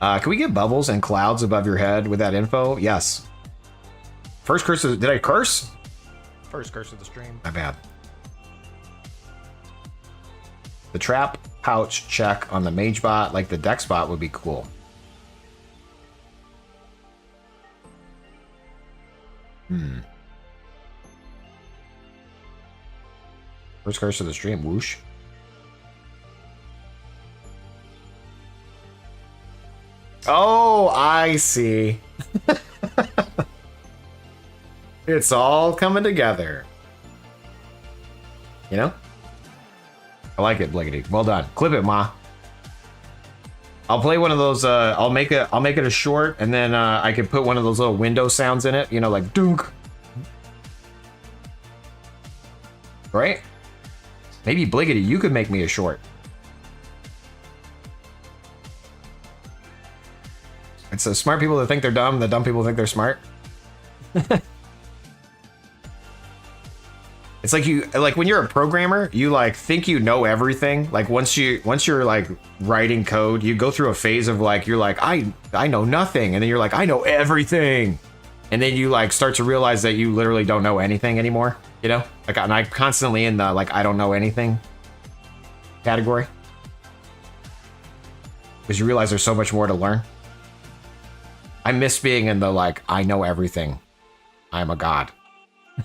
Can we get bubbles and clouds above your head with that info? Yes. First curse did I curse? First curse of the stream. My bad. The trap pouch check on the mage bot, like the dex bot, would be cool. First curse of the stream, whoosh. Oh, I see. It's all coming together. You know? I like it, Bliggity. Well done. Clip it, Ma. I'll play one of those, I'll make it a short, and then I can put one of those little window sounds in it, you know, like dunk. Right? Maybe Bliggity, you could make me a short. It's the smart people that think they're dumb, the dumb people think they're smart. It's like when you're a programmer, you like think you know everything. Like once you're like writing code, you go through a phase of like you're like I know nothing, and then you're like I know everything, and then you like start to realize that you literally don't know anything anymore. You know, like and I'm constantly in the like I don't know anything category because you realize there's so much more to learn. I miss being in the like I know everything. I'm a god.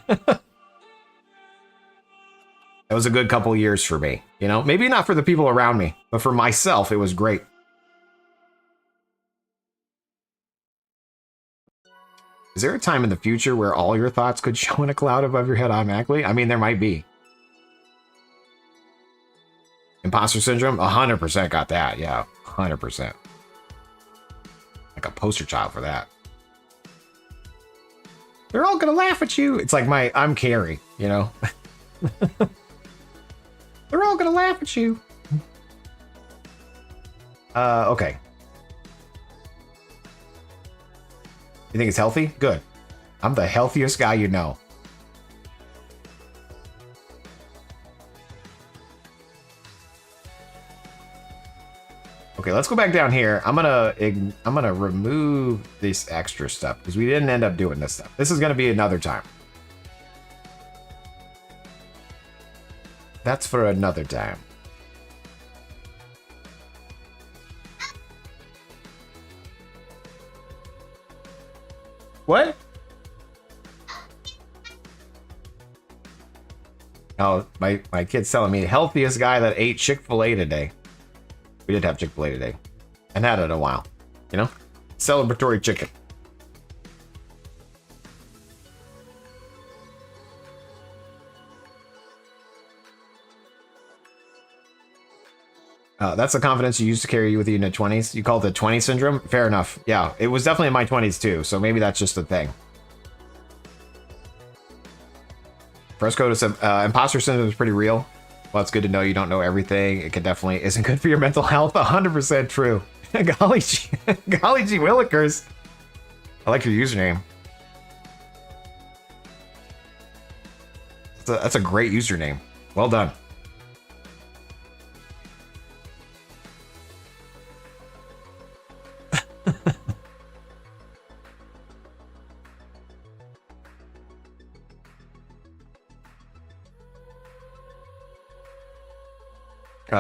That was a good couple years for me, you know? Maybe not for the people around me, but for myself, it was great. Is there a time in the future where all your thoughts could show in a cloud above your head automatically? I mean, there might be. Imposter syndrome? 100% got that, yeah. 100%. Like a poster child for that. They're all gonna laugh at you. It's like I'm Carrie, you know? They're all gonna laugh at you. Okay. You think it's healthy? Good. I'm the healthiest guy you know. Okay, let's go back down here. I'm gonna remove this extra stuff because we didn't end up doing this stuff. This is gonna be another time. That's for another time. What? Oh, my kid's telling me healthiest guy that ate Chick-fil-A today. We did have Chick-fil-A today. And had it in a while. You know? Celebratory chicken. That's the confidence you used to carry with you in the 20s. You call it the 20 syndrome? Fair enough. Yeah, it was definitely in my 20s too, so maybe that's just a thing. Fresco to imposter syndrome is pretty real. Well, it's good to know you don't know everything. It can definitely isn't good for your mental health. 100% true. Golly gee Willikers. I like your username. That's a great username. Well done.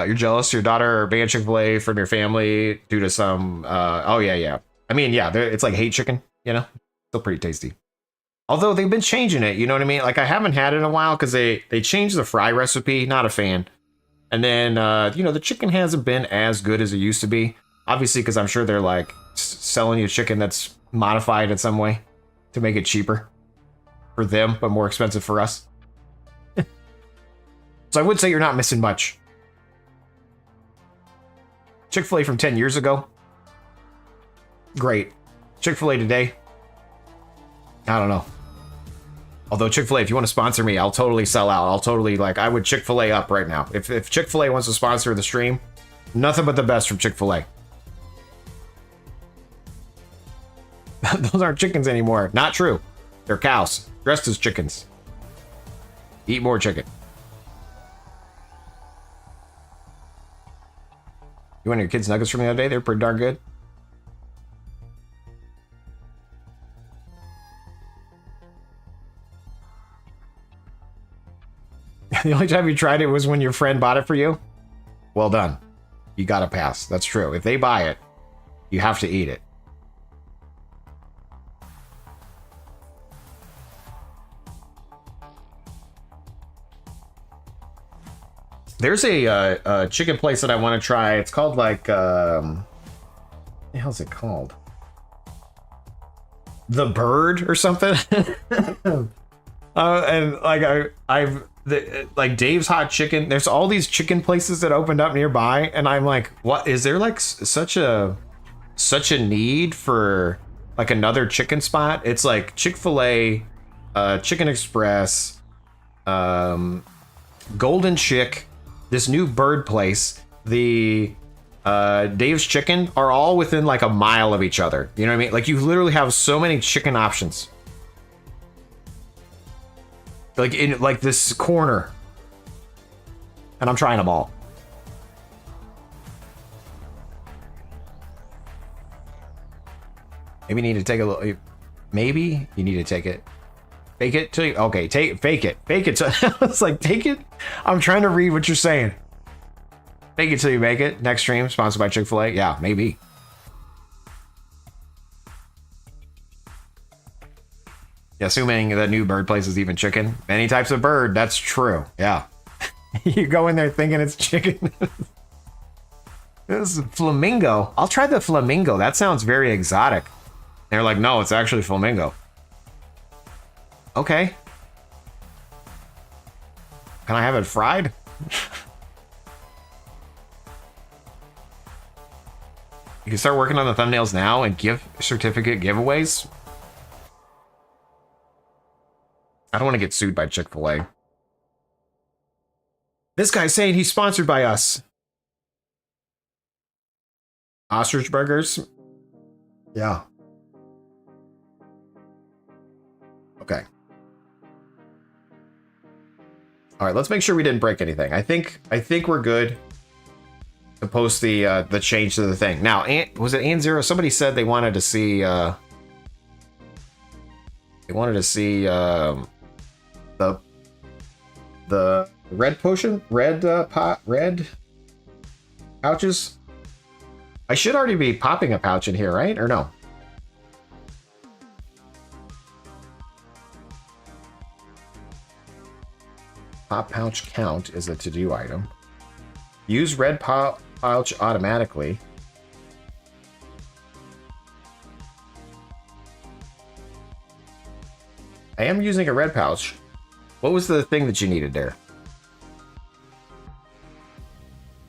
You're jealous your daughter banned Chick-fil-A from your family due to some oh yeah. I mean, yeah, it's like hate chicken, you know? Still pretty tasty. Although they've been changing it, you know what I mean? Like I haven't had it in a while because they changed the fry recipe, not a fan. And then you know, the chicken hasn't been as good as it used to be. Obviously, because I'm sure they're like selling you chicken that's modified in some way to make it cheaper for them, but more expensive for us. So I would say you're not missing much. Chick-fil-A from 10 years ago. Great. Chick-fil-A today. I don't know. Although Chick-fil-A, if you want to sponsor me, I'll totally sell out. I'll totally, like, I would Chick-fil-A up right now. If Chick-fil-A wants to sponsor the stream, nothing but the best from Chick-fil-A. Those aren't chickens anymore. Not true. They're cows. Dressed as chickens. Eat more chicken. You want your kids' nuggets from the other day? They're pretty darn good. The only time you tried it was when your friend bought it for you? Well done. You got to pass. That's true. If they buy it, you have to eat it. There's a chicken place that I want to try. It's called like, what the hell's it called? The Bird or something. And like like Dave's Hot Chicken. There's all these chicken places that opened up nearby, and I'm like, what is there like such a need for like another chicken spot? It's like Chick-fil-A, Chicken Express, Golden Chick. This new bird place, the Dave's Chicken, are all within like a mile of each other. You know what I mean? Like you literally have so many chicken options. Like in like this corner. And I'm trying them all. Maybe you need to take a little. Maybe you need to take it. Fake it till you. Okay, fake it. Fake it. It's like, take it. I'm trying to read what you're saying. Fake it till you make it. Next stream, sponsored by Chick-fil-A. Yeah, maybe. Yeah, assuming the new bird place is even chicken. Many types of bird. That's true. Yeah. You go in there thinking it's chicken. This is flamingo. I'll try the flamingo. That sounds very exotic. They're like, no, it's actually flamingo. Okay. Can I have it fried? You can start working on the thumbnails now and give certificate giveaways. I don't want to get sued by Chick-fil-A. This guy's saying he's sponsored by us. Ostrich burgers? Yeah. Okay. All right, let's make sure we didn't break anything. I think we're good. to post the change to the thing. Now, was it Zero? Somebody said they wanted to see the red potion, red pouches. I should already be popping a pouch in here, right? Or no? Pop pouch count is a to-do item. Use red pouch automatically. I am using a red pouch. What was the thing that you needed there?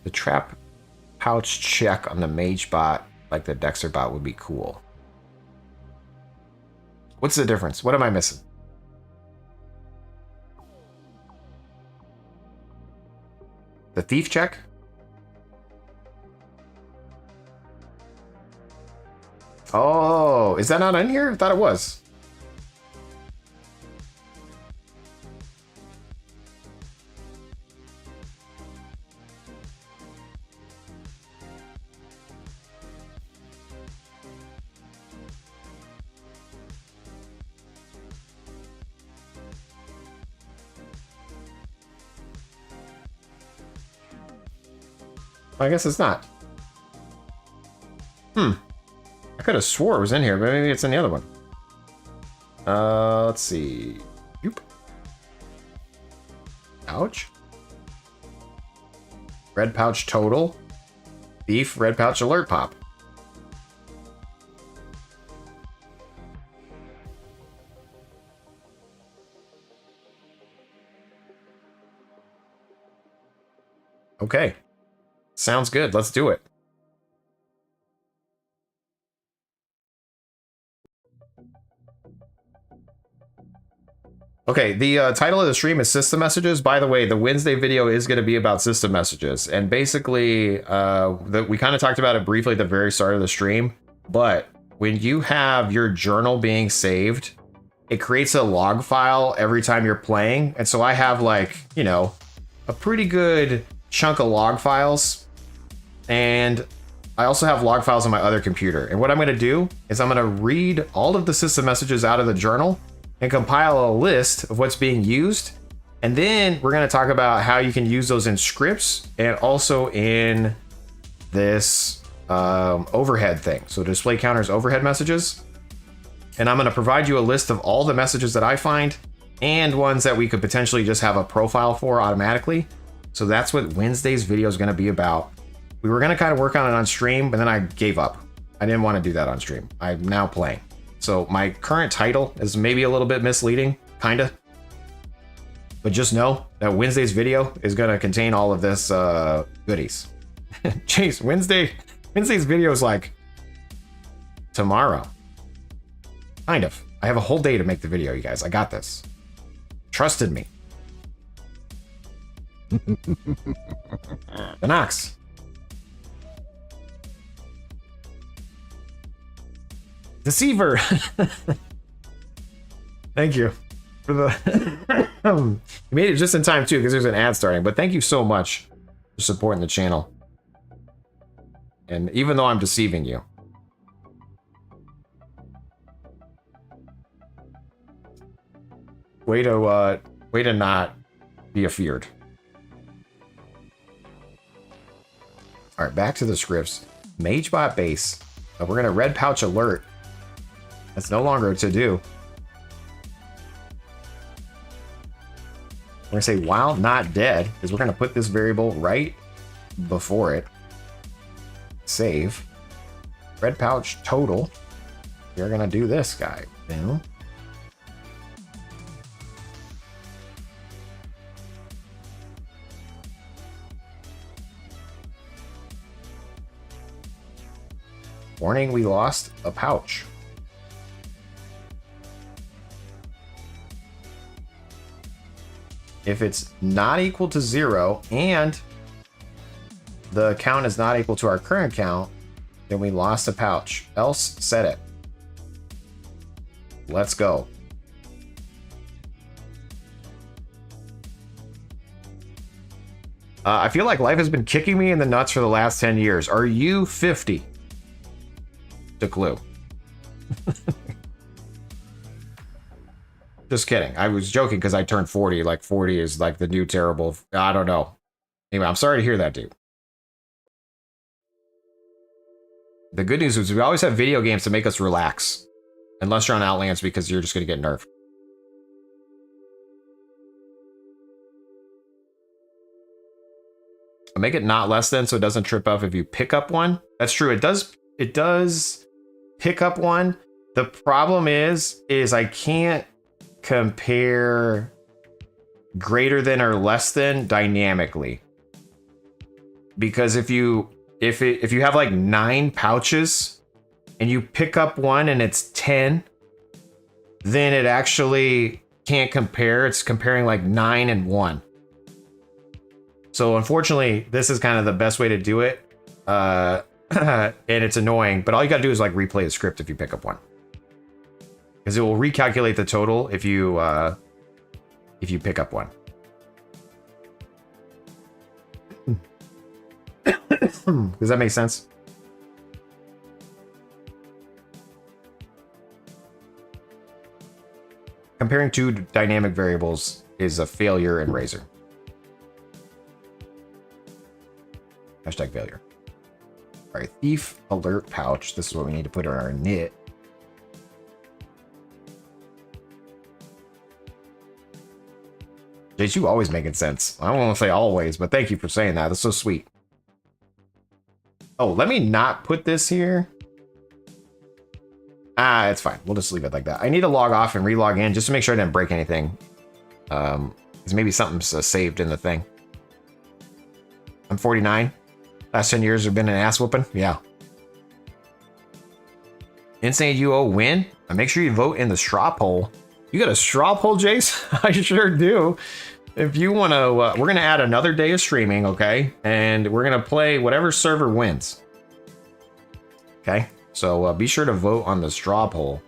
The trap pouch check on the mage bot, like the Dexter bot, would be cool. What's the difference? What am I missing? The thief check? Oh, is that not in here? I thought it was. I guess it's not. I could have swore it was in here, but maybe it's in the other one. Let's see. Yoop. Pouch. Red pouch total. Thief, red pouch alert pop. Okay. Sounds good. Let's do it. Okay, the title of the stream is System Messages. By the way, the Wednesday video is going to be about system messages. And basically, we kind of talked about it briefly at the very start of the stream. But when you have your journal being saved, it creates a log file every time you're playing. And so I have, like, you know, a pretty good chunk of log files. And I also have log files on my other computer. And what I'm going to do is I'm going to read all of the system messages out of the journal and compile a list of what's being used. And then we're going to talk about how you can use those in scripts and also in this overhead thing. So display counters overhead messages. And I'm going to provide you a list of all the messages that I find and ones that we could potentially just have a profile for automatically. So that's what Wednesday's video is going to be about. We were going to kind of work on it on stream, but then I gave up. I didn't want to do that on stream. I'm now playing. So my current title is maybe a little bit misleading, kind of. But just know that Wednesday's video is going to contain all of this goodies. Jeez, Wednesday's video is like tomorrow. Kind of. I have a whole day to make the video, you guys. I got this. Trust in me. The Nox. Deceiver. Thank you for the you made it just in time too, because there's an ad starting, but thank you so much for supporting the channel. And even though I'm deceiving you, way to not be afeared. All right, back to the scripts. Magebot base. We're gonna red pouch alert. That's no longer a to-do. We're gonna say while not dead, because we're gonna put this variable right before it. Save. Red pouch total. We're gonna do this guy. You know? Warning, we lost a pouch. If it's not equal to 0 and the count is not equal to our current count, then we lost a pouch. Else, set it. Let's go. I feel like life has been kicking me in the nuts for the last 10 years. Are you 50? The clue. Just kidding. I was joking because I turned 40. Like 40 is like the new terrible. I don't know. Anyway, I'm sorry to hear that, dude. The good news is we always have video games to make us relax. Unless you're on Outlands because you're just going to get nerfed. I'll make it not less than so it doesn't trip up if you pick up one. That's true. It does pick up one. The problem is I can't compare greater than or less than dynamically. Because if you have like 9 pouches and you pick up one and it's 10, then it actually can't compare. It's comparing like 9 and 1. So unfortunately, this is kind of the best way to do it. And it's annoying, but all you gotta do is like replay the script if you pick up one. Because it will recalculate the total if you pick up one. Does that make sense? Comparing 2 dynamic variables is a failure in Razor. Hashtag failure. All right, thief alert pouch. This is what we need to put in our knit. Jace, you always making sense. I don't want to say always, but thank you for saying that. That's so sweet. Oh, let me not put this here. Ah, it's fine. We'll just leave it like that. I need to log off and re-log in just to make sure I didn't break anything. Because maybe something's saved in the thing. I'm 49. Last 10 years have been an ass whooping. Yeah. Insane UO win. And make sure you vote in the straw poll. You got a straw poll, Jace? I sure do. If you want to, we're going to add another day of streaming, okay? And we're going to play whatever server wins. Okay? So be sure to vote on the straw poll.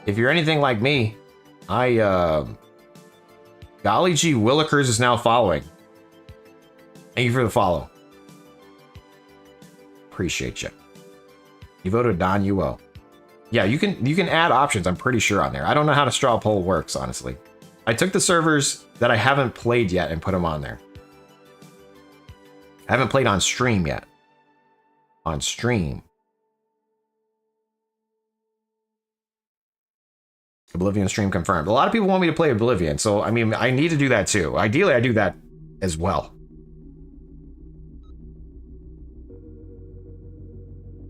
If you're anything like me, golly gee, Willikers is now following. Thank you for the follow. Appreciate you. You voted Don UO. Yeah, you can add options, I'm pretty sure, on there. I don't know how the straw poll works, honestly. I took the servers that I haven't played yet and put them on there. I haven't played on stream yet. On stream. Oblivion stream confirmed. A lot of people want me to play Oblivion, so I mean, I need to do that too. Ideally, I do that as well.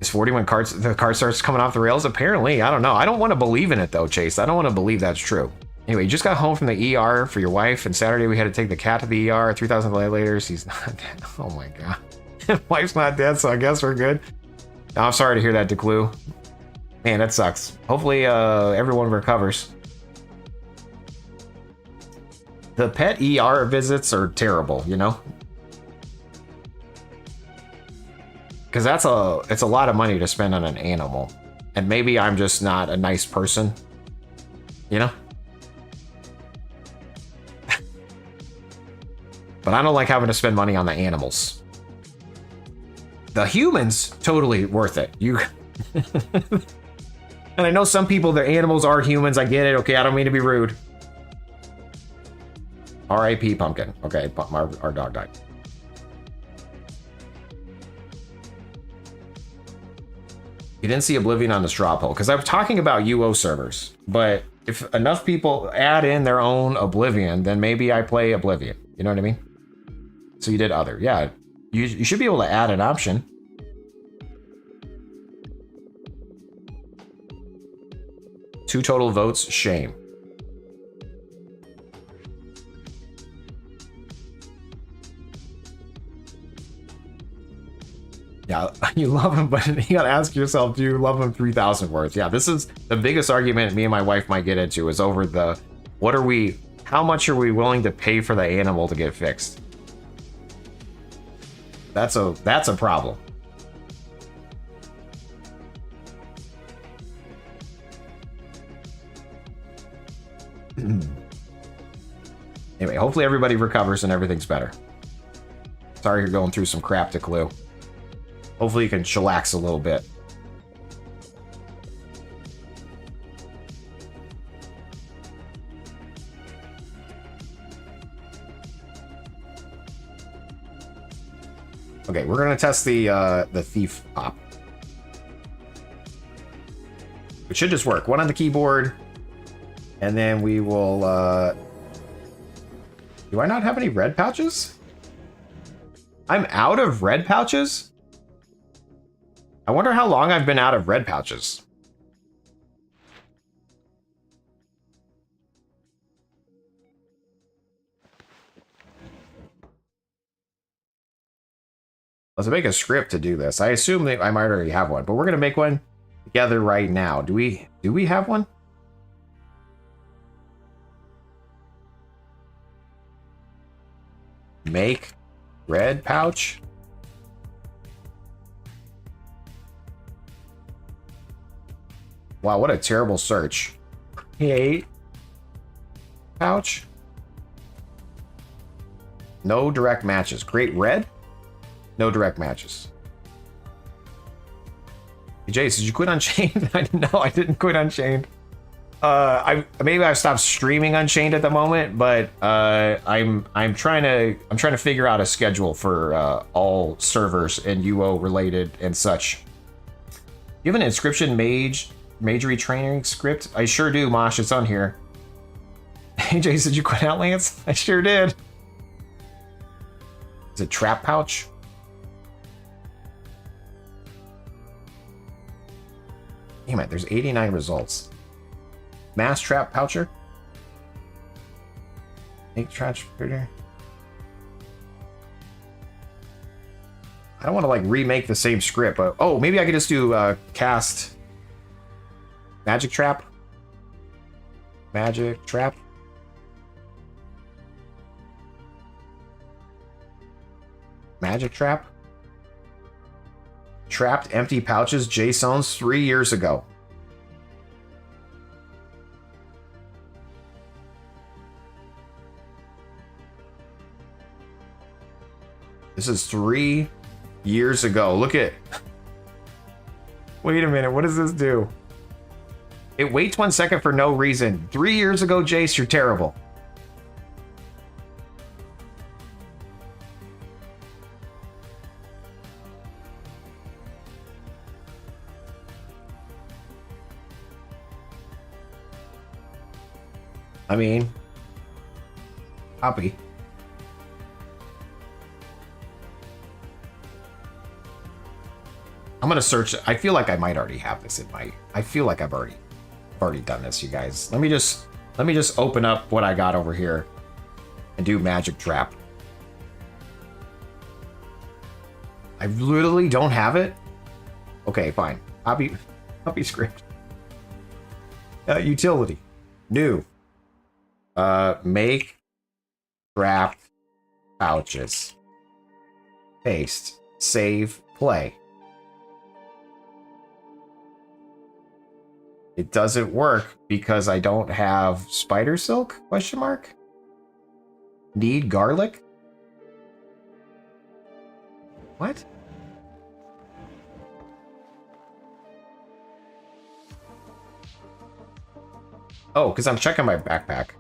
Is 40 when the card starts coming off the rails? Apparently, I don't know. I don't want to believe in it though, Chase. I don't want to believe that's true. Anyway, you just got home from the ER for your wife, and Saturday we had to take the cat to the ER. 3,000 later, she's not dead. Oh my god. Wife's not dead, so I guess we're good. No, I'm sorry to hear that, Declue. Man, that sucks. Hopefully, everyone recovers. The pet ER visits are terrible, you know? Because it's a lot of money to spend on an animal. And maybe I'm just not a nice person. You know? But I don't like having to spend money on the animals. The humans, totally worth it. You and I know some people, their animals are humans. I get it. Okay, I don't mean to be rude. R.I.P. Pumpkin. Okay, our dog died. You didn't see Oblivion on the straw poll because I was talking about UO servers. But if enough people add in their own Oblivion, then maybe I play Oblivion. You know what I mean? So you did other. Yeah, you should be able to add an option. Two total votes, shame. Yeah, you love him, but you gotta ask yourself, do you love him 3,000 worth? Yeah, this is the biggest argument me and my wife might get into is over the, how much are we willing to pay for the animal to get fixed? That's a problem. Anyway, hopefully everybody recovers and everything's better. Sorry you're going through some crap to Clue. Hopefully you can chillax a little bit. Okay, we're gonna test the thief pop. It should just work. One on the keyboard, and then we will. Do I not have any red pouches? I'm out of red pouches? I wonder how long I've been out of red pouches. Let's make a script to do this. I assume that I might already have one, but we're gonna make one together right now. Do we have one? Make red pouch. Wow, what a terrible search. Create pouch. No direct matches. Create red. No direct matches. Hey, Jace, did you quit Unchained? No, I didn't quit Unchained. Maybe I've stopped streaming Unchained at the moment, but I'm trying to figure out a schedule for all servers and UO related and such. You have an inscription magery training script? I sure do, Mosh. It's on here. Hey, Jace, did you quit Outlands? I sure did. Is it trap pouch? Damn it, there's 89 results. Mass trap poucher? Make trash critter? I don't want to like remake the same script, but oh, maybe I could just do cast magic trap. Magic trap. Magic trap. Trapped empty pouches, Jaseowns 3 years ago. This is 3 years ago. Look at. Wait a minute. What does this do? It waits 1 second for no reason. 3 years ago, Jace, you're terrible. I mean, copy. I'm gonna search. I feel like I might already have this in my. I feel like I've already done this, you guys. Let me just open up what I got over here and do magic trap. I literally don't have it. Okay, fine. Copy script. Utility. New. Make trap pouches. Paste. Save. Play. It doesn't work because I don't have spider silk? Question mark? Need garlic? What? Oh, because I'm checking my backpack.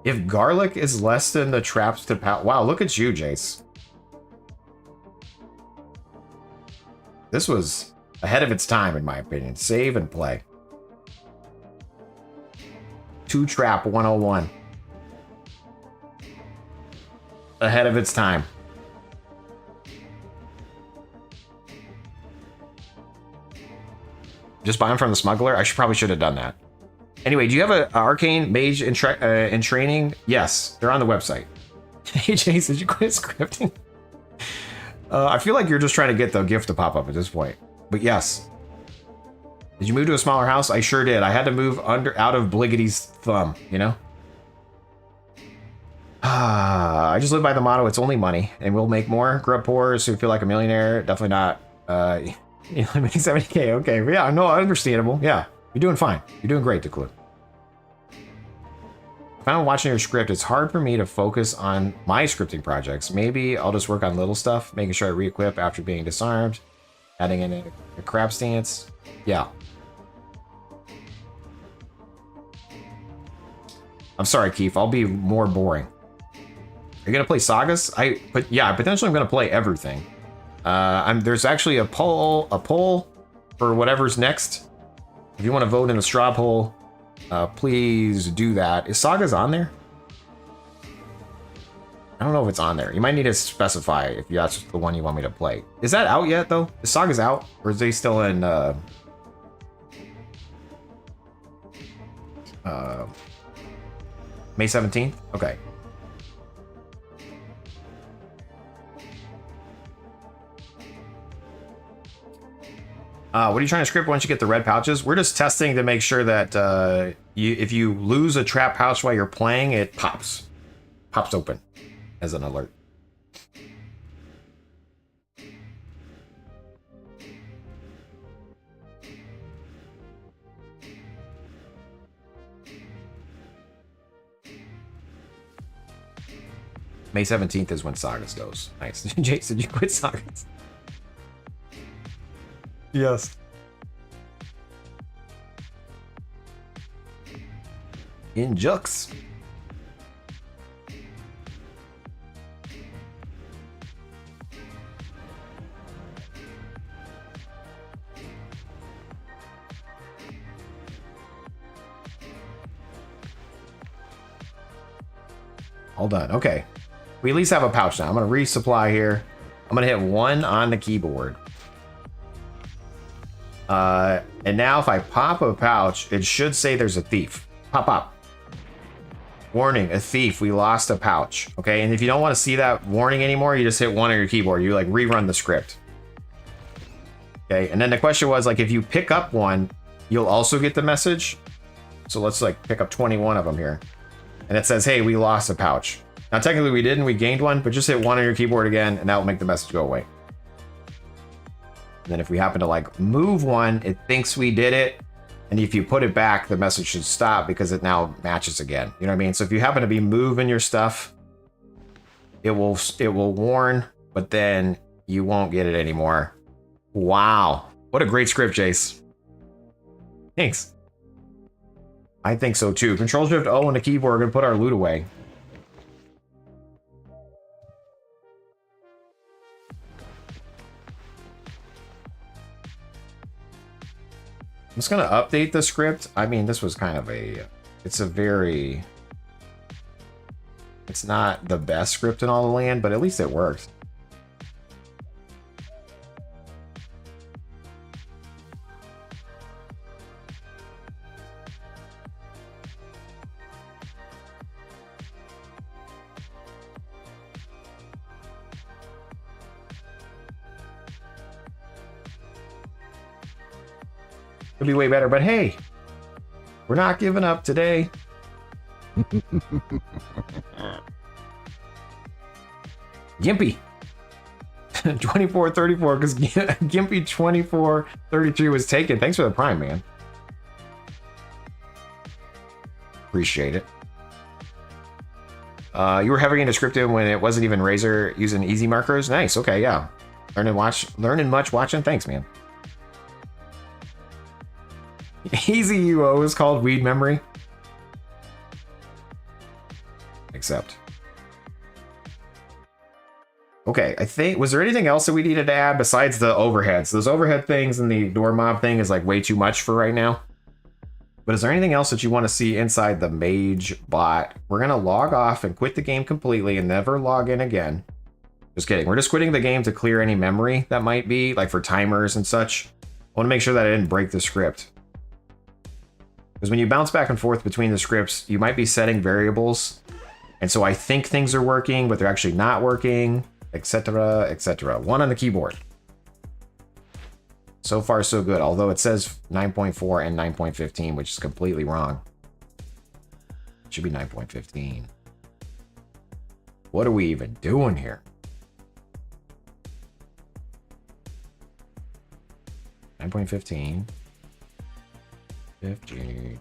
If garlic is less than the traps to pouch... Wow, look at you, Jace. This was ahead of its time, in my opinion. Save and play. 2 trap 101. Ahead of its time. Just buy them from the smuggler? I probably should have done that. Anyway, do you have an arcane mage in training? Yes, they're on the website. Hey, Jace, did you quit scripting? I feel like you're just trying to get the gift to pop up at this point. But yes. Did you move to a smaller house? I sure did. I had to move out of Bliggity's thumb, you know? I just live by the motto, it's only money, and we'll make more. Grub poors who feel like a millionaire, definitely not. You only make 70k, okay. Yeah, no, understandable. Yeah, you're doing fine. You're doing great, Declu. If I'm watching your script, it's hard for me to focus on my scripting projects. Maybe I'll just work on little stuff, making sure I re-equip after being disarmed, adding in a crab stance. Yeah. I'm sorry, Keith. I'll be more boring. Are you gonna play sagas? Potentially I'm gonna play everything. There's actually a poll for whatever's next. If you want to vote in a straw poll, please do that. Is sagas on there? I don't know if it's on there. You might need to specify if that's the one you want me to play. Is that out yet though? Is sagas out, or is they still in? May 17th? Okay. What are you trying to script once you get the red pouches? We're just testing to make sure that if you lose a trap pouch while you're playing, it pops open as an alert. May 17th is when Sagas goes. Nice. Jason, you quit Sagas. Yes. In Jux. All done. Okay. We at least have a pouch now. I'm going to resupply here. I'm going to hit 1 on the keyboard. And now if I pop a pouch, it should say there's a thief. Pop. Warning, a thief. We lost a pouch. Okay, and if you don't want to see that warning anymore, you just hit 1 on your keyboard. You like rerun the script. Okay, and then the question was like, if you pick up 1, you'll also get the message. So let's like pick up 21 of them here. And it says, hey, we lost a pouch. Now technically we didn't, we gained 1, but just hit 1 on your keyboard again, and that will make the message go away. And then if we happen to like move 1, it thinks we did it. And if you put it back, the message should stop because it now matches again. You know what I mean? So if you happen to be moving your stuff, it will warn, but then you won't get it anymore. Wow. What a great script, Jace. Thanks. I think so too. Control Shift O on the keyboard, we're gonna put our loot away. I'm just gonna update the script. I mean, this was kind of it's not the best script in all the land, but at least it works. Could be way better, but hey, we're not giving up today. Gimpy 2434 because Gimpy 2433 was taken. Thanks for the prime, man. Appreciate it. You were heavy into scripting when it wasn't even Razor using easy markers. Nice. Okay, yeah. Learning much watching. Thanks, man. Easy UO is called Weed Memory. Except. Okay, I think, was there anything else that we needed to add besides the overheads? Those overhead things and the door mob thing is like way too much for right now. But is there anything else that you want to see inside the mage bot? We're going to log off and quit the game completely and never log in again. Just kidding. We're just quitting the game to clear any memory that might be, like for timers and such. I want to make sure that I didn't break the script. Because when you bounce back and forth between the scripts, you might be setting variables. And so I think things are working, but they're actually not working, etc., etc. 1 on the keyboard. So far, so good. Although it says 9.4 and 9.15, which is completely wrong. It should be 9.15. What are we even doing here? 9.15. 15.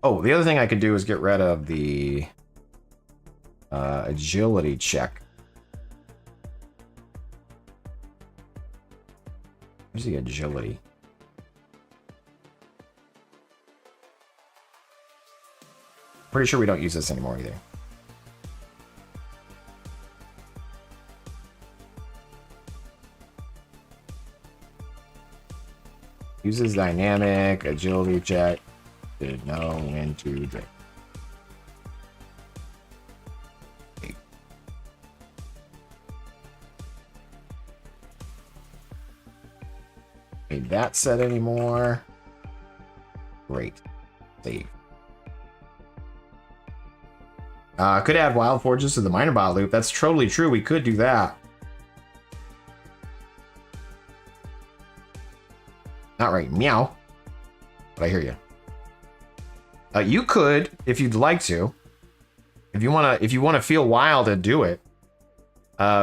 Oh, the other thing I could do is get rid of the agility check. Where's the agility? Pretty sure we don't use this anymore either. Uses dynamic agility check to know when to drink. Need that set anymore. Great. Save. Could add wild forges to the miner bot loop. That's totally true. We could do that. Not right, meow. But I hear you. You could, if you'd like to. If you wanna feel wild and do it.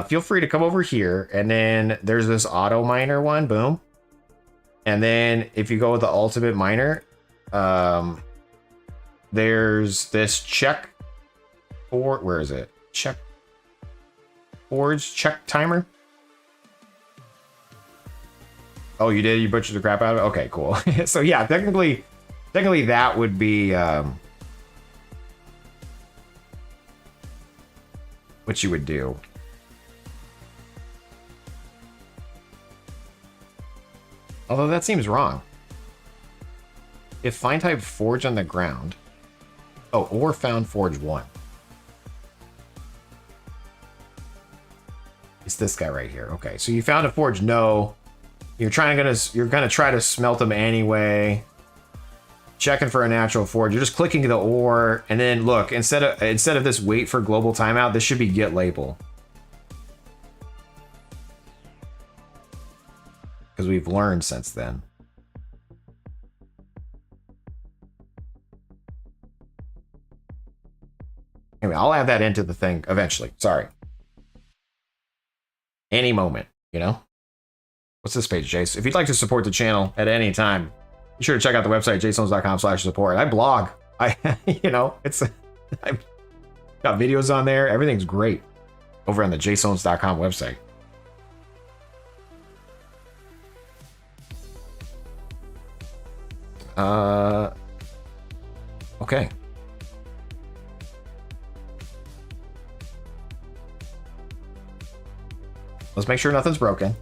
Feel free to come over here, and then there's this auto miner one. Boom. And then if you go with the ultimate miner, there's this check. Or where is it? Check. Forge check timer. Oh, you did? You butchered the crap out of it? Okay, cool. So yeah, technically that would be what you would do. Although that seems wrong. If find type forge on the ground. Oh, or found forge 1. It's this guy right here. Okay, so you found a forge. No. You're gonna try to smelt them anyway. Checking for a natural forge. You're just clicking the ore, and then look, instead of this wait for global timeout, this should be get label. Because we've learned since then. Anyway, I'll add that into the thing eventually. Sorry. Any moment, you know? What's this page, Jace? If you'd like to support the channel at any time, be sure to check out the website, jaseowns.com/support. I blog. You know, I've got videos on there. Everything's great over on the jaseowns.com website. Okay. Let's make sure nothing's broken.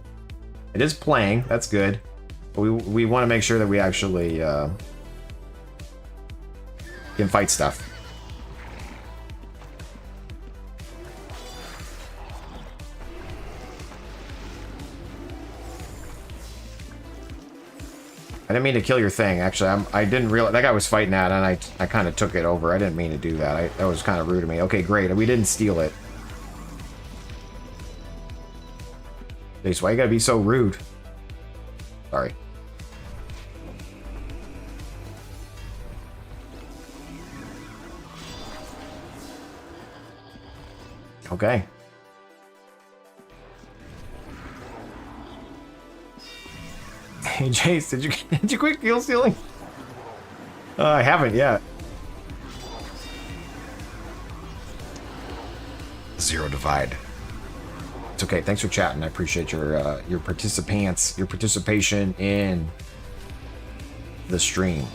It is playing. That's good. But we want to make sure that we actually can fight stuff. I didn't mean to kill your thing. Actually, I didn't realize that guy was fighting that, and I kind of took it over. I didn't mean to do that. That was kind of rude of me. Okay, great. We didn't steal it. Jace, why you gotta be so rude? Sorry. Okay. Hey Jace, did you quit fuel stealing? I haven't yet. Zero divide. It's okay. Thanks for chatting. I appreciate your participation in the stream.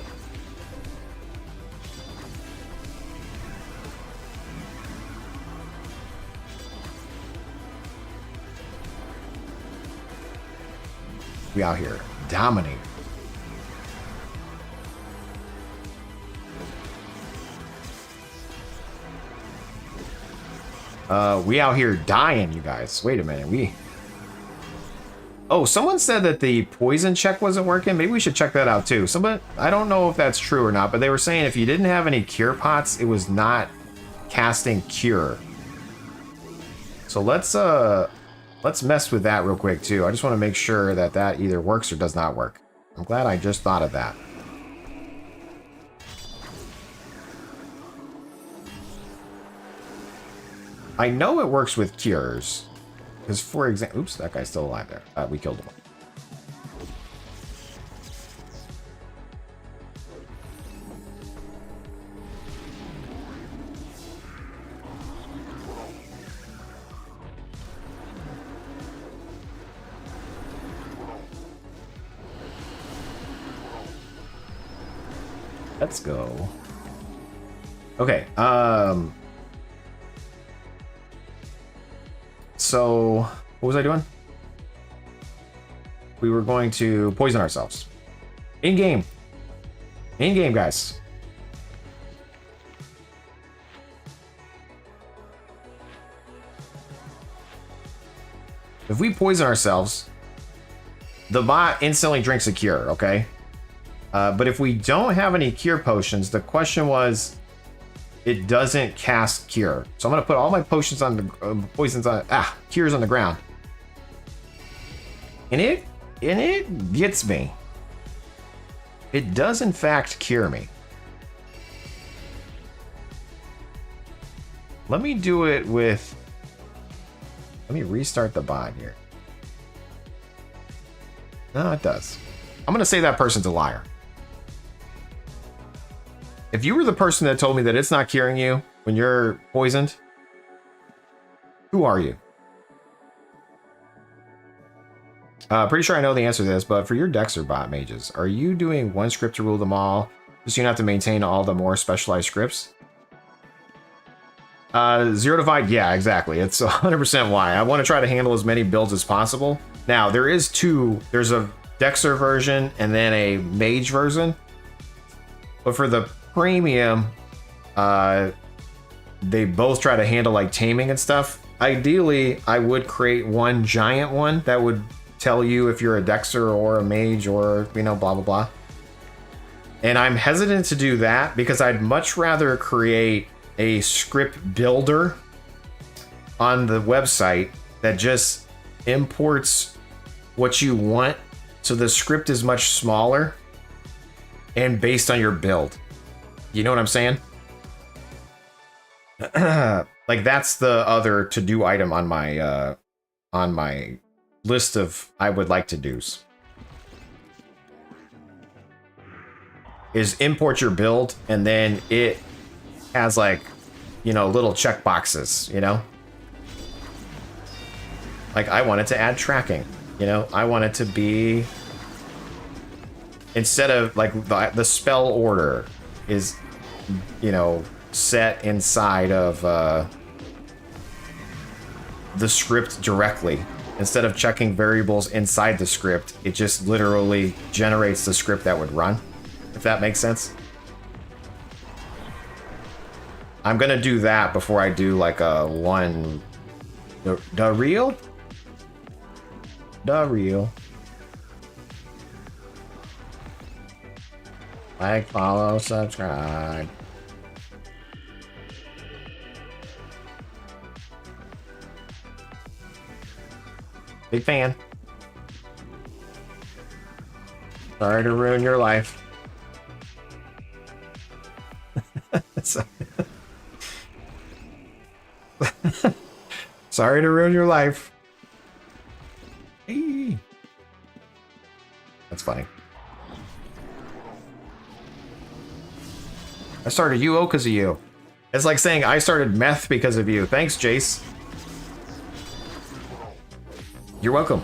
We out here dominating. We out here dying, you guys. Wait a minute. Oh, someone said that the poison check wasn't working. Maybe we should check that out too. I don't know if that's true or not, but they were saying if you didn't have any cure pots, it was not casting cure. So let's mess with that real quick too. I just want to make sure that that either works or does not work. I'm glad I just thought of that. I know it works with cures. Because, for example... Oops, that guy's still alive there. We killed him. Let's go. Okay, so what was I doing? We were going to poison ourselves. In-game. In-game, guys. If we poison ourselves, the bot instantly drinks a cure, okay? But if we don't have any cure potions, the question was, it doesn't cast cure. So I'm gonna put all my potions on the cures on the ground, and it gets me. It does in fact cure me. Let me do it with. Let me restart the bot here. No, it does. I'm gonna say that person's a liar. If you were the person that told me that it's not curing you when you're poisoned, who are you? Pretty sure I know the answer to this, but for your Dexter bot mages, are you doing one script to rule them all, just so you don't have to maintain all the more specialized scripts? Zero divide, yeah, exactly. It's 100% why. I want to try to handle as many builds as possible. Now, there's a Dexter version and then a mage version. But for the premium, they both try to handle like taming and stuff. Ideally, I would create one giant one that would tell you if you're a Dexter or a mage or, you know, blah, blah, blah. And I'm hesitant to do that because I'd much rather create a script builder on the website that just imports what you want. So the script is much smaller and based on your build. You know what I'm saying? Like that's the other to-do item on my list of I would like to do's. Is import your build and then it has like, you know, little check boxes, you know? Like I wanted to add tracking, you know? I want it to be, instead of like the spell order is, you know, set inside of the script directly. Instead of checking variables inside the script, it just literally generates the script that would run, if that makes sense. I'm gonna do that before I do like a one. The real? The real. Like, follow, subscribe. Big fan. Sorry to ruin your life. Sorry to ruin your life. Hey. That's funny. I started UO because of you. It's like saying I started meth because of you. Thanks, Jace. You're welcome.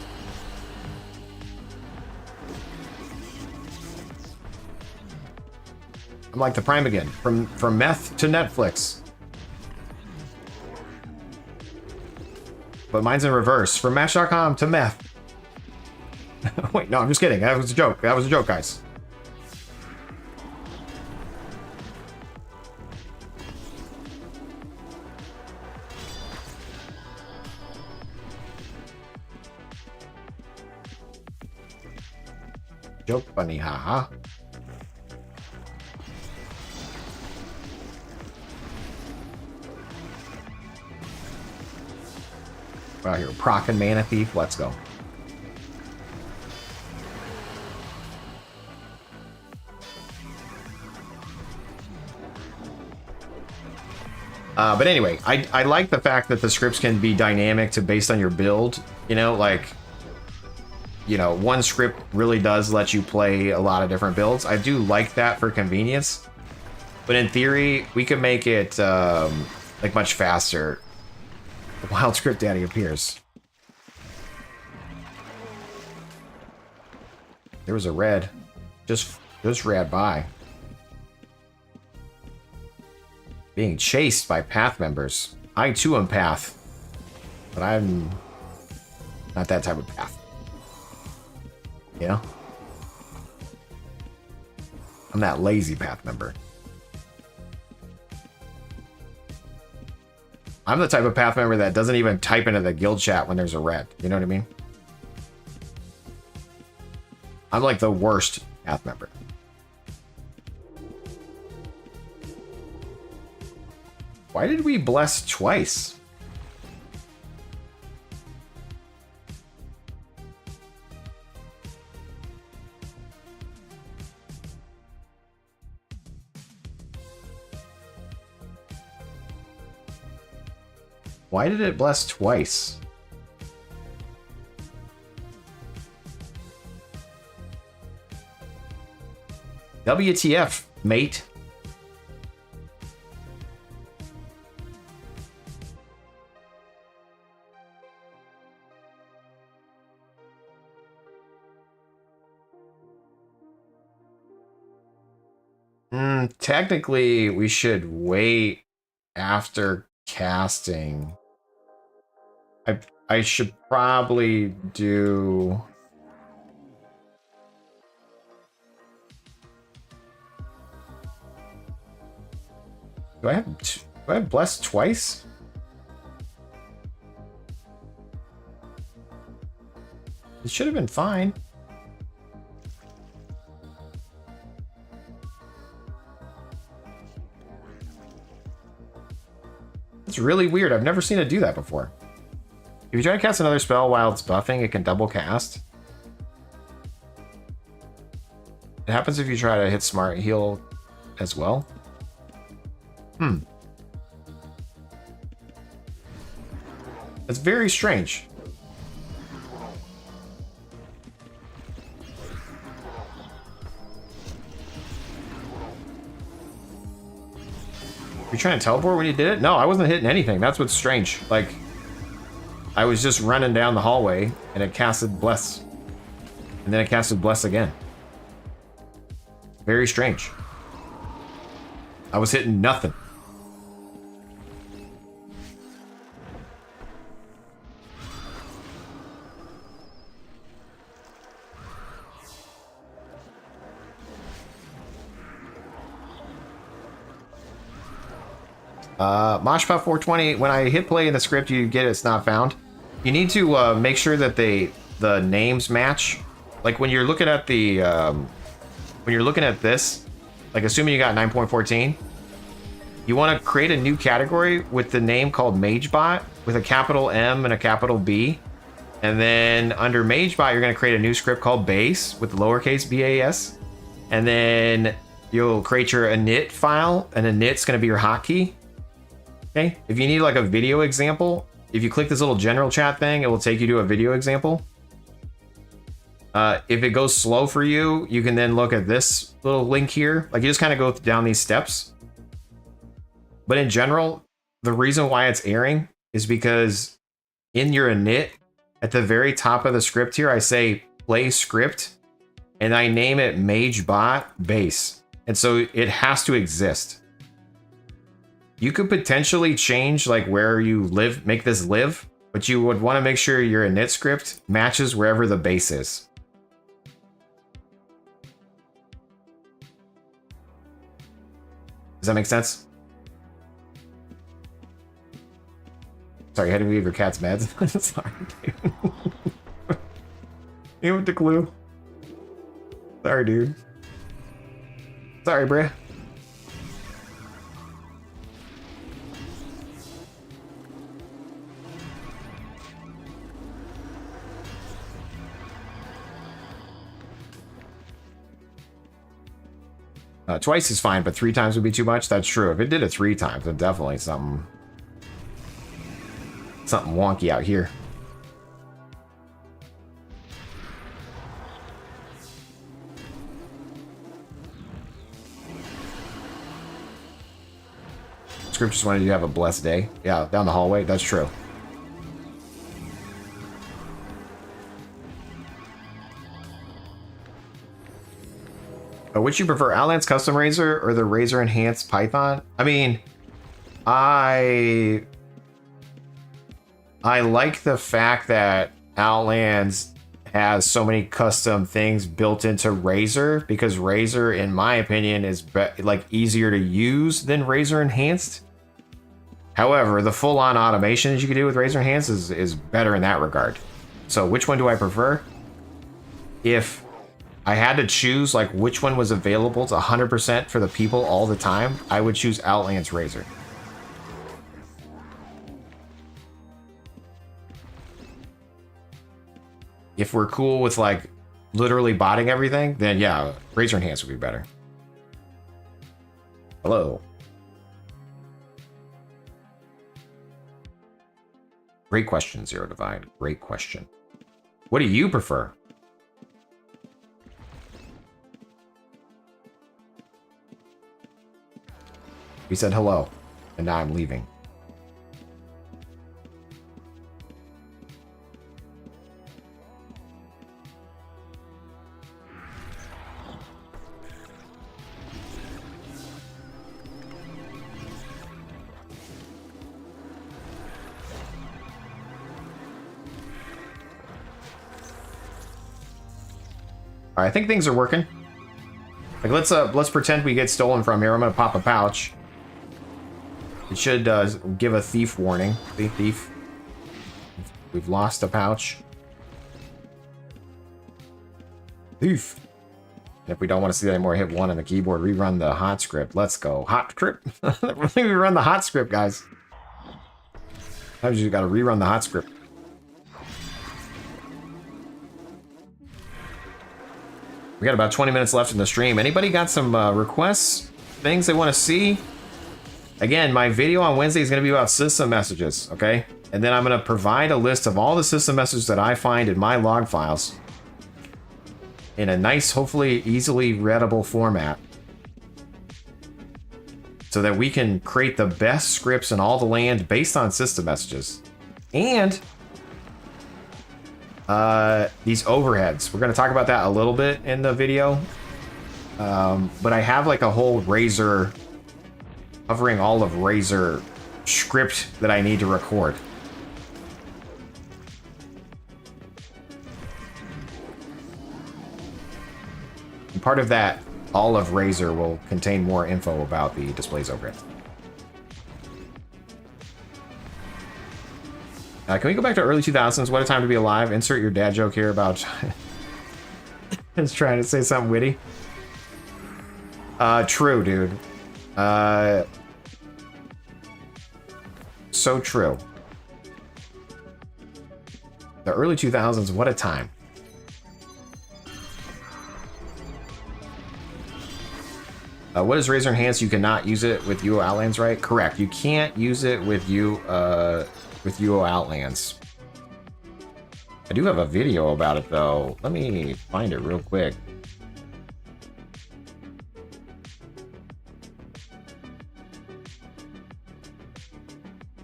I'm like the Prime again. From meth to Netflix. But mine's in reverse. From Match.com to meth. Wait, no, I'm just kidding. That was a joke. That was a joke, guys. Joke funny, haha. Wow, here, Proc and Mana Thief. Let's go. But anyway, I like the fact that the scripts can be dynamic to based on your build. You know, like, you know, one script really does let you play a lot of different builds. I do like that for convenience. But in theory, we could make it like much faster. The Wild Script Daddy appears. There was a red. Just ran by. Being chased by path members. I too am path. But I'm not that type of path. You know? I'm that lazy path member. I'm the type of path member that doesn't even type into the guild chat when there's a red. You know what I mean? I'm like the worst path member. Why did we bless twice? Why did it bless twice? WTF, mate? Technically, we should wait after casting. I should probably do... Do I have blessed twice? It should have been fine. It's really weird. I've never seen it do that before. If you try to cast another spell while it's buffing, it can double cast. It happens if you try to hit Smart Heal as well. It's very strange. You're trying to teleport when you did it? No, I wasn't hitting anything. That's what's strange. Like, I was just running down the hallway and it casted Bless. And then it casted Bless again. Very strange. I was hitting nothing. Moshpot 420, when I hit play in the script, you get it's not found. You need to make sure that the names match. Like when you're looking at the when you're looking at this, like assuming you got 9.14, you want to create a new category with the name called MageBot with a capital M and a capital B. And then under MageBot, you're going to create a new script called Base with lowercase BAS. And then you'll create your init file, and init's going to be your hotkey. Okay, if you need like a video example, if you click this little general chat thing, it will take you to a video example. If it goes slow for you, you can then look at this little link here. Like you just kind of go down these steps. But in general, the reason why it's erring is because in your init, at the very top of the script here, I say play script and I name it MageBot base. And so it has to exist. You could potentially change like where you live, make this live, but you would want to make sure your init script matches wherever the base is. Does that make sense? Sorry, you had to leave your cat's meds. Sorry, dude. You with the clue. Sorry, dude. Sorry, bruh. Twice is fine, but 3 times would be too much. That's true. If it did it 3 times, then definitely something wonky out here. Script just wanted you to have a blessed day. Yeah, down the hallway. That's true. Which you prefer, Outlands Custom Razor or the Razor Enhanced Python? I mean, I like the fact that Outlands has so many custom things built into Razor, because Razor, in my opinion, is like easier to use than Razor Enhanced. However, the full-on automations you can do with Razor Enhanced is better in that regard. So which one do I prefer? If I had to choose like which one was available to 100% for the people all the time, I would choose Outlands Razor. If we're cool with like literally botting everything, then yeah, Razor Enhanced would be better. Hello. Great question, Zero Divide. Great question. What do you prefer? We said hello, and now I'm leaving. All right, I think things are working. Like let's pretend we get stolen from here. I'm gonna pop a pouch. It should give a thief warning. Thief. We've lost a pouch. Thief. And if we don't want to see that anymore, hit 1 on the keyboard. Rerun the hot script. Let's go. Hot script. We run the hot script, guys. Sometimes you gotta rerun the hot script. We got about 20 minutes left in the stream. Anybody got some requests? Things they want to see? Again, my video on Wednesday is going to be about system messages, okay? And then I'm going to provide a list of all the system messages that I find in my log files in a nice, hopefully easily readable format, so that we can create the best scripts in all the land based on system messages. And these overheads, we're going to talk about that a little bit in the video, but I have like a whole Razor, covering all of Razor script that I need to record. And part of that, all of Razor will contain more info about the displays overhead. Can we go back to early 2000s? What a time to be alive. Insert your dad joke here about... It's trying to say something witty. True, dude. So true. The early 2000s, what a time. What is Razor Enhanced? You cannot use it with UO Outlands, right? Correct. You can't use it with UO Outlands. I do have a video about it though. Let me find it real quick.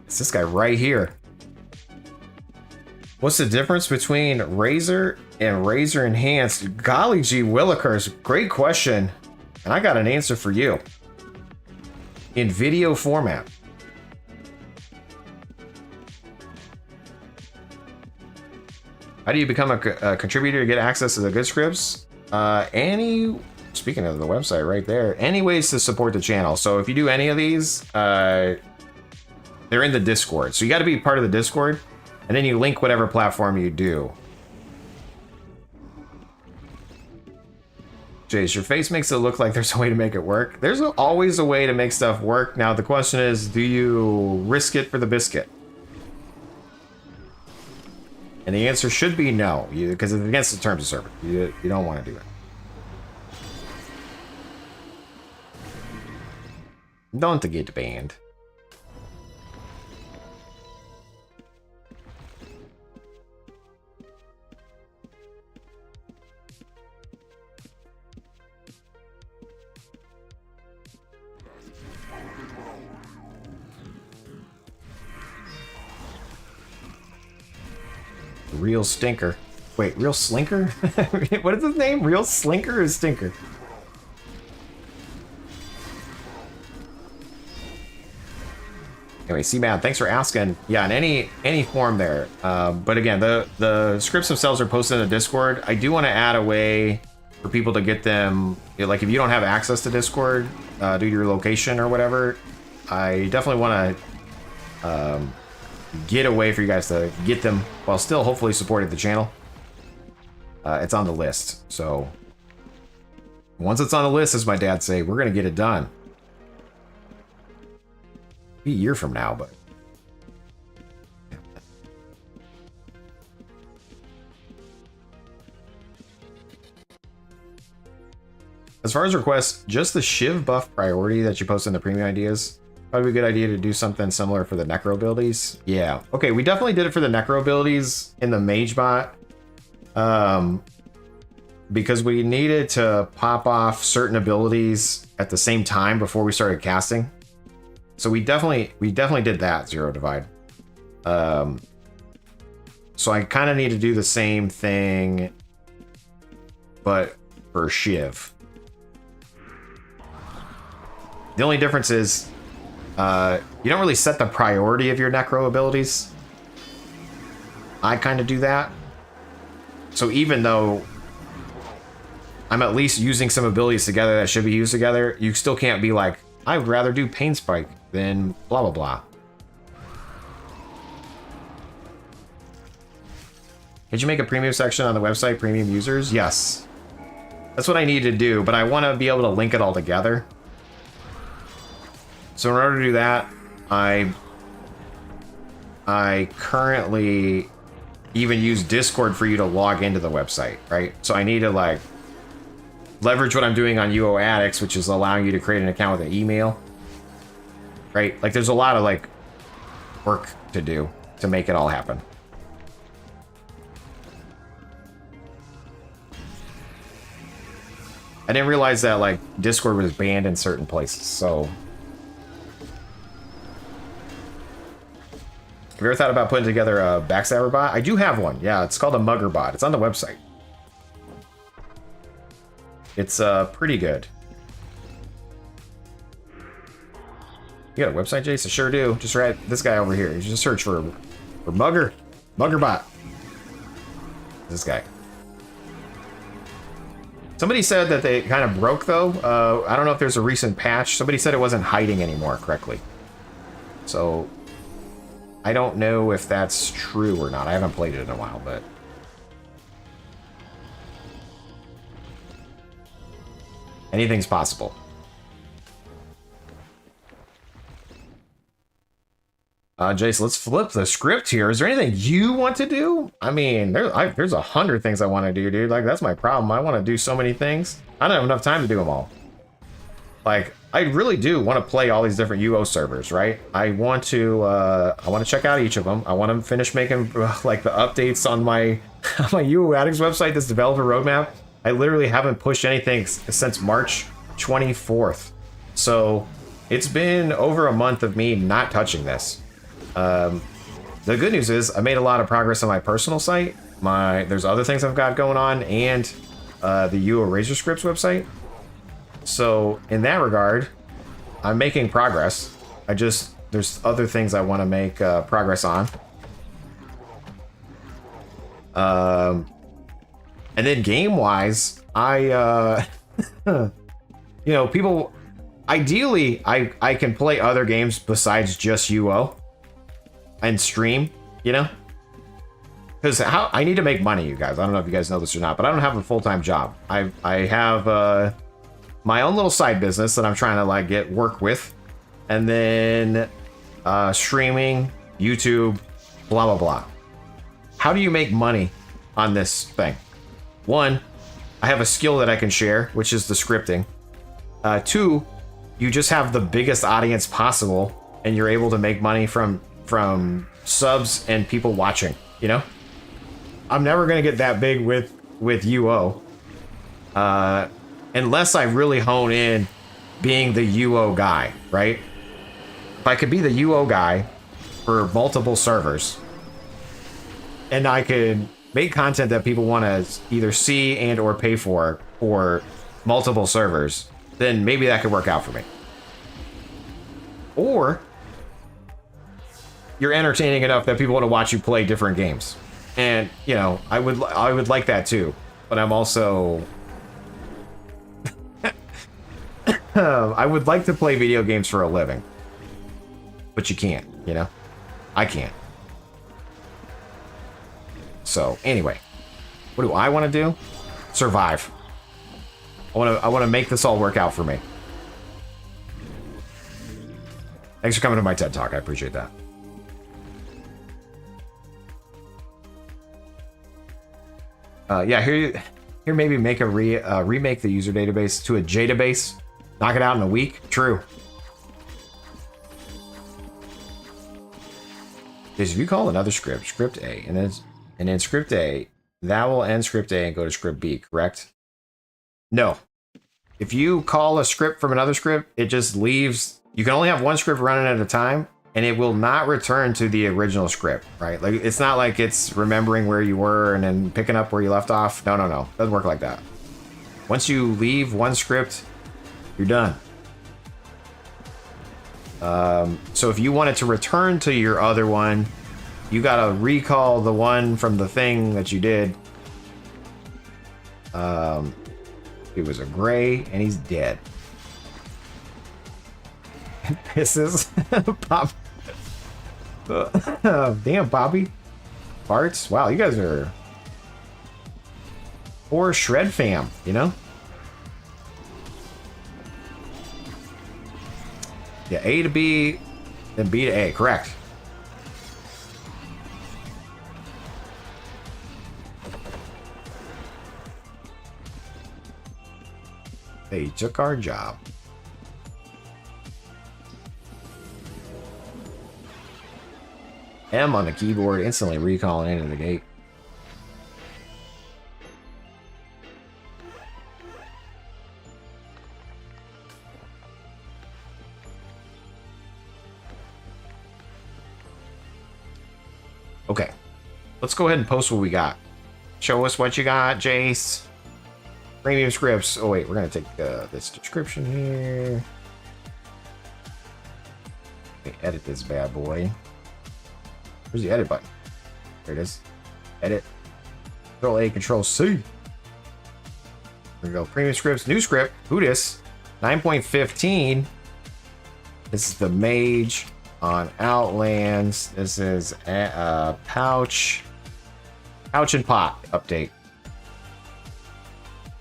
It's this guy right here. What's the difference between Razor and Razor Enhanced? Golly gee willikers, great question. And I got an answer for you. In video format. How do you become a contributor to get access to the good scripts? Speaking of the website right there, any ways to support the channel. So if you do any of these, they're in the Discord. So you got to be part of the Discord, and then you link whatever platform you do. Jace, your face makes it look like there's a way to make it work. There's always a way to make stuff work. Now the question is, do you risk it for the biscuit? And the answer should be no, because it's against the terms of service. You don't want to do it. Don't get banned. Real stinker. Wait, real slinker? What is his name? Real slinker or stinker? Anyway, C-Man, thanks for asking. Yeah, in any form there. But again, the scripts themselves are posted in the Discord. I do want to add a way for people to get them. Like if you don't have access to Discord due to your location or whatever, I definitely want to get a way for you guys to get them while still hopefully supporting the channel. It's on the list, so once it's on the list, as my dad say, we're gonna get it done. Be a year from now, but as far as requests, just the Shiv buff priority that you post in the premium ideas. Probably a good idea to do something similar for the Necro abilities. Yeah, okay, we definitely did it for the Necro abilities in the Mage bot. Because we needed to pop off certain abilities at the same time before we started casting. So we definitely did that, Zero Divide. So I kind of need to do the same thing, but for Shiv. The only difference is you don't really set the priority of your Necro abilities. I kind of do that. So even though I'm at least using some abilities together that should be used together, you still can't be like, I would rather do Pain Spike than blah blah blah. Did you make a premium section on the website, premium users? Yes. That's what I need to do, but I want to be able to link it all together. So in order to do that, I currently even use Discord for you to log into the website, right? So I need to like leverage what I'm doing on UO Addicts, which is allowing you to create an account with an email, right? Like there's a lot of like work to do to make it all happen. I didn't realize that like Discord was banned in certain places, so. Have you ever thought about putting together a backstabber bot? I do have one. Yeah, it's called a mugger bot. It's on the website. It's pretty good. You got a website, Jace? I sure do. Just write this guy over here. You just search for mugger bot. This guy. Somebody said that they kind of broke though. I don't know if there's a recent patch. Somebody said it wasn't hiding anymore correctly. So I don't know if that's true or not. I haven't played it in a while, but anything's possible. Jace, let's flip the script here. Is there anything you want to do? I mean, there's 100 things I want to do, dude. Like, that's my problem. I want to do so many things. I don't have enough time to do them all. Like, I really do want to play all these different UO servers, right? I want to check out each of them. I want to finish making like the updates on my my UO Addicts website, this developer roadmap. I literally haven't pushed anything since March 24th. So it's been over a month of me not touching this. The good news is I made a lot of progress on my personal site. There's other things I've got going on, and the UO Razor Scripts website. So in that regard, I'm making progress. There's other things I want to make progress on. And then game-wise, you know, people, ideally, I can play other games besides just UO and stream, you know? Because I need to make money, you guys. I don't know if you guys know this or not, but I don't have a full-time job. I have my own little side business that I'm trying to like get work with, and then streaming, YouTube, blah blah blah. How do you make money on this thing? One, I have a skill that I can share, which is the scripting. Two, you just have the biggest audience possible, and you're able to make money from subs and people watching. You know, I'm never gonna get that big with UO. Unless I really hone in being the UO guy, right? If I could be the UO guy for multiple servers, and I could make content that people want to either see and or pay for multiple servers, then maybe that could work out for me. Or you're entertaining enough that people want to watch you play different games. And, you know, I would like that too. But I'm also... I would like to play video games for a living. But you can't, you know? I can't. So, anyway. What do I want to do? Survive. I want to make this all work out for me. Thanks for coming to my TED Talk. I appreciate that. Yeah, here maybe make a remake the user database to a J-database. Knock it out in a week. True. Because if you call another script A, and then script A, that will end script A and go to script B, correct? No. If you call a script from another script, it just leaves. You can only have one script running at a time, and it will not return to the original script, right? Like, it's not like it's remembering where you were and then picking up where you left off. No. Doesn't work like that. Once you leave one script, you're done. So if you wanted to return to your other one, you gotta recall the one from the thing that you did. He was a gray, and he's dead. Pisses. Pop. Damn, Bobby. Farts. Wow, you guys are... Or Shred Fam, you know? Yeah, A to B, then B to A. Correct. They took our job. M on the keyboard, instantly recalling into the gate. Okay, let's go ahead and post what we got. Show us what you got, Jace. Premium scripts. Oh wait, we're gonna take this description here. Okay, edit this bad boy. Where's the edit button? There it is. Edit. Control A, Control C. There we go. Premium scripts. New script. Who dis? 9.15. This is the Mage on Outlands. This is a Pouch and Pop update.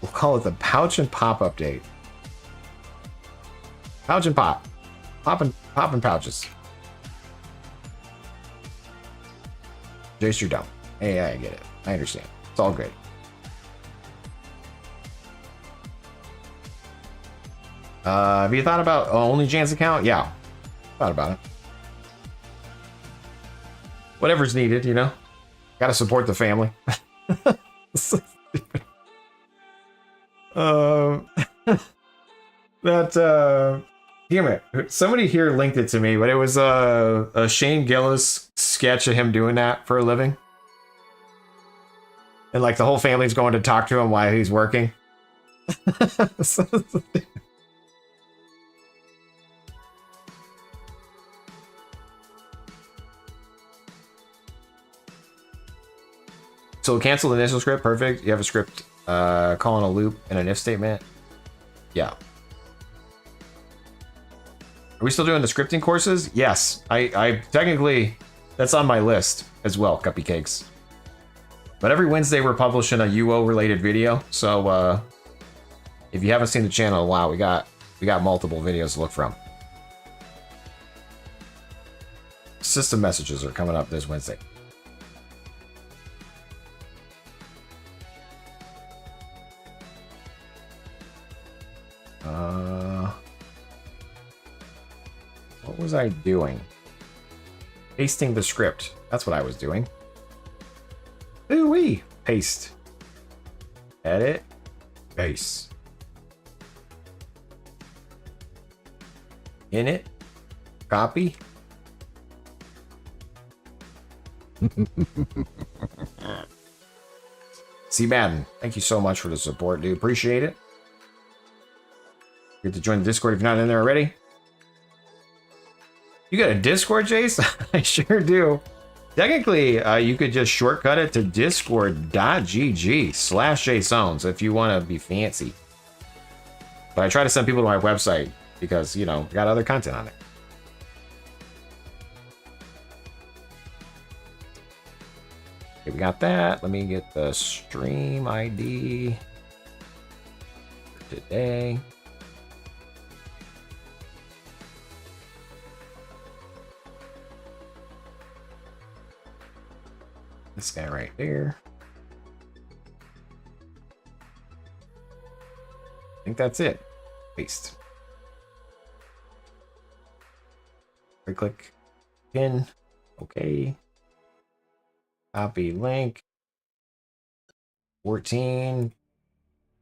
We'll call it the Pouch and Pop update. Pouch and Pop. Pop and pouches. Jace, you're dumb. Hey, I get it. I understand. It's all great. Have you thought about only Jan's account? Yeah. Thought about it. Whatever's needed, you know? Gotta support the family. So stupid. Damn it. Somebody here linked it to me, but it was a Shane Gillis sketch of him doing that for a living. And like the whole family's going to talk to him while he's working. So cancel the initial script. Perfect. You have a script calling a loop and an if statement. Yeah. Are we still doing the scripting courses? Yes. I technically, that's on my list as well, Cuppy Cakes. But every Wednesday we're publishing a UO related video. So if you haven't seen the channel in a while, we got multiple videos to look from. System messages are coming up this Wednesday. What was I doing? Pasting the script. That's what I was doing. Ooh-wee. Paste. Edit. Paste. Init. Copy. C. Madden, thank you so much for the support, dude. Appreciate it. Get to join the Discord if you're not in there already. You got a Discord, Jace? I sure do. Technically, you could just shortcut it to discord.gg/Jaseowns if you want to be fancy. But I try to send people to my website because, you know, I got other content on it. Okay, we got that. Let me get the stream ID for today. This guy right there. I think that's it. Paste. Right click. Pin. Okay. Copy link. 14.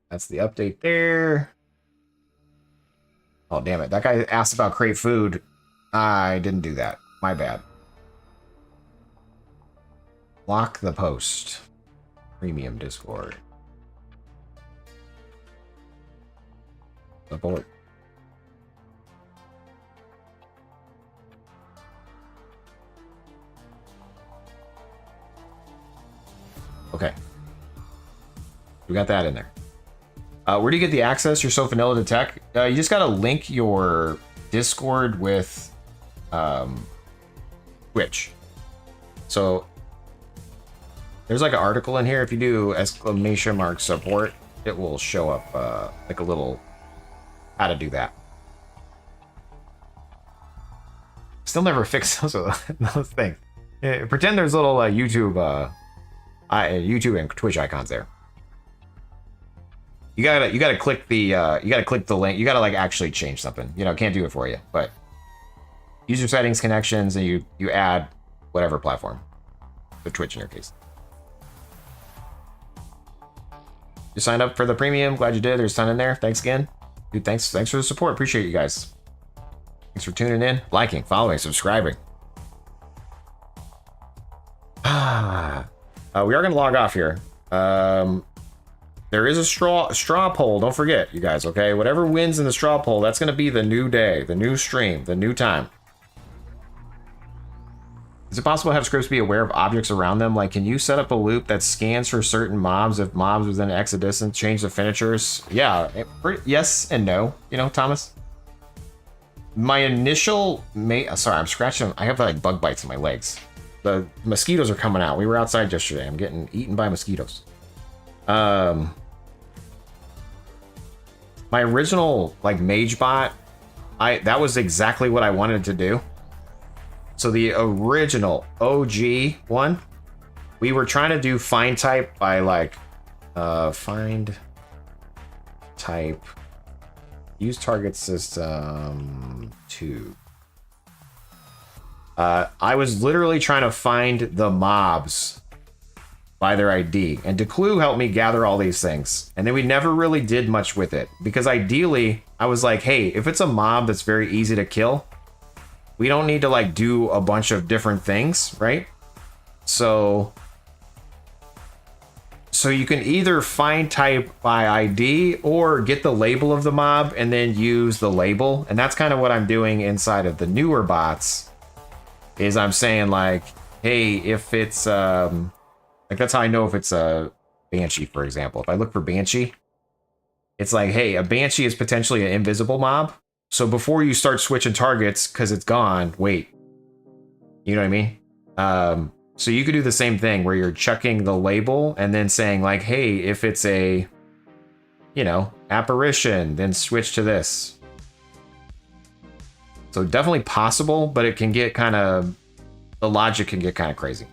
That's the update there. Oh, damn it. That guy asked about crate food. I didn't do that. My bad. Lock the post. Premium Discord. Support. Okay. We got that in there. Where do you get the access? You're so vanilla to tech. You just gotta link your Discord with Twitch. So there's like an article in here. If you do !support, it will show up like a little how to do that. Still never fixed those things. Pretend there's little YouTube and Twitch icons there. You gotta click the link. You gotta like actually change something. You know, can't do it for you. But user settings, connections, and you add whatever platform. The Twitch in your case. You signed up for the premium. Glad you did. There's a ton in there. Thanks again. Dude, thanks for the support. Appreciate you guys. Thanks for tuning in, liking, following, subscribing. We are going to log off here. There is a straw poll. Don't forget, you guys, okay? Whatever wins in the straw poll, that's going to be the new day, the new stream, the new time. Is it possible to have scripts be aware of objects around them? Like, can you set up a loop that scans for certain mobs if mobs within X distance change the finishers? Yeah, yes and no, you know, Thomas. My initial sorry, I'm scratching. I have like bug bites in my legs. The mosquitoes are coming out. We were outside yesterday. I'm getting eaten by mosquitoes. My original like mage bot, that was exactly what I wanted to do. So the original OG one, we were trying to do find type by like find type use target system 2. I was literally trying to find the mobs by their ID, and Declue helped me gather all these things, and then we never really did much with it because ideally I was like, hey, if it's a mob that's very easy to kill, we don't need to like do a bunch of different things, right? So you can either find type by ID or get the label of the mob and then use the label. And that's kind of what I'm doing inside of the newer bots is I'm saying like, hey, if it's like that's how I know if it's a Banshee, for example. If I look for Banshee, it's like, hey, a Banshee is potentially an invisible mob. So before you start switching targets, because it's gone, wait. You know what I mean? So you could do the same thing where you're checking the label and then saying like, hey, if it's a, you know, apparition, then switch to this. So definitely possible, but it can get kind of, the logic can get kind of crazy.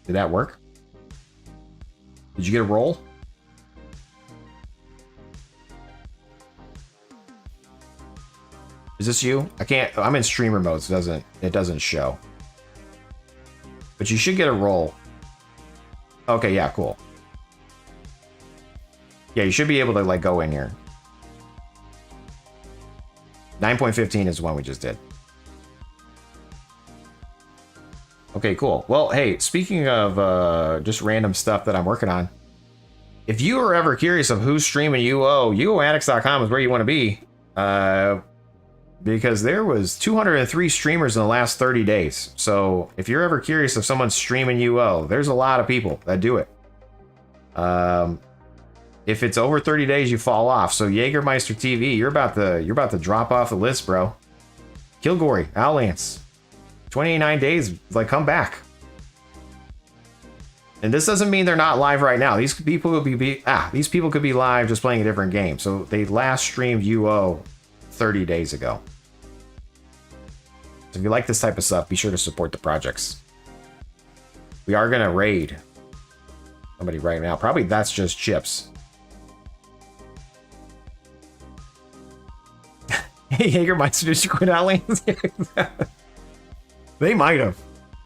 Did that work? Did you get a roll? Is this you? I can't, I'm in streamer mode, so it doesn't show. But you should get a roll. Okay, yeah, cool. Yeah, you should be able to like go in here. 9.15 is the one we just did. Okay, cool. Well, hey, speaking of just random stuff that I'm working on, if you are ever curious of who's streaming UO, UOAddicts.com is where you want to be. Because there was 203 streamers in the last 30 days. So if you're ever curious if someone's streaming UO, there's a lot of people that do it. If it's over 30 days, you fall off. So Jägermeister TV, you're about to drop off the list, bro. Kilgory, Outlands, 29 days, like, come back. And this doesn't mean they're not live right now. These people could be live just playing a different game. So they last streamed UO 30 days ago. So if you like this type of stuff, be sure to support the projects. We are gonna raid somebody right now. Probably that's just Chips. Hey, Jägermeister, did you quit Outlands? They might have.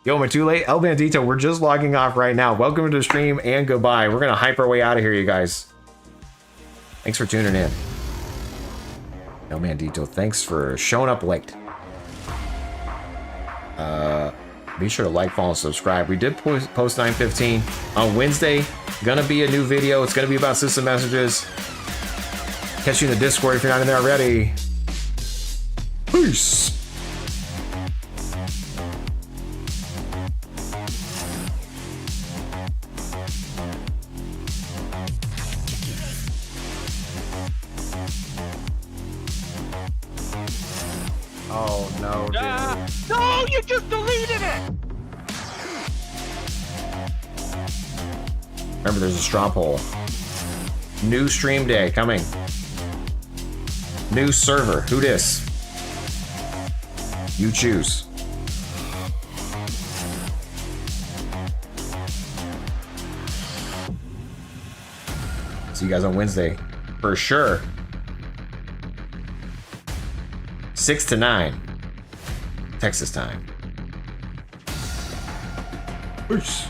Yo, am I too late? El Bandito, we're just logging off right now. Welcome to the stream and goodbye. We're gonna hype our way out of here, you guys. Thanks for tuning in. El Bandito, thanks for showing up late. Be sure to like, follow, and subscribe. We did post 9:15 on Wednesday. Gonna be a new video. It's gonna be about system messages. Catch you in the Discord if you're not in there already. Peace. Oh no, dude. No, you just deleted it! Remember, there's a straw poll. New stream day coming. New server. Who dis? You choose. See you guys on Wednesday. For sure. 6 to 9. Texas time. Peace.